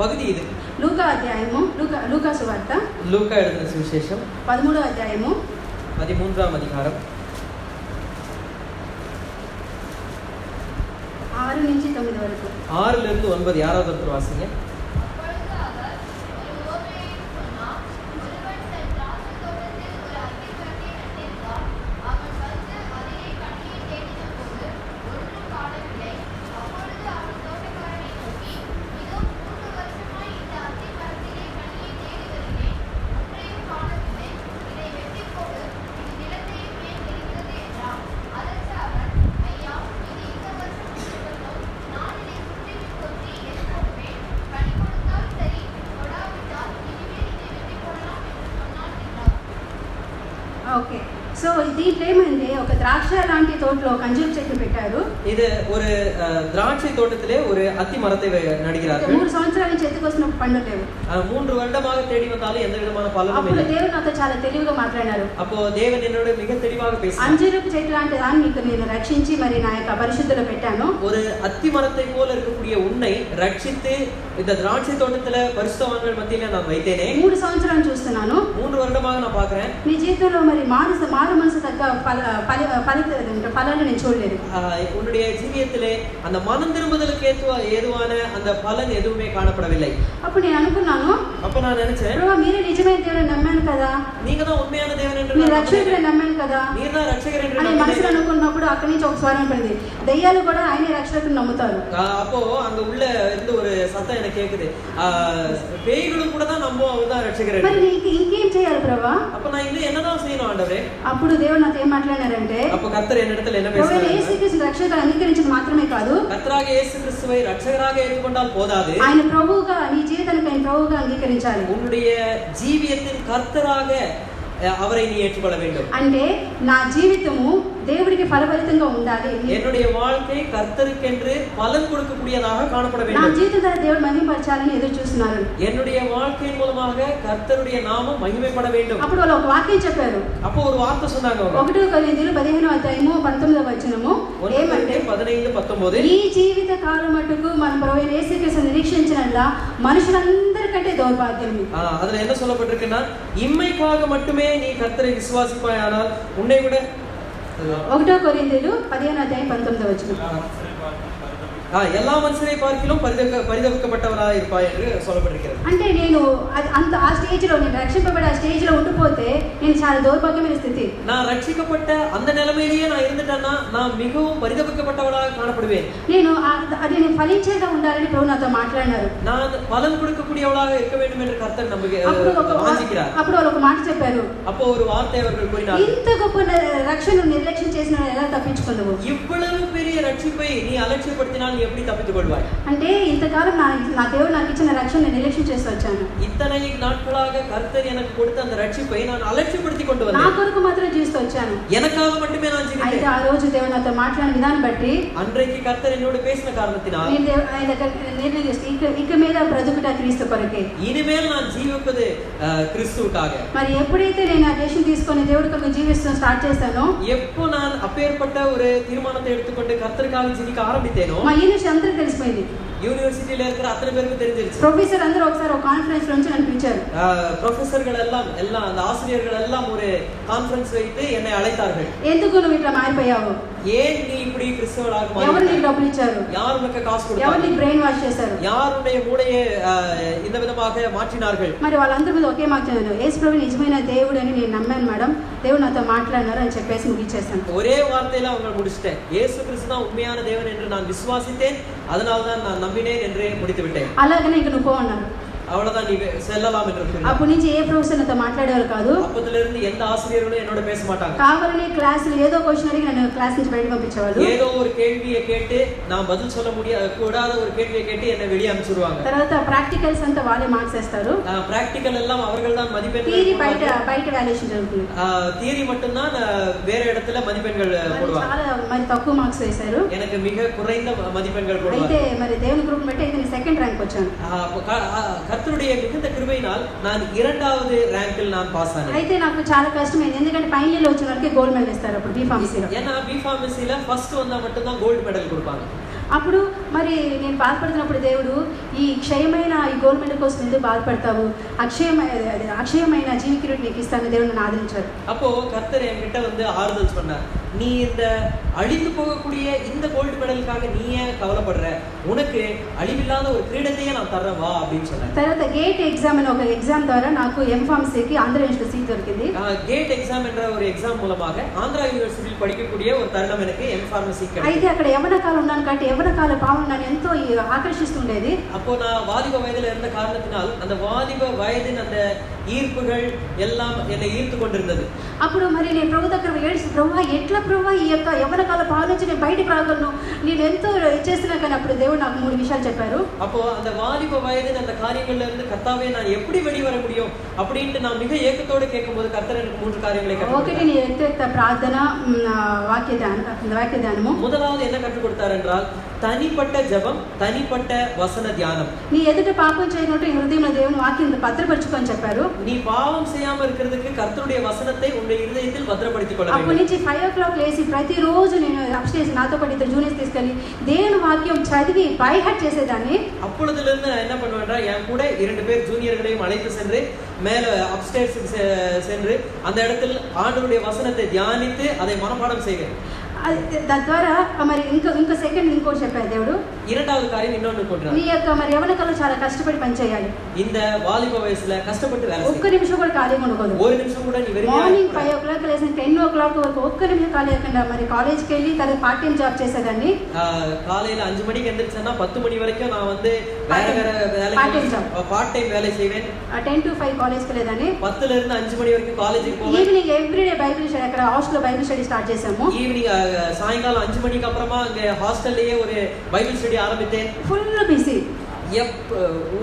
பகுதி இது. లూకా అధ్యాయము, లూకా సువార్త, லூக்கா எழுதின சுவிசேஷம் 13వ అధ్యాయము 13వ அதிகாரம் 6 నుంచి 9 వరకు. 6 ல இருந்து 9 யாராவது ஒருத்தர் வாசிங்க. ఓకే, సో దీంట్లో ఏమైంది, ఒక ద్రాక్ష లాంటి తోటలో కంజూర్ చెట్టు పెట్టారు. இது ஒரு திராட்சை தோட்டத்திலே ஒரு அத்தி மரத்தை நடுகிறார்கள். 3 సంవత్సరాల నుంచి ఎత్తుకొస్తున్న పండు లేవు. 3 வருடமாக தேடி வந்தாலும் எந்த விதமான பலனும் అప్పుడు இல்லை. దేవుడు నాతో చాలా తెలివిగా మాట్లాడారు. அப்போ தேவன் என்னோட மிக தெளிவாக பேசினார். అంజూరపు చెట్టు లాంటి దాన్ని నీకు నేను రక్షించి మరి నా యొక్క పరిశుద్ధిలో పెట్టాను. ஒரு அத்தி மரத்தை போல இருக்கக்கூடிய உன்னை ரட்சித்து இந்த திராட்சை தோட்டத்துல பரிசுத்தவான்கள் மத்தியில நான் வைத்தேனே. 3 సంవత్సరాలు చూస్తున్నాను. 3 வருடமாக நான் பார்க்கிறேன். నీ జీవితంలో మరి మారు మనసు తగ్గ ఫలాలు నేను చూడలేదు. உன்னுடைய ஜீவியத்திலே அந்த மனம் திரும்புதலுக்கு ஏதுவான அந்த பலன் எதுவுமே காணப்படவில்லை. అప్పుడు నేను అనుకున్నాను, அப்ப நான் நினைச்சேன், ప్రభువా మీరే నిజమైన దేవుని నమ్మాను కదా, நீங்க தான் உண்மையான தேவன் என்று మీరు రక్షకుడిని నమ్మాను కదా நீர் தான் ரட்சகர் என்று అని మనసులో అనుకున్నప్పుడు అక్కడి నుంచి ఒక స్వరం పడింది, దయ్యాలు కూడా ఆయనే రక్షకుడిని నమ్ముతారు. அப்போ அங்க உள்ள இருந்து ஒரு சத்தம் எனக்கு கேக்குது, பேய்களும் கூட தான் నమ్మో అవుదా రక్షకుడు. మరి నీకు ఇంకేం చేయాలి ప్రభా? அப்ப நான் இன்னும் என்னதான் செய்யணும் ஆண்டவரே? అప్పుడు దేవుడు నాతో ఏం మాట్లాడారంటే, அப்ப கர்த்தர் என்னிடத்தில் என்ன ప్రభు பேசுறாரு? యేసుక్రీస్తు రక్షకుడిగా అంగీకరించడం మాత్రమే కాదు, கர்த்தராக இயேசு கிறிஸ்துவை ரட்சகராக ஏற்றுக்கொண்டால் போதாது, ఆయన ప్రభువుగా నీ జీవితానికి ఆయన ప్రభువుగా అంగీకరించాలి. உன்னுடைய ஜீவியத்தின் கர்த்தராக அவரை நீ ஏற்றுக்கொள்ள வேண்டும். అంటే నా జీవితము దేవుడికి ఫలభరితంగా ఉండాలి. என்னுடைய வாழ்க்கை கர்த்தருக்கென்று பலன் கொடுக்கக்கூடியதாக காணப்பட నా வேண்டும். జీవితం ద్వారా దేవుడు మహిమపరచాలని ఎదురు చూస్తున్నారు. என்னுடைய வாழ்க்கையின் மூலமாக கர்த்தருடைய நாமம் மகிமைப்பட வேண்டும். అప్పుడు వాళ్ళు ఒక వాక్యం చెప్పారు. அப்போ ஒரு வார்த்தை சொன்னாங்க அவங்க. 1 కొరింథీయులు 15:19 ఏమంటే 15:19 ఈ జీవిత కాలం మట్టుకు మన ప్రభువైన యేసుక్రీస్తును నిరీక్షించినట్లా మనుషులందరికంటే దౌర్భాగ్యం. அதுல என்ன சொல்லப்பட்டிருக்குன்னா, இம்மைக்காக மட்டுமே நீ கர்த்தரை விசுவாசிப்பாயானால் உன்னை விட 1 కొరింథీయులు 15:19 எல்லா மனுஷரை பார்க்கிலும் பரிதவிக்கப்பட்டவராக இருப்பாய் என்று சொல்லப்பட்டிருக்கிறது. అంటే నేను అంత ఆ స్టేజ్ లో నేను రక్షింపబడే ఆ స్టేజ్ లో ఉండిపోతే నేను చాలా దౌర్భాగ్యమైన స్థితి. நான் ரட்சிக்கப்பட்ட அந்த நிலைமையிலேயே நான் இருந்துட்டேன்னா நான் மிகவும் பரிதவிக்கப்பட்டவளாக காணப்படுவேன். నేను అది నేను ఫలించేగా ఉండాలని ప్రభు నాతో మాట్లాడారు. நான் பலன் கொடுக்கக்கூடியவளாக இருக்க வேண்டும் என்று கர்த்தர் வாஞ்சிக்கிறார். అప్పుడు వాళ్ళు ఒక మాట చెప్పారు. அப்போ ஒரு வார்த்தை அவர்கள் கூறினார்கள், ఇంత గొప్ప రక్షణ నిర్లక్ష్యం చేసిన ఎలా తప్పించుకుందావు? இவ்வளவு பெரிய ரட்சிப்பை நீ அலட்சியப்படுத்தினால் நீ எப்படி தப்பித்துக் கொள்வாய்? అంటే ఇంతకాలం నా దేవుడు నాకు ఇచ్చిన రక్షణ నిర్లక్ష్యం చేసి వచ్చాను. இத்தனை நாட்களாக கர்த்தர் எனக்கு கொடுத்த அந்த ரட்சிப்பை நான் அலட்சியப்படுத்திக் கொண்டு வந்தேன். నా కొరకు మాత్రం జీవిస్తూ వచ్చాను. எனக்காக மட்டுமே நான் అయితే ஜீவித்தேன். ఆ రోజు దేవుడు నాతో మాట్లాడిన విధానం బట్టి அன்றைக்கு கர்த்தர் என்னோடு பேசின காரணத்தினால் నేను ఆయన దగ్గర నిర్ణయం చేసి ఇక మీద బ్రతుకుట క్రీస్తు కొరకే. இனிமேல் நான் ஜீவிப்பது கிறிஸ்துவுக்காக. మరి ఎప్పుడైతే నేను ఆ డెసిషన్ తీసుకొని దేవుడి కొరకు జీవిస్తూ స్టార్ట్ చేశానో, எப்போ நான் அப்பேற்பட்ட ஒரு தீர்மானத்தை எடுத்துக்கொண்டு கர்த்தருக்காக ஜீவிக்க ஆரம்பித்தேனோ, మా యూనివర్సిటీ అందరికీ తెలిసిపోయింది. யூனிவர்சிட்டியில இருக்கிற அத்தனை பேருக்கு தெரிஞ்சிருச்சு. ప్రొఫెసర్ అందరూ ఒకసారి ఒక కాన్ఫరెన్స్ నుంచి నన్ను పిలిచారు. ప్రొఫెసర్கள் எல்லாம் அந்த ஆசிரியர்கள் எல்லாம் ஒரு கான்ஃபரன்ஸ் வைத்து என்னை அழைத்தார்கள். ఎందుకు నువ్వు ఇట్లా మారిపోయావు? ஏன் நீ இப்படி கிறிஸ்தவளாக ఎవరు மாறினாய்? నీకు డబ్బులు ఇచ్చారు? யார் உனக்கு காசு ఎవరు கொடுத்தாங்க? నీకు బ్రెయిన్ వాష్ చేశారు? யார் உன்னுடைய மூளையை இந்த விதமாக மாற்றினார்கள்? మరి వాళ్ళందరి మీద ఒకే మాట చదివాను, యేసు ప్రభు నిజమైన దేవుడు అని నేను నమ్మాను మేడం, దేవుడు నాతో మాట్లాడినారు అని చెప్పేసి ముగించేస్తాను. ஒரே வார்த்தையில அவங்க முடிச்சிட்டேன். இயேசு கிறிஸ்து தான் உண்மையான தேவன் என்று நான் விசுவாசித்தேன், அதனால்தான் நான் நம்பினேன் என்று முடித்து விட்டேன். అలాగనే ఇంక నువ్వు పో అన్నారు. அவ்வளவுதான், நீ செல்லலாம் என்று சொன்னார். అప్పటి నుంచి ఏ ప్రొఫెసర్ నాతో మాట్లాడేవారు కాదు. அப்பத்துல இருந்து எந்த ஆசிரியர்களும் என்னோட பேச மாட்டாங்க. కావాలని క్లాసులు ఏదో క్వశ్చన్ అడిగి నన్ను క్లాస్ నుంచి బయట పంపించేవాళ్ళు. ஏதோ ஒரு கேள்வியை கேட்டு நான் பதில் சொல்ல கூடாத ஒரு கேள்வியை கேட்டு என்னை வெளியே அனுப்பிச்சிடுவாங்க. తర్వాత ప్రాక్టికల్స్ అంతా వాళ్ళే మార్క్స్ వేస్తారు. பிராக்டிகல் எல்லாம் அவர்கள் தான் மதிப்பெண்கள். థియరీ బయట వాల్యుయేషన్ జరుగుతుంది. தியரி மட்டும் தான் வேற இடத்துல மதிப்பெண்கள் போடுவாங்க. చాలా మరి తక్కువ మార్క్స్ వేశారు. எனக்கு மிக குறைந்த மதிப்பெண்கள் போடுவாங்க. అయితే మరి దేవుని గ్రూప్ బట్టి అయితే నేను సెకండ్ ర్యాంక్ వచ్చాను. கர்த்தருடைய மிகுந்த கிருபையினால் நான் 2வது ரேங்கில் நான் பாஸ் ஆனேன். అయితే నాకు చాలా కష్టమైంది, ఎందుకంటే ఫైనల్ ఇయర్ వచ్చిన వాళ్ళకి గోల్డ్ మెడల్ ఇస్తారు అప్పుడు బీఫార్మసీలో. ஏன்னா பிஃபார்மசில ஃபர்ஸ்ட் வந்தா மட்டும் தான் கோல்ட் மெடல் கொடுப்பாங்க. అప్పుడు మరి నేను బాధపడుతున్నప్పుడు దేవుడు ఈ క్షయమైన ఈ గోల్డ్ మెడల్ కోసం ఎందుకు బాధపడతావు, అక్షయమైన జీవి కిరీటం నీకు ఇస్తాను దేవుడు నన్ను ఆదరించారు. அப்போ கர்த்தர் என்கிட்ட வந்து ஆறுதல் சொன்னார், நீ இந்த அழிந்து போகக்கூடிய இந்த கோல்டு மெடலுக்காக நீ ஏன் கவலைப்படுற, உனக்கு அழிவில்லாத ஒரு கிரீடத்தையே நான் தர்றேன் வா அப்படின்னு சொன்னேன். తర్వాత గేట్ ఎగ్జామ్ అని ఒక ఎగ్జామ్ ద్వారా నాకు ఎంఫార్మసీకి ఆంధ్ర యూనివర్సిటీ సీట్ దొరికింది. கேட் எக்ஸாம் என்ற ஒரு எக்ஸாம் மூலமாக ஆந்திரா யூனிவர்சிட்டியில் படிக்கக்கூடிய ஒரு தருணம் எனக்கு எம்ஃபார்மசி கிடைச்சது. అయితే అక్కడ యవ్వన కాలం ఉన్నాను కాబట్టి యవ్వన కాల భావన నన్ను ఎంతో ఆకర్షిస్తుండేది. அப்போ நான் வாலிப வயதுல இருந்த காரணத்தினால் அந்த வாலிப வயதின் அந்த ஈர்ப்புகள் எல்லாம் என்னை ஈர்த்து கொண்டிருந்தது. అప్పుడు మరి నేను ప్రభు దగ్గర ఏడ్చి, ప్రభువా ఎట్లా ప్రభువా ఈ యొక్క యవ్వన కాల భావన నుంచి నేను బయటకు రాగలను, నేను ఎంతో చేస్తున్నా. కానీ అప్పుడు దేవుడు నాకు 3 విషయాలు చెప్పారు. அப்போ அந்த வாலிப வயதின் அந்த காரியங்கள்ல இருந்து கர்த்தாவே நான் எப்படி வெளிவர முடியும் அப்படின்ட்டு நான் மிக ஏக்கத்தோடு கேட்கும்போது கர்த்தர் எனக்கு 3 காரியங்களை கற்றுக் ఒకటి கொடுத்தார். నీ వ్యక్తిగత ప్రార్థన, వాక్య ధ్యానము. முதலாவது என்ன கற்றுக் கொடுத்தார் என்றால் தனிப்பட்ட ஜெபம், தனிப்பட்ட வசன தியானம். నీ ఎదుట పాపం చేయనట్టు ఈ హృదయంలో దేవుని వాక్యం భద్రపరచుకొని చెప్పారు. நீ பாவம் செய்யாம இருக்கிறதுக்கு கர்த்தருடைய வசனத்தை உன்னுடைய இருதயத்தில் பத்திரப்படுத்திக் கொள்ள అప్పటి வேண்டும். నుంచి 5 o'clock లేసి ప్రతిరోజు నేను అప్స్టేజ్ నాతో పాటు 2 జూనియర్స్ తీసుకెళ్ళి దేవుని వాక్యం చదివి బై హార్ట్ చేసేదాన్ని. அப்பொழுதிலிருந்து நான் என்ன பண்ணுவேன்னா என் கூட 2 பேர் ஜூனியர்களையும் அழைத்து சென்று மேல அப்ஸ்டேர்ஸுக்கு சென்று அந்த இடத்தில் ஆண்டவருடைய வசனத்தை தியானித்து அதை மனப்பாடம் செய்வேன். తద్వారా మరి ఇంకో సెకండ్ ఇంకోటి చెప్పారు దేవుడు. இரண்டாவது காரியம் இன்னொன்னு சொல்றாரு. నీ యొక్క మరి యవనకాలంలో చాలా కష్టపడి పని చేయాలి. இந்த வாலிப వయసుல కష్టపட்டு వేల ఒక్క నిమిషం కూడా ఖాళీగా ఉండకూడదు. ஒரு నిమిషం కూడా నీ వెరిగా మార్నింగ్ 5 o'clock లేసిన 10 o'clock వరకు ఒక్క నిమిషం ఖాళీ లేకుండా మరి కాలేజ్కి వెళ్ళి తర్వాత పార్ట్ టైం జాబ్ చేసేదాన్ని. காலையில 5 மணிக்கு எந்திரிச்சேன்னா 10 மணி வரைக்கும் நான் வந்து வேற வேலைக்கு பார்ட் டைம் வேலை செய்வேன். 10 to 5 காலேஜ்కి వెళ్ళేదాన్ని. 10ல இருந்து 5 மணி வரைக்கும் காலேஜுக்கு போவேன். ఈవినింగ్ ఎవ్రీడే బైబిల్ స్టడీ అక్కడ హాస్టల్లో బైబిల్ స్టడీ స్టార్ట్ చేసాము. ఈవినింగ్ சாயங்காலம் 5 மணிக்கு அப்புறமா அங்க ஹாஸ்டல்லயே ஒரு பைபிள் ஸ்டடி ஆரம்பித்தேன். Full busy.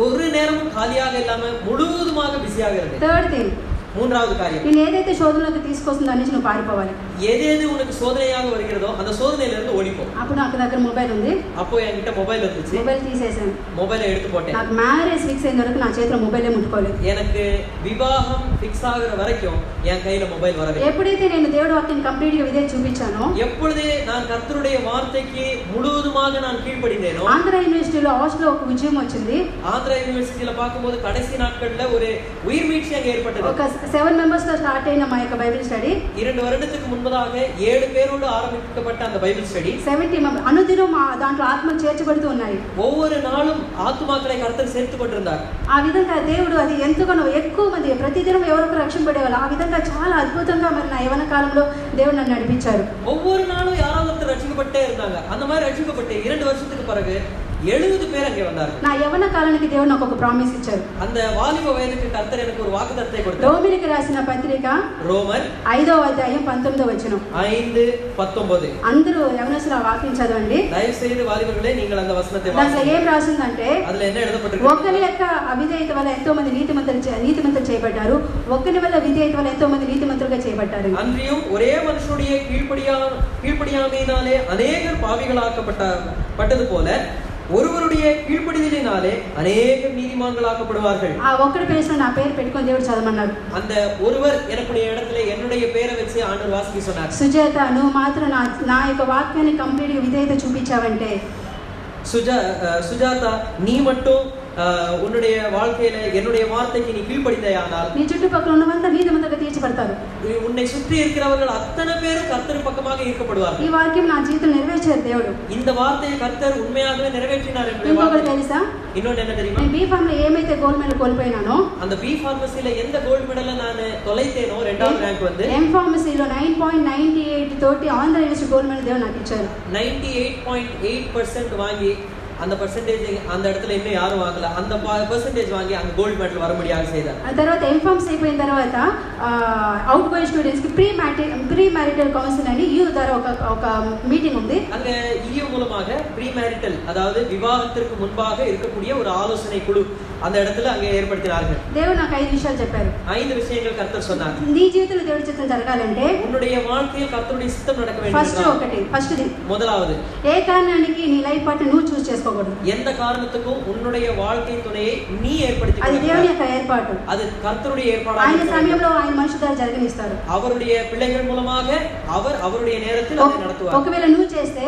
ஒரு நேரமும் காலியாக இல்லாம முழுவதுமாக பிஸியாக இருந்தேன். థర్డ్ థింగ్, மூன்றாவது காரியம், నేను ఏదైతే శోధనలోకి తీసుకొస్తుందో అన్ని నువ్వు పారిపోవాలి. எது உனக்கு சோதனையாக வருகிறதோ அந்த சோதனையில இருந்து ஓடிப்போ. అప్పుడు నాకు దగ్గర మొబైల్ ఉంది. அப்போ என்கிட்ட மொபைல் இருந்துச்சு. మొబైల్ తీసేసాను. மொபைலை எடுத்து போட்டேன். నాకు మ్యారేజ్ ఫిక్స్ అయిన వరకు నా చేతిలో మొబైలే ముట్టుకోలేదు. எனக்கு விவாகம் ஃபிக்ஸ் ஆகுற வரைக்கும் என் கையில மொபைல் வரவே. ఎప్పుడైతే నేను దేవుడి వాక్యాన్ని కంప్లీట్ గా విధేయత చూపించానో, எப்பொழுது நான் கர்த்தருடைய வார்த்தைக்கு முழுவதுமாக நான் கீழ்ப்படிந்தேனோ, ఆంధ్ర యూనివర్సిటీలో హాస్టల్లో ఒక విజయం వచ్చింది. ஆந்திரா யூனிவர்சிட்டியில பாக்கும்போது கடைசி நாட்கள்ல ஒரு உயிர் மீட்சி அங்கே ஏற்பட்டது. ఒక 7 మెంబర్స్ తో స్టార్ట్ అయిన మా యొక్క బైబిల్ స్టడీ 2 வருடத்துக்கு முன்பதாக 7 பேரோடு ஆரம்பிக்கப்பட்ட அந்த பைபிள் ஸ்டடி 70 మెంబర్స్ అనుదినం దాంట్లో ఆత్మలు చేర్చబడుతూ ఉన్నాయి. ஒவ்வொரு நாளும் ஆத்துமாக்களை கர்த்தர் சேர்த்து கொண்டிருந்தார். ఆ విధంగా దేవుడు అది ఎంతగానో ఎక్కువ మంది ప్రతిదినం ఎవరొకరు రక్షింపబడేవాళ్ళు. ఆ విధంగా చాలా అద్భుతంగా మరి నా యవన కాలంలో దేవుడు నన్ను నడిపించారు. ஒவ்வொரு நாளும் யாராவது ஒருத்தர் ரட்சிக்கப்பட்டே இருந்தாங்க. அந்த மாதிரி ரட்சிக்கப்பட்டு 2 வருஷத்துக்கு பிறகு 70 பேர் அங்கே வந்தார்கள். నా యవన కాలానికి దేవుడు నాకు ఒక ప్రామిస్ ఇచ్చారు. அந்த வாலிப வயதுக்கு கர்த்தர் எனக்கு ஒரு வாக்குத்தத்தத்தை கொடுத்தார். రోమీయులకు రాసిన పత్రిక రోమర్ 5వ అధ్యాయం 19వ వచనం. 5:19. అందరూ యవనస్తులు ఆ వాక్యం చదవండి. దయவு செய்து వాలిబர்களே நீங்கள் அந்த వచనத்தை దాంట్లో ఏం రాసిందంటే, அதுல என்ன எழுதப்பட்டிருக்கு? ఒకరి యొక్క అవిధేయత వల్ల ఎంతో మంది నీతిమంతులు చేయబడ్డారు. ఒకరి వల్ల విధేయత వల్ల ఎంతో మంది నీతిమంతులుగా చేయబడ్డారు. அன்றியும் ஒரே மனுஷனுடைய கீழ்ப்படியாமையினாலே அநேகர் பாவிகளாக்கப்பட்டது போல ஒருவருடைய கீழ்ப்படிதலினாலே அநேகர் நீதிமான்களாக்கப்படுவார்கள். ఆ ఒక్కడి పేరులో నా పేరు పెట్టుకొని దేవుడు చదవమన్నాడు. அந்த ஒருவர் எனக்குடைய இடத்துல என்னுடைய பேரை வச்சு ஆண்டவர் வாசிக்க சொன்னார். సుజాత, నువ్వు మాత్రం నా యొక్క వాక్యాన్ని కంప్లీట్ గా విధేయత చూపించావంటే, சுஜாதா நீ மட்டும் உன்னுடைய வாழ்க்கையில என்னுடைய வார்த்தைக்கு நீ கீழ்ப்படிந்தாயானால் నీ చుట్టుపక్కల ఉన్నవంతా నీతిమంతులుగా తీర్చబడతారు. உன்னை சுற்றி இருக்கிறவர்கள் அத்தனை பேரும் கர்த்தர் பக்கமாக ஈர்க்கப்படுவார்கள். ఈ వాక్యం నా జీవితంలో నెరవేర్చారు దేవుడు. இந்த வார்த்தையை கர்த்தர் உண்மையாகவே நிறைவேற்றினார். ఇంకొకటి తెలుసా, இன்னொன்று என்ன தெரியுமா? నేను బి ఫార్మ్ లో ఏమైతే గోల్డ్ మెడల్ కోల్పోయినానో, அந்த பி ஃபார்மசில எந்த கோல்ட் மெடலை நான் தொலைத்தேனோ 2வது ரேங்க் வந்து ఎం ఫార్మసీలో 9.98 తోటి ఆంధ్ర యూనివర్సిటీ గోల్డ్ మెడల్ దేవుడు నాకు ఇచ్చారు. 98.8% வாங்கி அந்த పర్సెంటేజ్ அந்த இடத்துல இன்னும் யாரும் வாங்கல. அந்த పర్సెంటేజ్ வாங்கி அந்த கோல்డ్ மெடல் வரும்படியாக செய்தார். ఆ తర్వాత ఎంఫార్మసీ అయిపోయిన తర్వాత అవుట్ గోయింగ్ స్టూడెంట్స్ కి ప్రీ మ్యారిటల్ కౌన్సిల్ అని యూ ద్వారా ఒక మీటింగ్ ఉంది. அங்க ஈயு மூலமாக ப்ரீ மேரிட்டல், அதாவது விவாகத்திற்கு முன்பாக இருக்கக்கூடிய ஒரு ஆலோசனை குழு அந்த இடத்துல அங்கே ஏற்படுத்தினார்கள். దేవుడు నాకు 5 విషయాలు చెప్పారు. 5 விஷயங்கள் கர்த்தர் சொன்னார். నీ జీవితంలో దేవుడి చిత్తం జరగాలంటే உன்னுடைய வாழ்க்கையில் கர்த்தருடைய சித்தம் நடக்க வேண்டும். ఫస్ట్ முதலாவது, ఏ కారణానికి నీ లైఫ్ పార్ట్నర్ నువ్వు చూస్ చేసుకోకూడదు. எந்த காரணத்துக்கும் உன்னுடைய வாழ்க்கை துணையை நீ ஏற்படுத்திக் అది దేవుని యొక్క ఏర్పాటు. அது கர்த்தருடைய ஏற்பாடு. ఆయన సమయంలో ఆయన మనుషుల ద్వారా జరగనిస్తారు. அவருடைய பிள்ளைகள் மூலமாக அவர் அவருடைய நேரத்தில் அதை நடத்துவார். ఒకవేళ నువ్వు చేస్తే,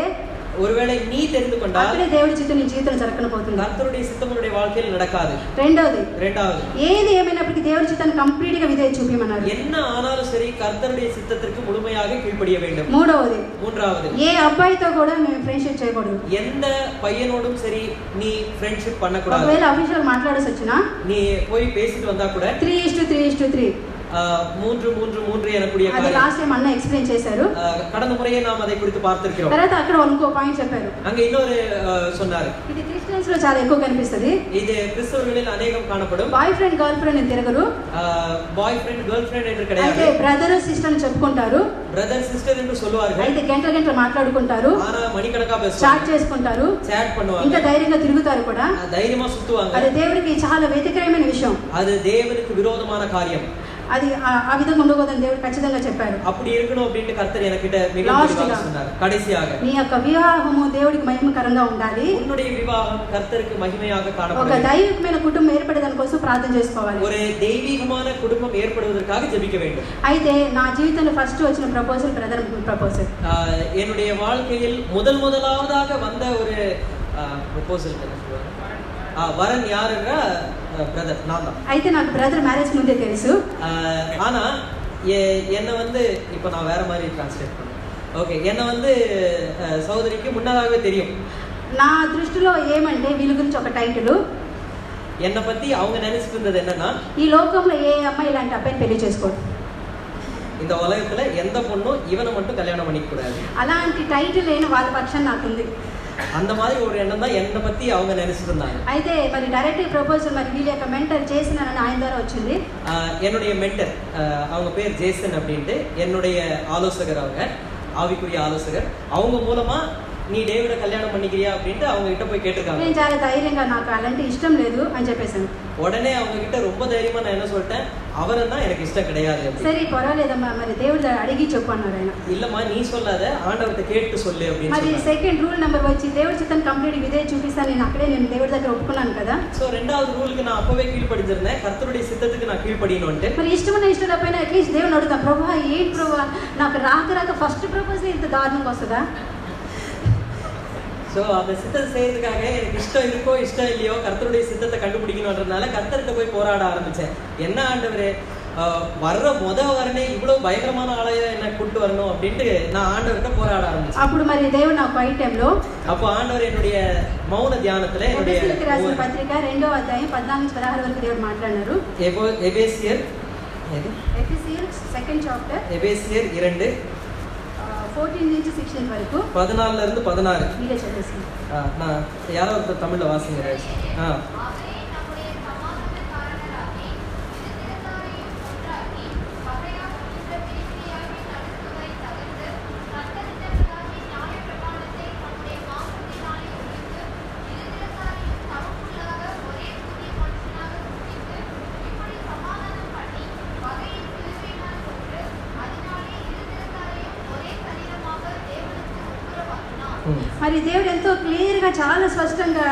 ஒருவேளை நீ தெரிந்து கொண்டால் అక్కడే దేవుడి చిత్తం నీ జీవితంలో జరగకపోతుంది. கர்த்தருடைய சித்தம் உன்னுடைய வாழ்க்கையில் நடக்காது. రెండోది, இரண்டாவது, ఏది ఏమైనప్పటికీ దేవుడి చిత్తాన్ని కంప్లీట్ గా విధేయత చూపించమన్నారు. என்ன ஆனாலும் சரி கர்த்தருடைய சித்தத்திற்கு முழுமையாக கீழ்ப்படிய வேண்டும். மூன்றாவது, ఏ అబ్బాయితో కూడా మేము ఫ్రెండ్షిప్ చేయకూడదు. எந்த பையனோடும் சரி நீ ஃப்ரெண்ட்ஷிப் பண்ணக்கூடாது. ఒకవేళ అఫీషియల్ మాట్లాడాల్సి వచ్చినా நீ போய் பேசிட்டு வந்தா கூட 3:3:3 3:3:3 எனக்கூடிய అది లాస్ట్ టైం అన్న ఎక్స్ప్లెయిన్ చేశారు. கடந்த முறையே நாம் அதை குறித்து பார்த்திருக்கிறோம். తర్వాత అక్కడ ఇంకో పాయింట్ చెప్పారు. அங்க இன்னொரு சொன்னாரு. ఇది క్రిస్టియన్స్ లో చాలా ఎక్కువ కనిపిస్తది. இது கிறிஸ்தவர்களில் அநேகம் காணப்படும். బాయ్ ఫ్రెండ్ గర్ల్ ఫ్రెండ్ అని తిరగరు. బాయ్ ఫ్రెండ్ గర్ల్ ఫ్రెండ్ என்று கிடையாது. అయితే బ్రదర్ సిస్టర్ అని చెప్పుకుంటారు. బ్రదర్ సిస్టర్ என்று சொல்வார்கள். అయితే గంటలు మాట్లాడుకుంటారు. ஆனா మణికணக்கா பேசுவாங்க. చాట్ చేసుకుంటారు. చాట్ பண்ணுவாங்க. ఇంకా ధైర్యంగా తిరుగుతారు కూడా. ధైర్యமா சுத்துவாங்க. అది దేవుడికి చాలా వ్యతిరేకమైన విషయం. அது தேவனுக்கு விரோதமான காரியம். అది ఆ విధంగా ఉండకూడదని దేవుడు ఖచ్చితంగా చెప్పారు. அப்படி இருக்கணும் அப்படினு கர்த்தர் எனக்கிட்ட மிகவும் தெளிவாக சொன்னார். கடைசியாக నీ యొక్క వివాహము దేవుడికి మహిమకరంగా ఉండాలి. உன்னுடைய விவாகம் கர்த்தருக்கு மகிமையாக காணப்பட ఒక దైవికమైన కుటుంబం ఏర్పడడానికి కోసం ప్రార్థన చేసుకోవాలి. ஒரு தெய்வீகமான குடும்பம் ஏற்படுவதற்காக ஜெபிக்க வேண்டும். అయితే నా జీవితంలో ఫస్ట్ వచ్చిన ప్రపోజల్ బ్రదర్ ప్రపోజల్. என்னுடைய வாழ்க்கையில் முதலாவதாக வந்த ஒரு ப்ரொபோசல் வரன் யாருன்னா பிரதர் நான் தான். అయితే నాకు బ్రదర్ మ్యారేజ్ ముందే తెలుసు. ஆனா என்ன வந்து இப்போ நான் வேற மாதிரி டிரான்ஸ்லேட் பண்ணேன். ఓకే என்ன வந்து సోదరికి முன்னதாகவே தெரியும். నా దృష్టిలో ఏమంటే వీళ్ళ గురించి ఒక టైటిల్, என்னை பத்தி அவங்க நினைச்சிட்டு இருந்தது என்னன்னா, ఈ లోకంలో ఏ అమ్మాయి ఇలాంటి అబ్బాయిని పెళ్లి చేసుకోదు, இந்த உலகத்துல எந்த பொண்ணும் இவனை மட்டும் கல்யாணம் பண்ணிக்க கூடாது. అలాంటి టైటిల్ లేని వాళ్ళ పక్షం నాకుంది. அந்த மாதிரி ஒரு எண்ணம் தான் என்னை பத்தி அவங்க நினைச்சிட்டு இருந்தாங்க. అయితే మరి డైరెక్ట్ ప్రపోజల్ మరి వీళ్ళ యొక్క మెంటర్ చేసినారని ఆయన ద్వారా వచ్చింది. என்னுடைய மென்டர் அவங்க பேர் ஜேசன் அப்படின்ட்டு, என்னுடைய ஆலோசகர், அவங்க ஆவிக்குரிய ஆலோசகர். அவங்க மூலமா நீ டேவிட கல்யாணம் பண்ணிக்கிறியா அப்படின்ட்டு அவங்க கிட்ட போய் கேட்டிருக்காங்க. నేను చాలా ధైర్యంగా నాకు అలాంటి ఇష్టం లేదు అని చెప్పేసాను. உடனே அவங்க கிட்ட ரொம்ப தைரியமா நான் என்ன சொல்லிட்டேன், அவரை தான் எனக்கு இஷ்டம் கிடையாது. సరే పర్వాలేదమ్మా, మరి దేవుడి అడిగి చెప్పు అన్నారు ఆయన. இல்லம்மா நீ சொல்லாத, ஆண்டவர்கிட்ட கேட்டு சொல்லு அப்படின்னு. మరి సెకండ్ రూల్ నెంబర్ వచ్చి దేవుడి చిత్తాన్ని కంప్లీట్ ఇదే చూపిస్తాను, నేను అక్కడే నేను దేవుడి దగ్గర ఒప్పుకున్నాను కదా. సో రెండவது రూల్కి நான் அப்பவே கீழ்ப்படிஞ்சிருந்தேன், கர்த்தருடைய சித்தத்துக்கு நான் கீழ்ப்படியணும்ட்டு. మరి ఇష్టమైన ఇష్టం లేకపోయినా అట్లీస్ట్ దేవుని అడుగుతా, ప్రభు ఏంటి ప్రభు నాకు రాక ఫస్ట్ ప్రపోజల్ ఇంత దారుణంగా వస్తుందా. ஸோ அந்த சித்தத்தை செய்யறதுக்காக எனக்கு இஷ்டம் இருக்கோ இஷ்டம் இல்லையோ கர்த்தருடைய சித்தத்தை கண்டுபிடிக்கணுன்றதுனால கர்த்தர்கிட்ட போய் போராட ஆரம்பித்தேன். என்ன ஆண்டவரே, வர்ற வரனே இவ்வளவு பயங்கரமான ஆலயம் என்ன கூட்டு வரணும் அப்படின்ட்டு நான் ஆண்டவர்கிட்ட போராட ஆரம்பிச்சேன். అప్పుడు మరి దేవుడు నాకు ఫైట్ టైంలో அப்போ ஆண்டவர் என்னுடைய மௌன தியானத்துல என்னுடைய రాసిన పత్రిక 2వ అధ్యాయం 14-16 వరకు దేవుడు మాట్లాడారు. எபேசியர் సెకండ్ చాప్టర్ எபேசியர் 2 14-16 వరకు 14ல இருந்து 16 మీరే చదివేసి. நான் யாரோ ஒருத்தர் தமிழ்ல வாசிங்க. మరి దేవుడు ఎంతో క్లియర్ గా చాలా స్పష్టంగా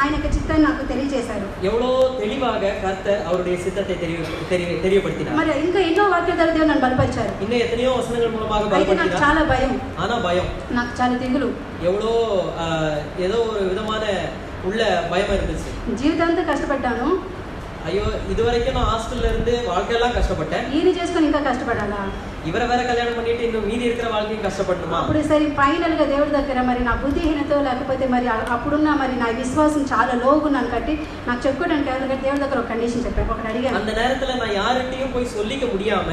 ఆయన యొక్క చిత్తాన్ని నాకు తెలియజేశారు. எவ்வளோ தெளிவாக கர்த்தர் அவருடைய சித்தத்தை தெரியப்படுத்தினார். మరి ఇంకా ఎన్నో వాక్యాల ద్వారా దేవుడు నన్ను బలపరిచారు. இன்னும் ఎన్నో వచనங்கள் మూలமாக అయితే నాకు చాలా భయం, ஆனா பயம், నాకు చాలా దిగులు, எவ்வளோ ஏதோ ஒரு விதமான உள்ள பயம் இருந்துச்சு. జీవితాంతా కష్టపడ్డాను. ஐயோ இதுவரைக்கும் நான் ஹாஸ்டல்ல இருந்து வாழ்க்கையெல்லாம் கஷ்டப்பட்டேன், ఈయన చేసుకొని ఇంకా కష్టపడాలా, இவரை வேற கல்யாணம் பண்ணிட்டு இன்னும் மீதி இருக்கிற வாழ்க்கையும் கஷ்டப்படணுமா. అప్పుడు సరే ఫైనల్ గా దేవుడి దగ్గర మరి నా బుద్ధిహీనతో లేకపోతే మరి అప్పుడున్న మరి నా విశ్వాసం చాలా లోగున్నాను కట్టి నాకు చెప్పుకోవడానికి దేవుడి దగ్గర ఒక కండిషన్ చెప్పాను, ఒకటి అడిగాను. அந்த நேரத்துல நான் யார்கிட்டயும் போய் சொல்லிக்க முடியாம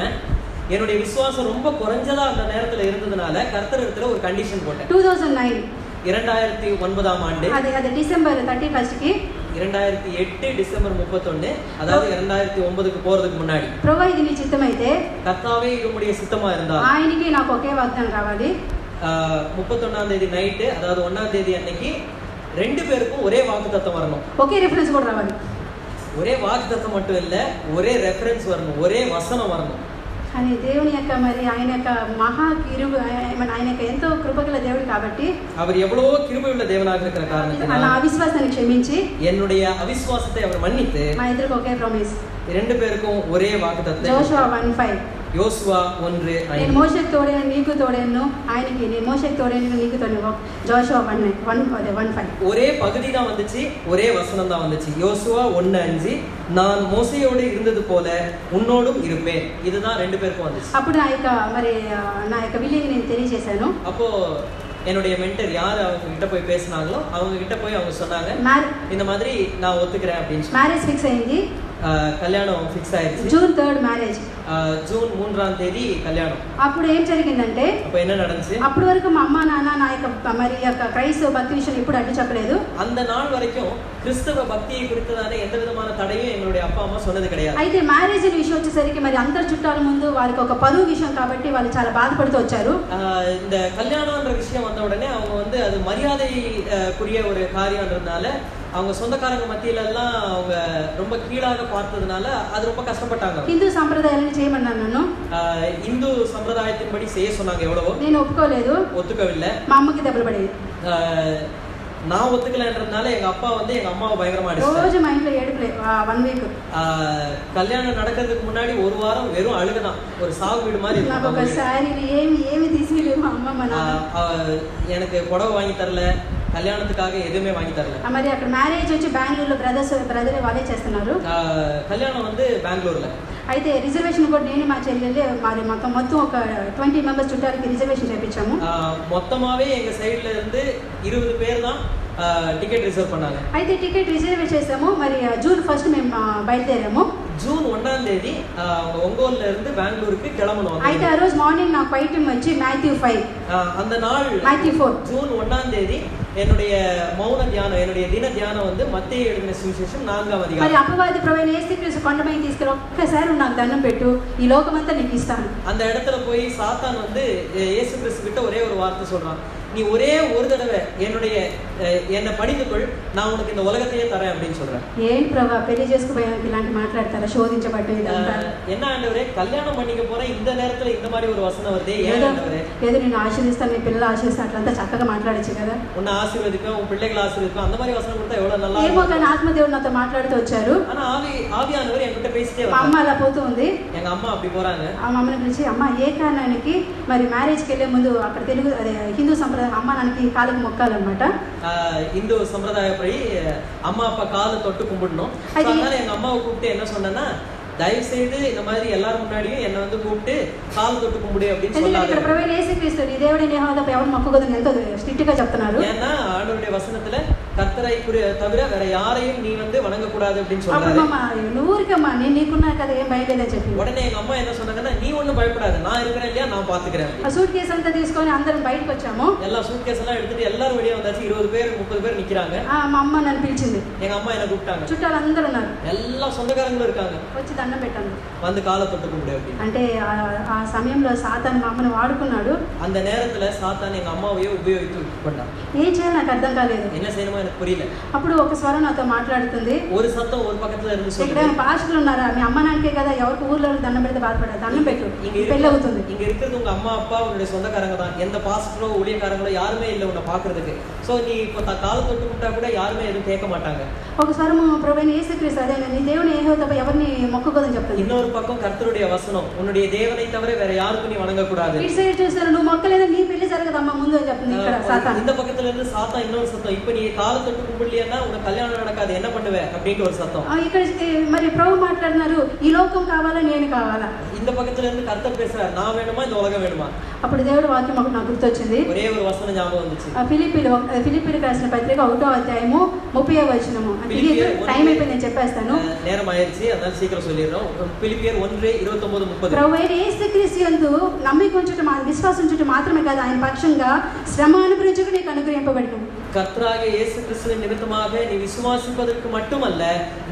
என்னுடைய விசுவாசம் ரொம்ப குறைஞ்சதா அந்த நேரத்துல இருந்ததுனால கர்த்தர் இடத்துல ஒரு கண்டிஷன் போட்டேன். 2009 2009ஆம் ஆண்டு அது டிசம்பர் 31 కి 2008 டிசம்பர் 31, அதாவது 2009க்கு போறதுக்கு முன்னாடி, ప్రభువా ఇది నీ చిత్తమైతే கர்த்தாவே இது உம்முடைய சித்தமா இருந்தா ఆయనకి నాకు ఒకే వాగ్దానం రావాలి. 31ஆம் தேதி நைட்டு, அதாவது 1ஆம் தேதி அன்னைக்கு ரெண்டு பேருக்கும் ஒரே வாக்குத்தத்தம் வரணும். ఒకే రిఫరెన్స్ కూడా రావాలి. ஒரே வாக்குத்தத்தம் மட்டும் இல்ல, ஒரே ரெஃபரன்ஸ் வரணும், ஒரே வசனம் வரணும். కానీ దేవుని యొక్క మరి ఆయన యొక్క మహా కిరుబ, ఆయన యొక్క ఎంతో కృపగల దేవుడు కాబట్టి, அவர் எவ்வளவோ கிருபையுள்ள தேவனாக இருக்கிற காரணத்தினால் నా అవిశ్వాసాన్ని క్షమించి என்னுடைய అవిశ్వాసத்தை அவர் మన్నిத்து మా ఇద్దరికి ఒకే ప్రామిస్, ரெண்டு பேருக்கும் ஒரே வாக்குத்தத்தம். జోషువా 1:5 யோசுவா 1:5 నేను మోషేకు తోడేను నీకు తోడేను, ఆయనకి నేను మోషేకు తోడేను నీకు తోడేను. జోషువా 1:5 ஒரே பகுதி தான் வந்துச்சு, ஒரே வசனம் தான் வந்துச்சு. யோசுவா 1:5 நான் மோசேயோடு இருந்தது போல உன்னோடும் இருப்பேன், இதுதான் ரெண்டு பேருக்கும் வந்துச்சு. అప్పుడు నా యొక్క విల్లింగ్ నేను తెలియజేశాను. அப்போ என்னுடைய மென்டர் யார் அவங்க கிட்ட போய் பேசினாங்களோ அவங்க கிட்ட போய் அவங்க சொன்னாங்க, இந்த மாதிரி நான் ஒத்துக்கிறேன் அப்படின்னு. మ్యారేజ్ ఫిక్స్ అయింది, కళ్యాణం ఫిక్స్ అయ్యింది. జూన్ 3 మ్యారేజ్, జూన్ 3ஆம் தேதி కళ్యాణం. అప్పుడు ఏం జరిగిందంటే, அப்ப என்ன நடந்துச்சு, అప్పటి వరకు మా అమ్మ నాన్న నా యొక్క మరి యొక్క క్రైస్తవ భక్తి విషయం ఎప్పుడు అడ్డు చెప్పలేదు. அந்த நாள் வரைக்கும் கிறிஸ்தவ பக்தியை குறித்ததான எந்த விதமான தடையும் எங்களுடைய அப்பா அம்மா சொன்னது கிடையாது. అయితే మ్యారేజ్ విషయం వచ్చేసరికి మరి అందరు చుట్టాల ముందు వారికి ఒక పరువు విషయం కాబట్టి వాళ్ళు చాలా బాధపడుతూ వచ్చారు. இந்த கல்யாணம்ன்ற விஷயம் வந்த உடனே அவங்க வந்து அது மரியாதைக்குரிய ஒரு காரியம்ன்றதுனால அவங்க சொந்தக்காரங்க மத்தியில எல்லாம் அவங்க ரொம்ப கீழாக பார்த்ததுனால அது ரொம்ப கஷ்டப்பட்டாங்க. హిందూ సంప్రదాయాలను చేయమన్నాను నన్ను, இந்து சம்பிரதாயத்தின்படி செய்ய சொன்னாங்க. எவ்வளவோ నేను ఒప్పుకోలేదు, ஒத்துக்கவில்லை. మా అమ్మకి దెబ్బలు పడేది. நான் ஒத்துக்கலன்றதுனால எங்க அப்பா வந்து எங்க அம்மாவை பயங்கரமா அடிச்சாரு. రోజు మా ఇంట్లో ఏడుపులే 1 వీక్. கல்யாணம் நடக்கிறதுக்கு முன்னாடி ஒரு வாரம் வெறும் அழுகதான், ஒரு சாவு வீடு மாதிரி. నాకు ఒక సారీ ఏమి తీసిలేదు మా అమ్మ మా నాన్న. எனக்கு புடவை வாங்கி தரல, కళ్యాణத்துக்காக எதுவுமே வாங்கி தரல. మరి అక్కడ మ్యారేజ్ వచ్చి బెంగళూరులో బ్రదర్ వాళ్ళే చేస్తున్నారు. కళ్యాణం வந்து பெங்களூர்ல. అయితే రిజర్వేషన్ కూడా నేను మా చెల్లెళ్ళే మరి మొత్తం ఒక 20 మెంబర్స్ చుట్టాలకి రిజర్వేషన్ చేయించాము. மொத்தமாவே எங்க சைடுல இருந்து 20 பேர் தான் டிக்கெட் ரிசர்வ் பண்ணாங்க. అయితే టికెట్ రిజర్వ్ చేసాము. మరి జూన్ 1 మేము బయలుదేరాము. ஜூன் 1ஆம் தேதி ஒங்கோல்ல இருந்து பெங்களூருக்கு கிளம்பணும். అయితే ఆ రోజు మార్నింగ్ నాకు పైటం వచ్చి మాథ్యూ 5 அந்த நாள் మాథ్యూ 4 ஜூன் 1ஆம் தேதி என்னுடைய மௌன தியானம், என்னுடைய தின தியானம் வந்து மத்தேயு எழுதின சுவிசேஷம் 4ஆம் அதிகாரம். మరి అపవాది ప్రభువైన యేసుక్రీస్తు కొండపై తీసుకెళ్ళి ఒక్కసారి నాకు దండం పెట్టు, ఈ లోకమంతా నీకు ఇస్తాను. அந்த இடத்துல போய் சாத்தான் வந்து இயேசு கிறிஸ்து கிட்ட ஒரே ஒரு வார்த்தை சொல்றான், நீ ஒரே ஒரு தடவை என்னை பணிந்துகொள், நான் உனக்கு இந்த உலகத்தையே தரேன் அப்படின்னு சொல்றேன். ஏன் பிரபா పెళ్లి చేసుకుపోయాక ఇలాంటి మాట్లాడతారా? శోధించబడ్డ ఇదంతా என்ன ஆண்டவரே, கல்யாணம் பண்ணிக்க போற இந்த நேரத்துல இந்த மாதிரி ஒரு வசனம் வருதே, ஏன் ஆண்டவரே? ఏదో నేను ఆశీర్దిస్తాను, నీ పిల్లలు ఆశీర్దిస్తాను, అట్లంతా చక్కగా మాట్లాడచ్చు కదా. உன்னை ஆசீர்வதிப்பேன், உன் பிள்ளைகளை ஆசீர்வதிப்பேன், அந்த மாதிரி వసనం கொடுத்தா எவ்வளவு நல்லா ఏమో కానీ ఆత్మదేవుడు నాతో మాట్లాడుతూ వచ్చారు. ஆனா ஆவியானவர் என்கிட்ட பேசிட்டே మా అమ్మ అలా పోతూ ఉంది. எங்க అమ్మ அப்படி போறாங்க. ఆ అమ్మని పిలిచి, అమ్మ ఏ కారణానికి మరి మ్యారేజ్కి వెళ్ళే ముందు అక్కడ తెలుగు అదే హిందూ సంప్రదాయం అమ్మ నాన్నకి కాలుకి మొక్కాలన్నమాట. இந்து சம்பிரதாயப்படி அம்மா அப்பா காலை தொட்டு கும்பிடணும். அதனால எங்க அம்மாவை கூப்பிட்டு என்ன சொன்னேன்னா, தயவு செய்து இந்த மாதிரி எல்லாரும் முன்னாடியும் என்ன வந்து கூப்பிட்டு கால் தொட்டு கும்பிடு அப்படின்னு சொன்னாங்க. ఇక్కడ ప్రభువైన యేసుక్రీస్తు నీ దేవుడైన యెహోవా ఎవరు మొక్కకూడదని ఎంతో స్ట్రిక్ట్ గా చెప్తున్నారు. ஏன்னா ஆண்டவருடைய வசனத்துல கர்த்தரை தவிர வேற யாரையும் நீ வந்து வணங்க கூடாது அப்படின்னு சொல்றாரு. అమ్మమ్మ నూరికమ్మా నేను నీకున్నా కదా ఏం భయలేదని చెప్పి உடனே எங்க அம்மா என்ன சொன்னாங்கன்னா, நீ ஒண்ணும் பயப்படாத, நான் இருக்கிறேன் இல்லையா, நான் பாத்துக்கிறேன். ఆ సూట్ కేసు అంతా తీసుకొని అందరం బయటకు వచ్చాము. எல்லா சூட் கேஸ் எல்லாம் எடுத்துட்டு எல்லாரும் வெளியே வந்தாச்சு. 20 பேர் 30 பேர் நிக்கிறாங்க. మా అమ్మ నన్ను పిలిచింది. எங்க அம்மா என்ன கூப்பிட்டாங்க. చుట్టాలు అందరూ ఉన్నారు. எல்லா சொந்தக்காரங்களும் இருக்காங்க. వచ్చి దండం పెట్టాను. வந்து காலை தொட்டு கும்பிடு அப்படின்னு. అంటే ఆ సమయంలో సాతాను మా అమ్మని వాడుకున్నాడు. அந்த நேரத்துல சாத்தான் எங்க அம்மாவையே உபயோகித்து கொண்டான். ఏం చేయాలో నాకు అర్థం కాలేదు. என்ன செய்யணுமோ எனக்கு புரியல. అప్పుడు ఒక స్వరం నాతో మాట్లాడుతుంది. ஒரு సత్తం ஒரு పక్కத்துல இருந்து ఇక్కడ சொல்லுது, పాస్టర్లు ఉన్నారా? మీ అమ్మ నాన్నకే కదా, ఎవరికి ఊర్లో దండం పెడితే బాధపడారు, దండం పెట్టు, పెళ్ళి అవుతుంది. இங்க இருக்கிறது உங்க அம்மா அப்பா உன்னுடைய சொந்தக்காரங்க தான். எந்த பாஸ்டரோ ஊழியக்காரங்களோ யாருமே இல்லை உன்னை பாக்குறதுக்கு. சோ நீ இப்போ காலை தொட்டு கும்பிட்டா கூட யாருமே எதுவும் கேட்க மாட்டாங்க. ఒక స్వరము ప్రభువైన యేసుక్రీస్తు అదే నీ దేవుని యెహోవా తప్ప ఎవరిని మొక్కకూడదని చెప్తుంది. இன்னொரு பக்கம் கர்த்தருடைய வசனம், உன்னுடைய தேவனை தவிர வேற யாருக்கும் நீ வணங்க கூடாது. ఇటు సైడ్ చూస్తారు, నువ్వు మొక్కలేదా నీ పెళ్లి జరగదమ్మా ముందు అని చెప్తుంది ఇక్కడ సాతాను. இந்த பக்கத்துல இருந்து சாத்தான் இன்னொரு சத்தம், இப்போ நீ காலை தொட்டு கும்பிடலையா உனக்கு கல்யாணம் நடக்காது, என்ன பண்ணுவ அப்படின்னு ஒரு சத்தம். ఇక్కడ మరి ప్రభు మాట్లాడుతున్నారు, ఈ లోకం కావాలా నేను కావాలా? இந்த பக்கத்துல இருந்து கர்த்தர் பேசுறாரு, நான் வேணுமா இந்த உலகம் வேணுமா? అప్పుడు దేవుడి వాక్యం ఒకటి నాకు గుర్తొచ్చింది. ஒரே ஒரு வசனம் ஞாபகம் வந்துச்சு. ఫిలిప్పీలకు రాసిన పత్రిక 1వ అధ్యాయము 30వ వచనము. టైం అయిపోయింది, నేను చెప్పేస్తాను. நேரம் ஆயிருச்சு, அதனால சீக்கிரம் சொல்லிடுறோம். பிலிப்பியர் 1:29-30. ప్రభువైన యేసుక్రీస్తు యందు నమ్మికొంచుట విశ్వాసించుట మాత్రమే కాదు, ఆయన పక్షంగా శ్రమ అనుభవించుట నీకు అనుగ్రహింపబడినది. கர்த்தராகிய இயேசு கிறிஸ்துவின் நிமித்தமாக நீ விசுவாசிப்பதற்கு மட்டுமல்ல,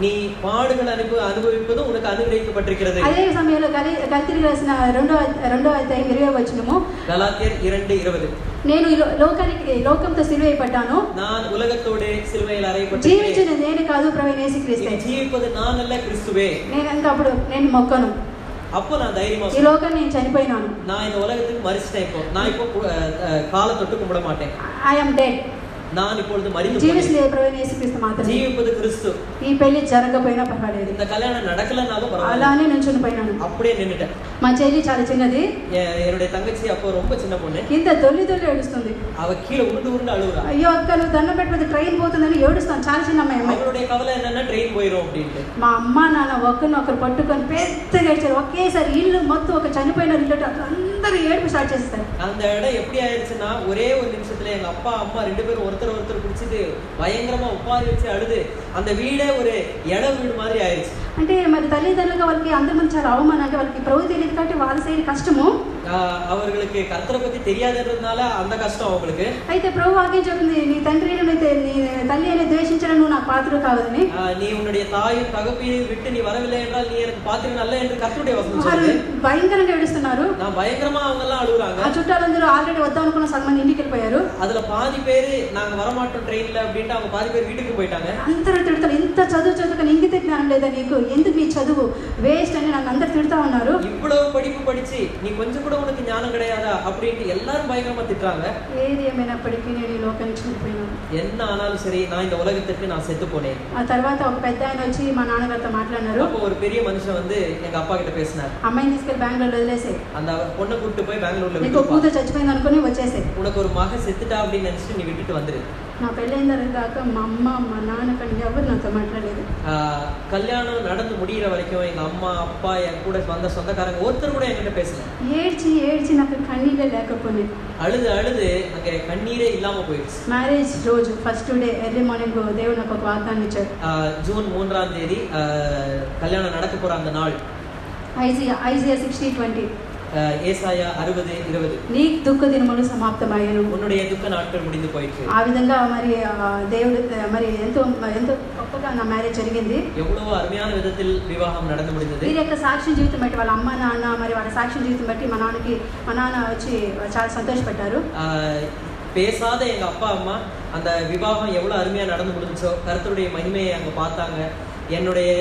நீ பாடுகள் அனுபவிப்பதும் உனக்கு அனுகிரகிக்கப்பட்டிருக்கிறது. అదే సమయంలో గలతీయులకు రాసిన 2వ అధ్యాయం 20వ వచనము. గలాతీయர் 2:20. నేను లోకంతో సిలువైపడ్డాను, நான் உலகத்தோடு சிலுவையில் அறையப்பட்டேன். జీవించిన నేను కాదు ప్రభువైన యేసుక్రీస్తే. జీవిப்பது நான் அல்ல, கிறிஸ்துவே. అప్పుడు నేను మొక్కను. அப்போ நான் தைரியமா ఈ లోకాన్ని నేను చనిపోయినాను, நான் இந்த உலகத்துக்கு மரிச்சிட்டேன். இப்போ நான் இப்போ காலை தொட்டு கும்பிட மாட்டேன். I am dead. நான் இப்பொழுது மரித்து జీవించలేదు ప్రభువైన యేసుక్రీస్తు మాత్రమే. జీవిப்பது கிறிஸ்து. ఈ పెళ్లి జరగకపోయినా పర్వాలేదు, இந்த கல்யாணம் நடக்கலனாலும் பரவாயில்லை, అలానే నుంచుని పోయినాను. அப்படியே నిன்னுட்டேன். మా చెల్లి చాలా చిన్నది. என்னுடைய தங்கச்சி அப்போ ரொம்ப சின்ன பொண்ணு. ఇంత దొల్లి ఏడుస్తుంది. அவ கீழே உருண்டு அழுகுறா. అయ్యో అక్క నువ్వు దండం పెట్టకపోతే ట్రైన్ పోతుందని ఏడుస్తాను. చాలా చిన్న అమ్మాయి. அவளுடைய கவலை என்னன்னா ட்ரெயின் போயிடும் அப்படின்ட்டு. మా అమ్మ నాన్న ఒకరినొకరు పట్టుకొని పెద్దగా ఏడ్చారు. ఒకేసారి ఇల్లు మొత్తం ఒక చనిపోయిన రిలేటివ్ అందరూ ఏడుపు స్టార్ట్ చేస్తారు. அந்த இடம் எப்படி ஆயிடுச்சுன்னா, ஒரே ஒரு நிமிஷத்துல எங்க அப்பா அம்மா 2 பேரும் ஒருத்தர் பிடிச்சிட்டு பயங்கரமா உப்பாரி வச்சு அழுது அந்த வீடே ஒரு இட வீடு மாதிரி ஆயிடுச்சு. అంటే మరి తల్లిదండ్రులుగా వాళ్ళకి అందరి ముందు చాలా అవమానం. అంటే వాళ్ళకి ప్రభు తెలియదు కాబట్టి వాళ్ళ సైడ్ కష్టము. அவர்களுக்கு கர்த்தரை பத்தி தெரியாததுனால அந்த கஷ்டம் அவங்களுக்கு. అయితే ప్రభు వాక్యం చెప్తుంది, నీ తండ్రి నీ తల్లి అని ద్వేషించడం నువ్వు నాకు పాత్ర కాదని. நீ உன்னுடைய தாயும் தகப்பையும் விட்டு நீ வரவில்லை என்றால் நீ எனக்கு பாத்திரம் அல்ல என்று கர்த்தருடைய வசனம் சொல்லுது. భయంకరంగా ఏడుస్తున్నారు. நான் பயங்கரமா அவங்க எல்லாம் அழுகுறாங்க. ఆ చుట్టాలందరూ ఆల్రెడీ వద్దాం అనుకున్న సగం మంది ఇంటికి వెళ్ళిపోయారు. அதுல பாதி பேரு நாங்க வரமாட்டோம் ட்ரெயின்ல அப்படின்ட்டு அவங்க பாதி பேர் வீட்டுக்கு போயிட்டாங்க. అందరూ తిడతారు, ఇంత చదువుకొని ఇంగిత జ్ఞానం లేదా నీకు, ఎందుకు నీ చదువు వేస్ట్ అని నన్ను అందరు తిడతా ఉన్నారు. இவ்வளவு படிப்பு படிச்சு நீ கொஞ்சம் கூட உனக்கு ஞானம் கிடையாதா அப்படின்ட்டு எல்லாரும் பயங்கரமா திட்டுறாங்க. ఏది ఏమైనప్పటికీ నేను ఈ లోకానికి చనిపోయినాను. என்ன ஆனாலும் சரி, நான் இந்த உலகத்துக்கு நான் செத்து போனேன். ఆ తర్వాత ఒక పెద్ద ఆయన వచ్చి మా నాన్నగారితో మాట్లాడారు. அப்போ ஒரு பெரிய மனுஷன் வந்து எங்க அப்பா கிட்ட பேசினார். అమ్మాయిని తీసుకెళ్లి బెంగళూరు వదిలేసే, அந்த பொண்ணை கூட்டிட்டு போய் பெங்களூர்ல నీకు కూతురు చచ్చిపోయింది అనుకుని వచ్చేసే, உனக்கு ஒரு மகன் செத்துட்டா அப்படின்னு நினைச்சிட்டு நீ விட்டுட்டு வந்துரு. నా పెళ్ళైన తర్వాత మా అమ్మ మా నాన్న కంటే ఎవరు నాతో మాట్లాడలేదు. கல்யாணம் நடந்து முடிகிற வரைக்கும் எங்க அம்மா அப்பா என் கூட வந்த சொந்தக்காரங்க ஒருத்தர் கூட என்கிட்ட பேசல. ఏడ్చి ఏడ్చి నాకు కన్నీళ్ళే లేకపోయింది. அழுது அழுது அங்க கண்ணீரே இல்லாம போயிடுச்சு. మ్యారేజ్ రోజు ఫస్ట్ డే ఎర్లీ మార్నింగ్ దేవుడు నాకు ఒక వాగ్దానం ఇచ్చాడు. ஜூன் 3ஆம் தேதி கல்யாணம் நடக்க போற அந்த நாள் ఐజియా 60:20 ஏசாயா 60:20 నీ దుఃఖ దినములు సమాప్తమయ్యను. உன்னுடைய துக்க நாட்கள் முடிந்து போயிடுச்சு. ఆ విధంగా మరి దేవుడు మరి ఎంతో ఎంతో గొప్పగా నా మ్యారేజ్ జరిగింది. எவ்வளவு அருமையான விதத்தில் விவாகம் நடந்து முடிந்தது. వీరి యొక్క సాక్ష్యం జీవితం బట్టి వాళ్ళ అమ్మ నాన్న మరి వాళ్ళ సాక్ష్యం జీవితం బట్టి మా నాన్న వచ్చి చాలా సంతోషపడ్డారు. பேசாத எங்க அப்பா அம்மா அந்த விவாகம் எவ்வளவு அருமையா நடந்து முடிஞ்சோ கர்த்தருடைய மகிமையை அங்க பார்த்தாங்க. என்னுடைய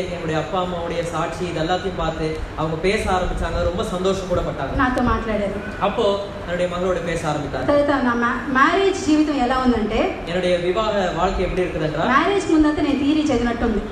அப்பா அம்மாவுடைய சாட்சி இதெல்லாத்தையும் பார்த்து அவங்க பேச ஆரம்பிச்சாங்க. ரொம்ப சந்தோஷம் கூட பட்டாங்க. నాతో మాట్లాడారు. அப்போ என்னுடைய மகளோட பேச ஆரம்பித்தாங்க. తర్వాత నా మ్యారేజ్ జీవితం ఎలా ఉందంటే என்னுடைய விவாக வாழ்க்கை எப்படி இருக்குதுன்றா మ్యారేజ్ ముందంతా నేను థియరీ చదివినట్టుంది.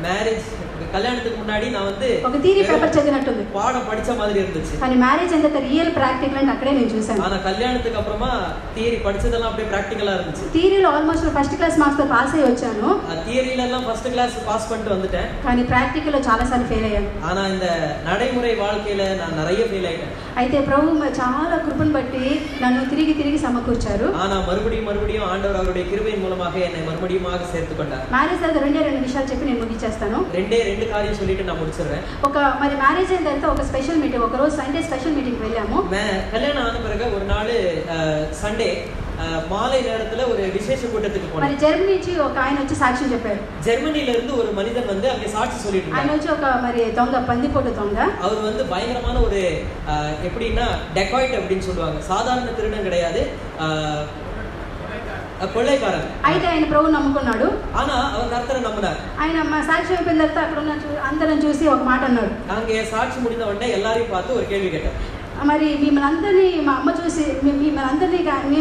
மேரேஜ் கல்யாணத்துக்கு முன்னாடி நான் வந்து ఒక థియరీ పేపర్ చదివినట్టుంది. பாடம் படிச்ச மாதிரி இருந்துச்சு. కానీ మ్యారేజ్ ఎంత రియల్ ప్రాక్టికల్ అంటే అక్కడే నేను చూశాను. ஆனா கல்யாணத்துக்கு அப்புறமா தியரி படிச்சதெல்லாம் அப்படியே பிராக்டிகலா இருந்துச்சு. థియరీలో ఆల్మోస్ట్ ఫస్ట్ క్లాస్ మార్క్స్ తో పాస్ అయ్యి వచ్చాను. தியரியில எல்லாம் ஃபர்ஸ்ட் கிளாஸ் பாஸ் பண்ணிட்டு வந்துட்டேன். కానీ ప్రాక్టికల్ లో చాలా సార్లు ఫెయిల్ అయ్యాను. ஆனா இந்த நடைமுறை வாழ்க்கையில நான் நிறைய ஃபெயில் ஆயிட்டேன். అయితే ప్రభు చాలా కృపను బట్టి నన్ను తిరిగి సమకూర్చారు. ஆனா மறுபடியும் ஆண்டவர் அவருடைய கிருபையின் மூலமாக என்னை மறுபடியுமாக சேர்த்து கொண்டார். మ్యారేజ్ తర్వాత రెండు విషయాలు చెప్పి నేను ముగించేస్తాను. ரெண்டு காரியம் சொல்லிட்டு நான் முடிச்சிடுறேன். ఒక మరి మ్యారేజ్ అయిన తర్వాత ఒక స్పెషల్ మీటింగ్ ఒక రోజు సండే స్పెషల్ మీటింగ్ వెళ్ళాము. கல்யாணம் ஆன பிறகு ஒரு நாள் சண்டே மாலை நேரத்துல ஒரு விசேஷ கூட்டத்துக்கு போனோம். మరి జర్మనీ నుంచి ఒక ఆయన వచ్చి సాక్ష్యం చెప్పారు. ஜெர்மனில இருந்து ஒரு மனிதன் வந்து அங்க சாட்சி சொல்லிட்டு இருந்தார். ఆయన వచ్చి ఒక మరి దొంగ పందిపోటు దొంగ. அவர் வந்து பயங்கரமான ஒரு எப்படின்னா டெகாய்ட் அப்படின்னு சொல்லுவாங்க. சாதாரண திருடன் கிடையாது, கொள்ளைக்காரன். అయితే ఆయన ప్రభు నమ్ముకున్నాడు. ஆனா அவர் கர்த்தரை நம்பினார். ఆయన సాక్ష్యం అయిపోయిన తర్వాత అక్కడ ఉన్న అందరం చూసి ఒక మాట అన్నాడు. அங்கே சாட்சி முடிந்த உடனே எல்லாரையும் பார்த்து ஒரு கேள்வி கேட்டார். మరి మిమ్మల్ని అందరినీ మా అమ్మ చూసి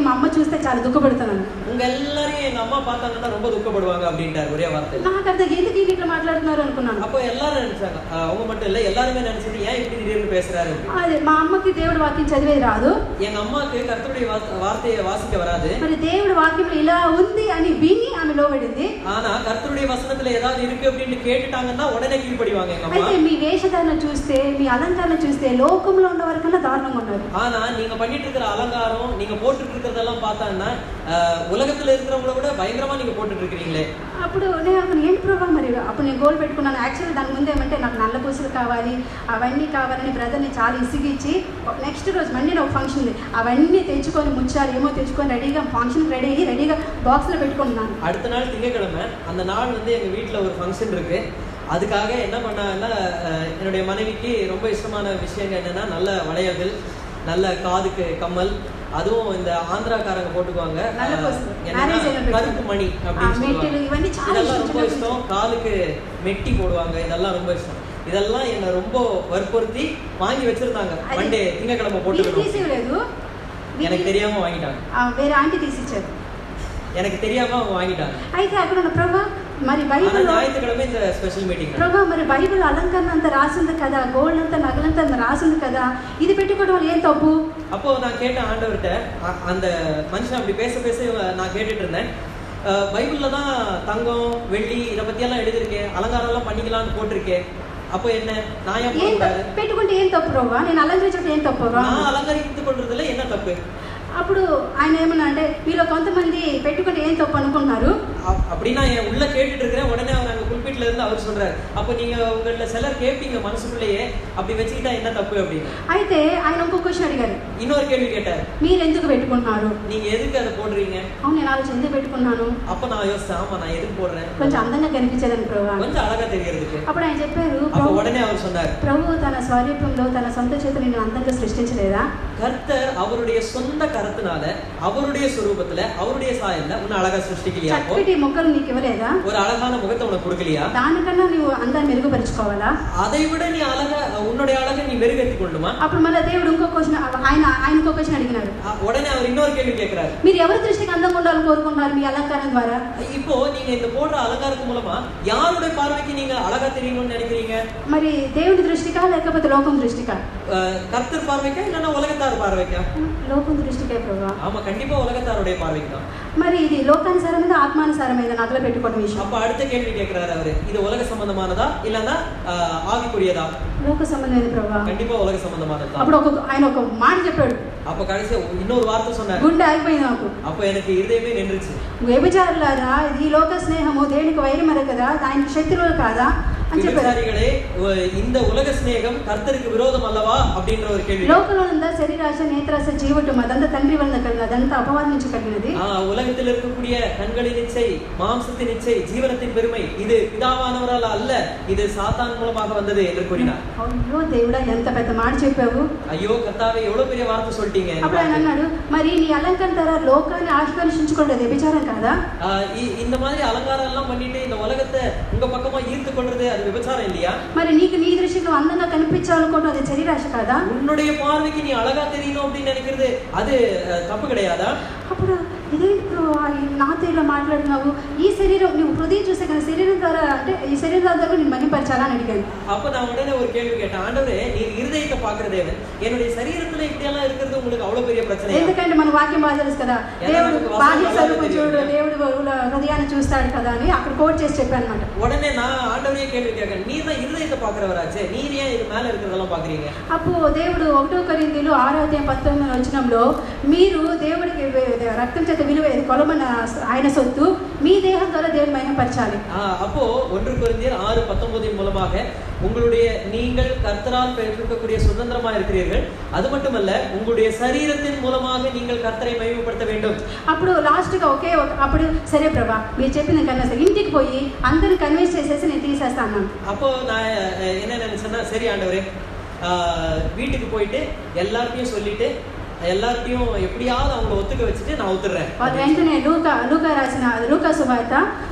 మా అమ్మ చూస్తే చాలా దుఃఖపడుతున్నాను. உங்க எல்லாரையும் எங்க அம்மா பார்த்தாங்கன்னா ரொம்ப துக்கப்படுவாங்க அப்படின்ட்டார் ஒரே வார்த்தை. నాకు అర్థం ఎందుకు ఇట్లా మాట్లాడుతున్నారు అనుకున్నాను. அப்போ எல்லாரும் நினைச்சாங்க, அவங்க மட்டும் இல்ல எல்லாருமே நினைச்சது ஏன் இப்படி திடீர்னு பேசுறாரு. అదే మా అమ్మకి దేవుడి వాక్యం చదివేది రాదు. எங்க அம்மாக்கு கர்த்தருடைய வார்த்தையை வாசிக்க வராது. మరి దేవుడి వాక్యంలో ఇలా ఉంది అని విని ఆమె లోబడింది. ஆனா கர்த்தருடைய வசனத்துல ஏதாவது இருக்கு அப்படின்னு கேட்டுட்டாங்கன்னா உடனே கீழ்ப்படிவாங்க எங்க அம்மா. అయితే మీ వేషధారణ చూస్తే మీ అలంకరణ చూస్తే లోకంలో ఉన్న వరకన్నా దారుణంగా ఉన్నారు. ஆனா நீங்க பண்ணிட்டு இருக்கிற அலங்காரம் நீங்க போட்டுட்டு இருக்கிறதெல்லாம் பார்த்தான்னா உலகத்துல இருக்கிறவங்கள விட பயங்கரமா நீங்க போட்டுட்டு இருக்கீங்களே. అప్పుడు నేను అనుకున్నాను ఏంటి ప్రభా మరి అప్పుడు నేను గోల్ పెట్టుకున్నాను. యాక్చువల్లీ దాని ముందు ఏమంటే నాకు నల్ల పూసలు కావాలి అవన్నీ కావాలని బ్రదర్ని చాలా ఇసిగిచ్చి నెక్స్ట్ రోజు మండే ఒక ఫంక్షన్ ఉంది అవన్నీ తెచ్చుకొని ముచ్చారు ఏమో తెచ్చుకొని రెడీగా ఫంక్షన్ రెడీ అయ్యి రెడీగా బాక్స్లో పెట్టుకున్నాను. அடுத்த நாள் திங்கட்கிழமை அந்த நாள் வந்து எங்க வீட்டுல ஒரு ஃபங்க்ஷன் இருக்கு. அதுக்காக என்ன பண்ணாங்கன்னா என்னுடைய மனைவிக்கு ரொம்ப இஷ்டமான விஷயங்கள் என்னன்னா நல்ல வளையல்கள், நல்ல காதுக்கு கம்மல், அதுவும் இந்த ஆந்திராக்காரங்க போட்டுக்குவாங்க கருப்பு மணி அப்படின்னு இதெல்லாம் ரொம்ப இஷ்டம். காலுக்கு மெட்டி போடுவாங்க, இதெல்லாம் ரொம்ப இஷ்டம். இதெல்லாம் என்ன ரொம்ப வற்புறுத்தி வாங்கி வச்சிருந்தாங்க. மண்டே திங்கக்கிழமை போட்டுக்கணும். எனக்கு தெரியாம வாங்கிட்டாங்க. வேற ஆண்டி తీసిచ్చారు. எனக்கு தெரியாம அவங்க வாங்கிட்டாங்க. అయితే అక్కడ ఉన్న ప్రభా మరి బైబిల్ ஞாயிற்றுக்கிழமை இந்த ஸ்பெஷல் மீட்டிங் ప్రభా మరి బైబిల్ అలంకరణ అంత రాసింది కదా, గోల్డ్ అంతా నగలంతా రాసింది కదా, ఇది పెట్టుకోవడం వల్ల ఏం తప్పు? அப்போ நான் கேட்டேன் ஆண்டவர்கிட்ட. அந்த மனுஷன் அப்படி பேச நான் கேட்டுட்டு இருந்தேன். பைபிள்ல தான் தங்கம் வெள்ளி இதை பத்தி எல்லாம் எழுதிருக்கேன், அலங்காரம் எல்லாம் பண்ணிக்கலாம்னு போட்டிருக்கேன். அப்போ என்ன நான் ஏன் పెట్టుకుంటే ఏం తప్పు ప్రభా? నేను అలంకరించడం ఏం తప్పు? நான் అలంకరించుకు கொள்றதுல என்ன தப்பு? అప్పుడు ఆయన ఏమన్నా అంటే మీలో కొంతమంది పెట్టుకుంటే ఏం తప్పు అనుకుంటున్నారు. அப்படின்னா என் உள்ள கேட்டுட்டு இருக்கிறேன். உடனே அவர் அங்க புல்பிட்ல இருந்து அவர் சொல்றாரு, அப்ப நீங்க உங்கள சிலர் கேப்பீங்க மனசுக்குள்ளேயே அப்படி வச்சுக்கிட்டா என்ன தப்பு அப்படின்னு. అయితే ఆయన ఇంకో క్వశ్చన్ అడిగారు. இன்னொரு கேள்வி கேட்டாரு, మీరు ఎందుకు పెట్టుకుంటున్నారు? நீங்க எதுக்கு அதை போடுறீங்க? అవును నేను ఆలోచన ఎందుకు పెట్టుకున్నాను. அப்ப நான் யோசிச்சேன், ஆமா நான் எதுக்கு போடுறேன், కొంచెం అందంగా కనిపించేదని ప్రభు, కొంచెం అழகா தெரியறதுக்கு. అప్పుడు ఆయన చెప్పారు, அப்ப உடனே அவர் சொன்னார், ప్రభు తన స్వరూపంలో తన సొంత చేతులు నిన్ను అందంగా సృష్టించలేదా? கர்த்தர் அவருடைய சொந்த கரத்தினால அவருடைய சுரூபத்துல அவருடைய சாயல்ல உன்னை அழகா சிருஷ்டிக்கலையா? చక్కటి మొక్కలు నీకు ఇవ్వలేదా? ஒரு அழகான முகத்தை உனக்கு கொடுக்கலையா? దానికన్నా నువ్వు అందాన్ని మెరుగుపరుచుకోవాలా? அதை விட நீ அழகா உன்னுடைய அழகை நீ மெருகேத்தி கொள்ளுமா? అప్పుడు మళ్ళీ దేవుడు ఇంకో క్వశ్చన్ ఆయన ఇంకో క్వశ్చన్ అడిగినారు. உடனே அவர் இன்னொரு கேள்வி கேட்கிறாரு, మీరు ఎవరి దృష్టికి అందంగా ఉండాలని కోరుకుంటున్నారు మీ అలంకారం ద్వారా? இப்போ நீங்க இந்த போடுற అలంకారం மூலமா யாருடைய பார்வைக்கு நீங்க அழகா தெரியணும்னு நினைக்கிறீங்க? మరి దేవుడి దృష్టికా లేకపోతే లోకం దృష్టికా? கர்த்தர் பார்வைக்கா இல்லனா உலகத்தார் யார் பார்வைக்கா? లోకం దృష్టికే ప్రభా. ஆமா, கண்டிப்பா உலகத்தாருடைய பார்வைக்கு தான். మరి ఇది లోకానుసారమైన ఆత్మానుసారమైన అట్లా పెట్టుకోవడం విషయం. அப்ப அடுத்த கேள்வி கேட்கிறாரு அவரு, இது உலக சம்பந்தமானதா இல்லனா ஆவிக்குரியதா? లోక సంబంధమైన ప్రభా. கண்டிப்பா உலக சம்பந்தமானது தான். అప్పుడు ఆయన ఒక మాట చెప్పాడు. அப்ப கடைசி இன்னொரு வார்த்தை சொன்னாரு. గుండె ఆగిపోయింది నాకు. அப்ப எனக்கு இதயமே நின்றுச்சு. వ్యభిచారులారా, ఈ లోక స్నేహము దేవునికి వైరమర కదా, ఆయనకి శత్రువులు కాదా అని చెప్పారు. விபச்சாரிகளே, இந்த உலக சிநேகம் கர்த்தருக்கு விரோதம் அல்லவா அப்படின்ற ஒரு கேள்வி. లోకంలో ఉన్న శరీరాశ నేత్రాశ జీవటం అదంతా తండ్రి వలన కలిగినది, అదంతా అపవాదం నుంచి కలిగినది. உலகத்தில் இருக்கக்கூடிய கண்களின் இச்சை, மாம்சத்தின் இச்சை, ஜீவனத்தின் பெருமை இது பிதாவானவரால் அல்ல, இது சாத்தான் மூலமாக வந்தது என்று கூறினார். అయ్యో దేవుడా, ఎంత పెద్ద మాట చెప్పావు. ஐயோ கர்த்தாவே, எவ்வளவு பெரிய வார்த்தை சொல்லிட்டீங்க. అప్పుడు ఆయన అన్నాడు, మరి నీ అలంకరణ లోకాన్ని ఆవిష్కరించుకోవడం వ్యభిచారం కాదా? இந்த மாதிரி அலங்காரம் எல்லாம் பண்ணிட்டு இந்த உலகத்தை உங்க பக்கமா ஈர்த்து கொள்றது அது விபச்சாரம் இல்லையா? మరి నీకు నీ దృష్టిలో అందంగా కనిపించాలనుకోవడం అది శరీరాశ కాదా? உன்னுடைய பார்வைக்கு நீ அழகா தெரியணும் அப்படின்னு நினைக்கிறது அது தப்பு கிடையாதா? అప్పుడు ఇదేంటో నాతో ఇలా మాట్లాడుతున్నావు, ఈ శరీరం నువ్వు హృదయం చూసే కదా, శరీరం ద్వారా అంటే ఈ శరీరం ద్వారా నేను మహింపరచాలా అని అడిగాను. அப்ப நான் உடனே ஒரு கேள்வி கேட்டேன், ஆண்டவரே, நீர் இருதயத்தை பார்க்கிற தேவன், என்னுடைய சரீரத்துல இப்படி எல்லாம் இருக்கிறது உங்களுக்கு అவ்வளவு பெரிய ప్రశ్న? ఎందుకంటే మన వాక్యం బాగా తెలుసు కదా, దేవుడు బాహ్య స్వరూపం చూడు, దేవుడు హృదయాన్ని చూస్తాడు కదా అని అక్కడ కోట్ చేసి చెప్పాను అనమాట. உடனே நான் ஆண்டவரே கேள்வி கேட்கிறேன், நீர் தான் இருதயத்தை பார்க்கிறவராச்சே, நீர் ஏன் இது மேல இருக்கிறதெல்லாம் பாக்குறீங்க? అప్పుడు దేవుడు 1 కొరింథీయులు 6:19 వచనంలో, మీరు దేవుడికి రక్తం చేత విలువ కొలమన ఆయన సొత్తు, మీ దేహం ద్వారా దేవుని మహిమపరచాలి. அப்போ 1 கொரிந்தியர் 6:19 மூலமாக உங்களுடைய நீங்கள் கர்த்தரால் பெற்றிருக்கக்கூடிய சுதந்திரமா இருக்கிறீர்கள், அது மட்டுமல்ல உங்களுடைய சரீரத்தின் மூலமாக நீங்கள் கர்த்தரை மகிமைப்படுத்த வேண்டும். అప్పుడు లాస్ట్ గా అప్పుడు సరే ప్రభా మీరు చెప్పిన కన్నా ఇంటికి పోయి అందరిని కన్విన్స్ చేసేసి నేను తీసేస్తాను. அப்போ நான் என்ன நினைச்சேன்னா, சரி ஆண்டவரே, வீட்டுக்கு போயிட்டு எல்லார்ட்டையும் சொல்லிட்டு எல்லார்ட்டையும் எப்படியாவது அவங்கள ஒத்துக்க வச்சுட்டு நான் ஒத்துறேன். వెంటనే లూకా రాసిన లూకా సువార్త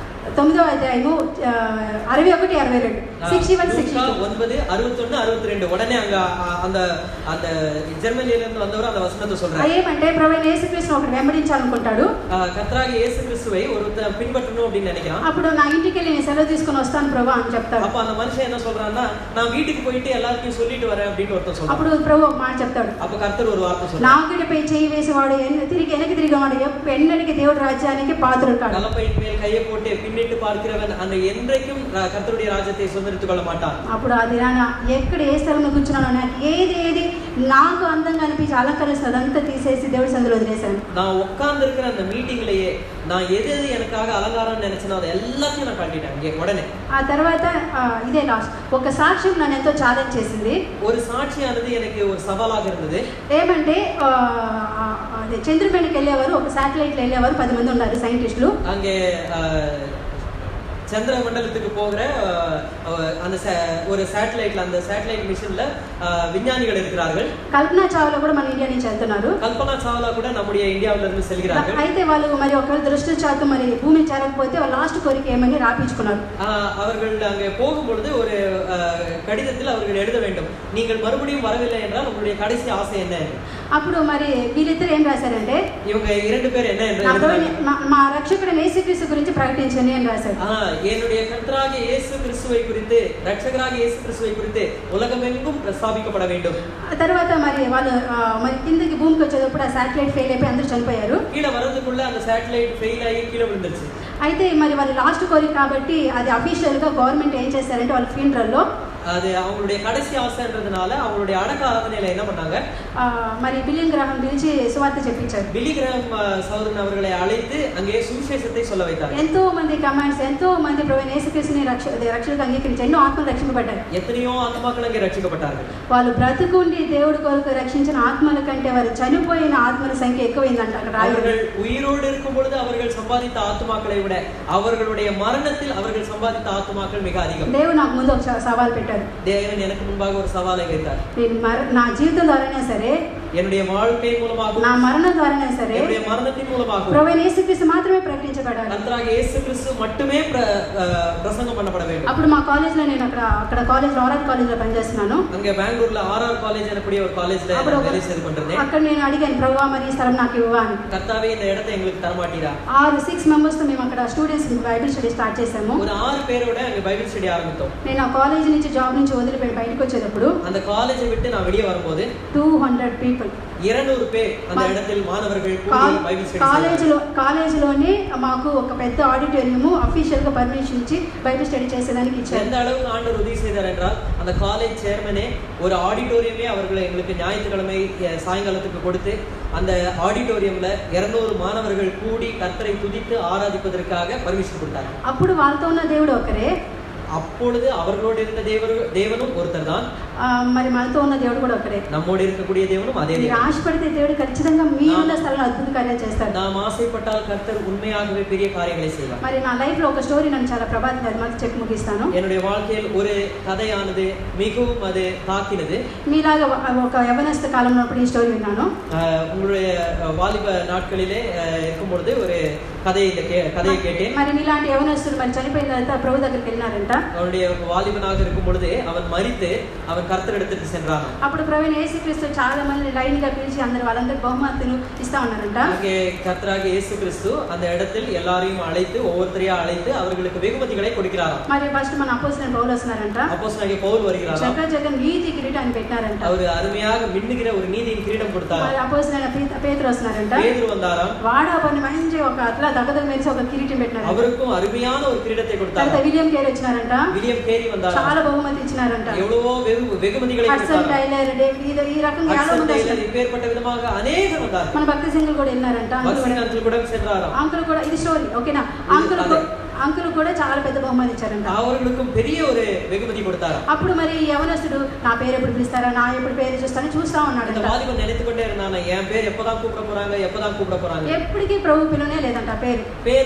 9వ అధ్యాయము 61-62 9:61-62 உடனே அங்க அந்த அந்த జర్మనీలో இருந்து வந்தவர் அந்த வசனத்தை சொல்றாரு. ఏమంటే ప్రభువైన యేసుక్రీస్తును ఒకడు వెంబడించాలనుకుంటాడు, కర్తరాగి యేసుక్రీస్తుவை ஒருத்தன் பின்பற்றணும் அப்படின்னு நினைக்கிறான். అప్పుడు నా ఇంటికి వెళ్ళి నేను సెలవు తీసుకొని వస్తాను ప్రభు అని చెప్తాడు. அப்ப அந்த மனுஷன் என்ன சொல்றான்னா, நான் வீட்டுக்கு போயிட்டு எல்லாருக்கும் சொல்லிட்டு வரேன் அப்படின்னு ஒருத்தன் சொல்றான். అప్పుడు ప్రభు ఒక మాట చెప్తాడు. அப்ப கர்த்தர் ஒரு வார்த்தை சொல்றாரு, నాకిడిపై చేయి వేసేవాడు వెనక్కి తిరిగేవాడు ఎన్నటికి దేవుడి రాజ్యానికి పాత్రుడు కాడు. கலப்பையின் மேல் கையை போட்டு பின்னிட்டு பார்க்கிறவன் அந்த என்றைக்கும் கர்த்தருடைய ராஜ்யத்தை சுதந்திரித்துக் கொள்ள மாட்டான். అప్పుడు అది నాన్న ఎక్కడ ఏ స్థలంలో కూర్చున్నానో నాకు ఏది నాకు అందంగా అనిపించి అలంకరిస్తుంది అదంతా తీసేసి దేవుడి సందులో వదిలేశాను. நான் உட்கார்ந்து இருக்கிற அந்த மீட்டிங்லயே நான் எது எனக்காக அலங்காரம் நினைச்சனோ அது எல்லாத்தையும் நான் கட்டிட்டேன் உடனே. ఆ తర్వాత ఇదే లాస్ట్ ఒక సాక్ష్యం నన్ను ఎంతో ఛాలెంజ్ చేసింది. ஒரு సాక్షిயானது எனக்கு ஒரு சவாலாக இருந்தது. ఏమంటే చంద్రుడిపైకి వెళ్ళేవారు, ఒక శాటిలైట్ వెళ్ళేవారు 10 మంది ఉన్నారు సైంటిస్టులు. அங்கே சந்திர மண்டலத்துக்கு போகிற அந்த ஒரு சேட்டலைட்ல அந்த சேட்டலைட் மிஷன்ல விஞ்ஞானிகள் இருக்கிறார்கள். కల్పనా చావ్లా కూడా మన ఇండియా నుంచి వెళ్తున్నారు. కల్పనా చావ్లా కూడా நம்முடைய இந்தியாவில இருந்து செல்கிறார்கள். అయితే వాళ్ళు మరి ఒకవేళ దురదృష్టవశాత్తు మరి భూమి చేరకపోతే వాళ్ళ లాస్ట్ కోరిక ఏమని రాపించుకున్నారు. அவர்கள் அங்கே போகும்பொழுது ஒரு கடிதத்தில் அவர்கள் எழுத வேண்டும், நீங்கள் மறுபடியும் வரவில்லை என்றால் உங்களுடைய கடைசி ஆசை என்ன. అప్పుడు మరి వీళ్ళిద్దరు ఏం రాశారంటే, இவங்க 2 பேர் என்ன என்று మా రక్షకుడైన యేసుక్రీస్తు గురించి ప్రకటించండి అని రాశారు. என்னுடைய கர்த்தராகிய இயேசு கிறிஸ்துவை குறித்து, ரட்சகராகிய இயேசு கிறிஸ்துவை குறித்து உலகமெங்கும் பிரஸ்தாபிக்கப்பட வேண்டும். తర్వాత మరి వాళ్ళు మరి కిందకి భూమికి వచ్చేటప్పుడు ఆ శాటిలైట్ ఫెయిల్ అయిపోయి అందరూ చనిపోయారు. கீழே வரதுக்குள்ள அந்த சேட்டலைட் ஃபெயில் ஆகி கீழே விழுந்துருச்சு. అయితే మరి వాళ్ళు లాస్ట్ కోరిక కాబట్టి అది అఫీషియల్ గా గవర్నమెంట్ ఏం చేశారంటే వాళ్ళ ఫ్యూనరల్ లో அது அவங்களுடைய கடைசி ஆசைன்றதுனால அவங்களுடைய அடக்க ஆராதனையில என்ன பண்ணாங்க, మరి బిలియన్ గ్రాహం పిలిచి సువార్త చెప్పించారు. బిల్లీ గ్రాహం సోదరుని அவர்களை அழைத்து அங்கே சுவிசேஷத்தை சொல்ல வைத்தார். ఎంతో మంది కమాండ్స్, ఎంతో మంది ప్రభువైన యేసుక్రీస్తుని రక్షకుడిగా అంగీకరించి ఎన్నో ఆత్మలు రక్షింపబడ్డారు. எத்தனையோ ஆத்மாக்கள் அங்கே ரட்சிக்கப்பட்டார்கள். వాళ్ళు బ్రతుకుండి దేవుడి కొరకు రక్షించిన ఆత్మల కంటే వారు చనిపోయిన ఆత్మల సంఖ్య ఎక్కువైందంట. அவர்கள் உயிரோடு இருக்கும் பொழுது அவர்கள் சம்பாதித்த ஆத்மாக்களை விட அவர்களுடைய மரணத்தில் அவர்கள் சம்பாதித்த ஆத்மாக்கள் மிக அதிகம். దేవుడు నాకు ముందు ఒక సవాల్ పెట్టాడు. தேவன் எனக்கு முன்பாக ஒரு சவாலை வைத்தார். నా జీవితం ద్వారానే సరే, என்னுடைய வாழ்க்கை மூலமாக, నా మరణం ద్వారానే సరే, என்னுடைய மரணத்தின் மூலமாக ప్రభువైన యేసుక్రీస్తు మాత్రమే ప్రకటించబడాలి. கர்த்தராகிய இயேசு கிறிஸ்து மட்டுமே பிரசங்கம் பண்ணப்பட வேண்டும். అప్పుడు మా కాలేజ్ లో నేను అక్కడ కాలేజ్ ఆర్ఆర్ కాలేజ్ లో పనిచేస్తున్నాను. அங்க பெங்களூர்ல ஆர்ஆர் காலேஜ் எனக்கூடிய ஒரு காலேஜ்ல வேலை செய்து கொண்டிருந்தேன். అక్కడ నేను అడిగాను, ప్రభువా మరి ఈ స్థలం నాకు ఇవ్వు అని. கர்த்தாவே இந்த இடத்தை எங்களுக்கு தர மாட்டீரா? 6 మెంబర్స్ తో మేము అక్కడ స్టూడెంట్స్ బైబిల్ స్టడీ స్టార్ట్ చేసాము. ஒரு 6 பேரோட அங்க பைபிள் ஸ்டடி ஆரம்பித்தோம். నేను ఆ కాలేజ్ నుంచి జాబ్ నుంచి వదిలిపోయి బయటకు వచ్చేటప్పుడు அந்த காலேஜை விட்டு நான் வெளியே வரும்போது 200 people people. 200 பேர் அந்த இடத்தில் மாணவர்கள் கூடி பைபிள் ஸ்டடி కాలేజీలోనే మాకు ఒక పెద్ద ఆడిటోరియం అఫీషియల్ గా పర్మిషన్ ఇచ్చి బైబిల్ స్టడీ చేసేదానికి ఇచ్చారు. எந்த அளவுக்கு ஆண்டவர் உதவி செய்தார் என்றால் அந்த காலேஜ் சேர்மனே ஒரு ஆடிட்டோரியமே அவர்களை எங்களுக்கு ஞாயிற்றுக்கிழமை சாயங்காலத்துக்கு கொடுத்து அந்த ஆடிட்டோரியம்ல 200 மாணவர்கள் கூடி கர்த்தரை துதித்து ஆராதிப்பதற்காக பர்மிஷன் கொடுத்தாங்க. అప్పుడు వాళ్ళతో ఉన్న దేవుడు ఒకరే, அப்பொழுது அவர்களோடு இருந்த தேவனும் ஒருத்தர் தான், మరి మనతో ఉన్న దేవుడు కూడా ఒకరే. நம்மோடு இருக்கக்கூடிய தேவனும் அதே మీరు தேவன். ఆశపడితే దేవుడు ఖచ్చితంగా మీరున్న స్థలంలో అద్భుత కార్యాలు చేస్తాడు. நாம் ஆசைப்பட்டால் கர்த்தர் உண்மையாகவே பெரிய காரியங்களை செய்வார். మరి నా లైఫ్ లో ఒక స్టోరీ నన్ను చాలా ప్రభావితం అది మాత్రం చెప్పి ముగిస్తాను. என்னுடைய வாழ்க்கையில் ஒரு கதையானது மிகவும் அது தாக்கினது. మీలాగా ఒక యవనస్థ కాలంలో ఈ స్టోరీ విన్నాను. உங்களுடைய வாலிப நாட்களிலே இருக்கும் பொழுது ஒரு கதையை கேட்டேன். మరి నీలాంటి యవనస్తులు మరి చనిపోయిన తర్వాత ప్రభు దగ్గరికి వెళ్ళినారంట. அவனுடைய வாலிபனாக இருக்கும் பொழுது அவன் மரித்து அவன் கர்த்தர் இடத்துக்கு சென்றான். అప్పుడు ప్రభువైన యేసుక్రీస్తు చాలా మంది లైన్ గా పిలిచి వాళ్ళందరికీ బహుమతులు ఇస్తా ఉన్నారంట. அங்கே கர்த்தராகிய இயேசு கிறிஸ்து அந்த இடத்தில் எல்லாரையும் அழைத்து ஒவ்வொருத்தரையா அழைத்து அவர்களுக்கு வெகுமதிகளை கொடுக்கிறாராம். మరి ఫస్ట్ మన అపోస్తలుడైన పౌలు వస్తున్నారంట. அப்போஸ்தலனாகிய பவுல் வருகிறாராம். చక్కగా నీతి కిరీటాన్ని పెట్టారంట. அவர் அருமையாக மின்னுகிற ஒரு நீதியின் கிரீடம் கொடுத்தார். మరి అపోస్తలుడైన పేతురు వస్తున్నారంట. பேதுரு வந்தாராம். వాడు పని మంచి ఒక అట్లా దగదగ మెరిసి ఒక కిరీటం పెట్టారు. அவருக்கும் అருமையான ஒரு கிரீடத்தை கொடுத்தார். తర్వాత విలియం కేరీ వచ్చినారంట. విలియం కేరీ வந்தாராம். చాలా బహుమతి ఇచ్చినారంట. எவ்வளவோ వెగుమதிகளை హడ్సన్ టైలర్, డేవిడ్ ఈ రకంగా చాలా మంది వచ్చారు. இப்பேற்பட்ட விதமாக अनेகர் வந்தார்கள். మన భక్తి సింగులు కూడా వెళ్ళారంట. అంకుల్ కూడా சென்றாராம். అంకుల్ కూడా ఇది స్టోరీ ఓకేనా. అంకుల్ కూడా చాలా పెద్ద బహుమతి ఇచ్చారంట. அவர்களுக்கும் பெரிய ஒரு வெகுமதி கொடுத்தாராம். అప్పుడు మరి యవనస్తుడు నా పేరు ఎప్పుడు పిలుస్తారా, నా ఎప్పుడు పేరు చూస్తానని చూస్తా ఉన్నాడు. அந்த வாலிபன் நினைத்துக்கொண்டே இருந்தான், என் பேர் எப்பதான் கூப்பிட போறாங்க. ఎప్పటికీ ప్రభు పిలువనే లేదంట பேர்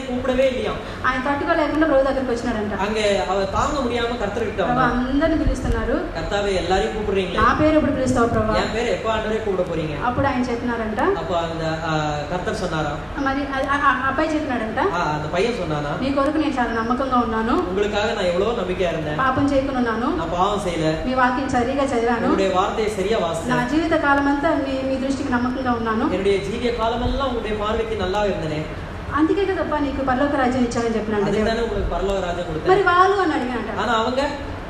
கூப்பிடவே இல்லையா. ఆయన తట్టుకోలేకుండా ప్రభు దగ్గరికి వచ్చినాడంట. அங்க அவர் தாங்க முடியாம கர்த்தர்கிட்ட வந்தார். అందరిని పిలుస్తున్నారు, கர்த்தாவே எல்லாரையும் கூப்பிடுறீங்களே, నా పేరు ఎప్పుడు పిలుస్తావు ప్రభు, என் பேர் எப்ப ஆண்டவரே கூப்பிட போறீங்க. అప్పుడు ఆయన చెప్పినారంట. அப்ப அந்த கர்த்தர் சொன்னாராம். మరి అబ్బాయి చెప్పినాడంట, அந்த பையன் சொன்னானா, నీ కొరకు నేను చాలా నమ్మకంగా ఉన్నాను, உங்களுக்காக நான் எவ்வளவு நம்பிக்கையா இருந்தேன், పాపం చేయకుండా ఉన్నాను, நான் பாவம் செய்யல, మీ వాక్యం సరిగా చదివాను, உங்களுடைய வார்த்தையை சரியா வாசித்தேன், నా జీవిత కాలం అంతా మీ దృష్టికి నమ్మకంగా ఉన్నాను, என்னுடைய ஜீவிய காலமெல்லாம் உங்களுடைய பார்வைக்கு நல்லா இருந்தேனே, అందుకే కదప్ప నీకు పరలోక రాజ్యం ఇచ్చానని చెప్పినాడు. அதுதானே உங்களுக்கு பரலோக ராஜ்யம் கொடுத்தேன். మరి వాళ్ళు అని అడిగానంట. ஆனா அவங்க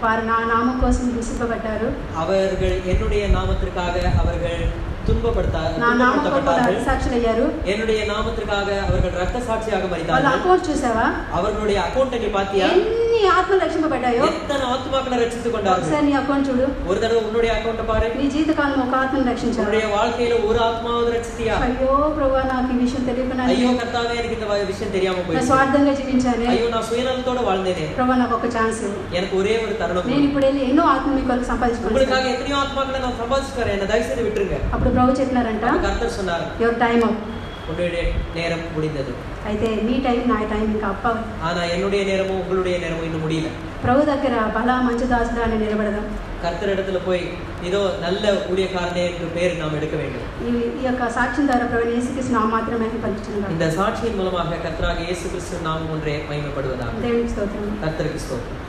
వారు నా నామం కోసం విసిపబడ్డారు, அவர்கள் என்னுடைய நாமத்திற்காக அவர்கள் துன்பப்படுத்தப்பட்டார்கள், సాక్షులయ్యారు, என்னுடைய நாமத்திற்காக அவர்கள் ரத்த சாட்சியாக వాళ్ళ மரித்தார்கள். అకౌంట్ చూసావా, அவர்களுடைய அக்கவுண்ட் நீ பாத்தியா, ఎన్ని ఆత్మలు రక్షింపబడ్డాయో, எத்தனை ஆத்மாக்களை ரட்சித்துக் கொண்டார்கள். ఒకసారి నీ అకౌంట్ చూడు, ஒரு தடவை உன்னுடைய அக்கவுண்ட் பாரு, నీ జీవితకాలంలో ఒక ఆత్మను రక్షించావు. உன்னுடைய வாழ்க்கையில ஒரு ஆத்மாவது ரட்சித்தியா? అయ్యో ప్రభువా నాకు ఈ విషయం తెలియకుండా, ஐயோ கர்த்தாவே எனக்கு இந்த விஷயம் தெரியாம నా போயிடுச்சு, స్వార్థంగా జీవించాను, ஐயో நான் சுயநலத்தோட வாழ்ந்தேனே, ప్రభువా నాకు ఒక ఛాన్స్, எனக்கு ஒரே ஒரு தருணம், నేను ఇప్పుడు వెళ్ళి ఎన్నో ఆత్మలు మీ కొరకు సంపాదించుకుంటాను, உங்களுக்காக எத்தனையோ ஆத்மாக்களை நான் சம்பாதிச்சுக்கிறேன், என்ன தயவு செய்து விட்டுருங்க. అప్పుడు ప్రభు చెప్పినారంట, கர்த்தர் சொன்னார், యువర్ టైం అప్, உன்னுடைய நேரம் முடிந்தது. అయితే మీ టైం నా టైం ఇంకా అప్ప. ஆனா என்னுடைய நேரமும் உங்களுடைய நேரமும் இன்னும் முடியல. ప్రభు దగ్గర బల మంచి దాసుడా అని నిలబడదాం. கர்த்தர் இடத்துல போய் இதோ நல்ல ஊழியக்காரனே என்று பேர் நாம் எடுக்க வேண்டும். ఈ యొక్క సాక్ష్యం ద్వారా ప్రభు యేసుక్రీస్తు నామం మాత్రమే పంచుచున్నాం. இந்த சாட்சியின் மூலமாக கர்த்தராகிய இயேசு கிறிஸ்து நாமம் ஒன்றே மகிமைப்படுவதாக. దేవునికి స్తోత్రం. கர்த்தருக்கு ஸ்தோத்திரம்.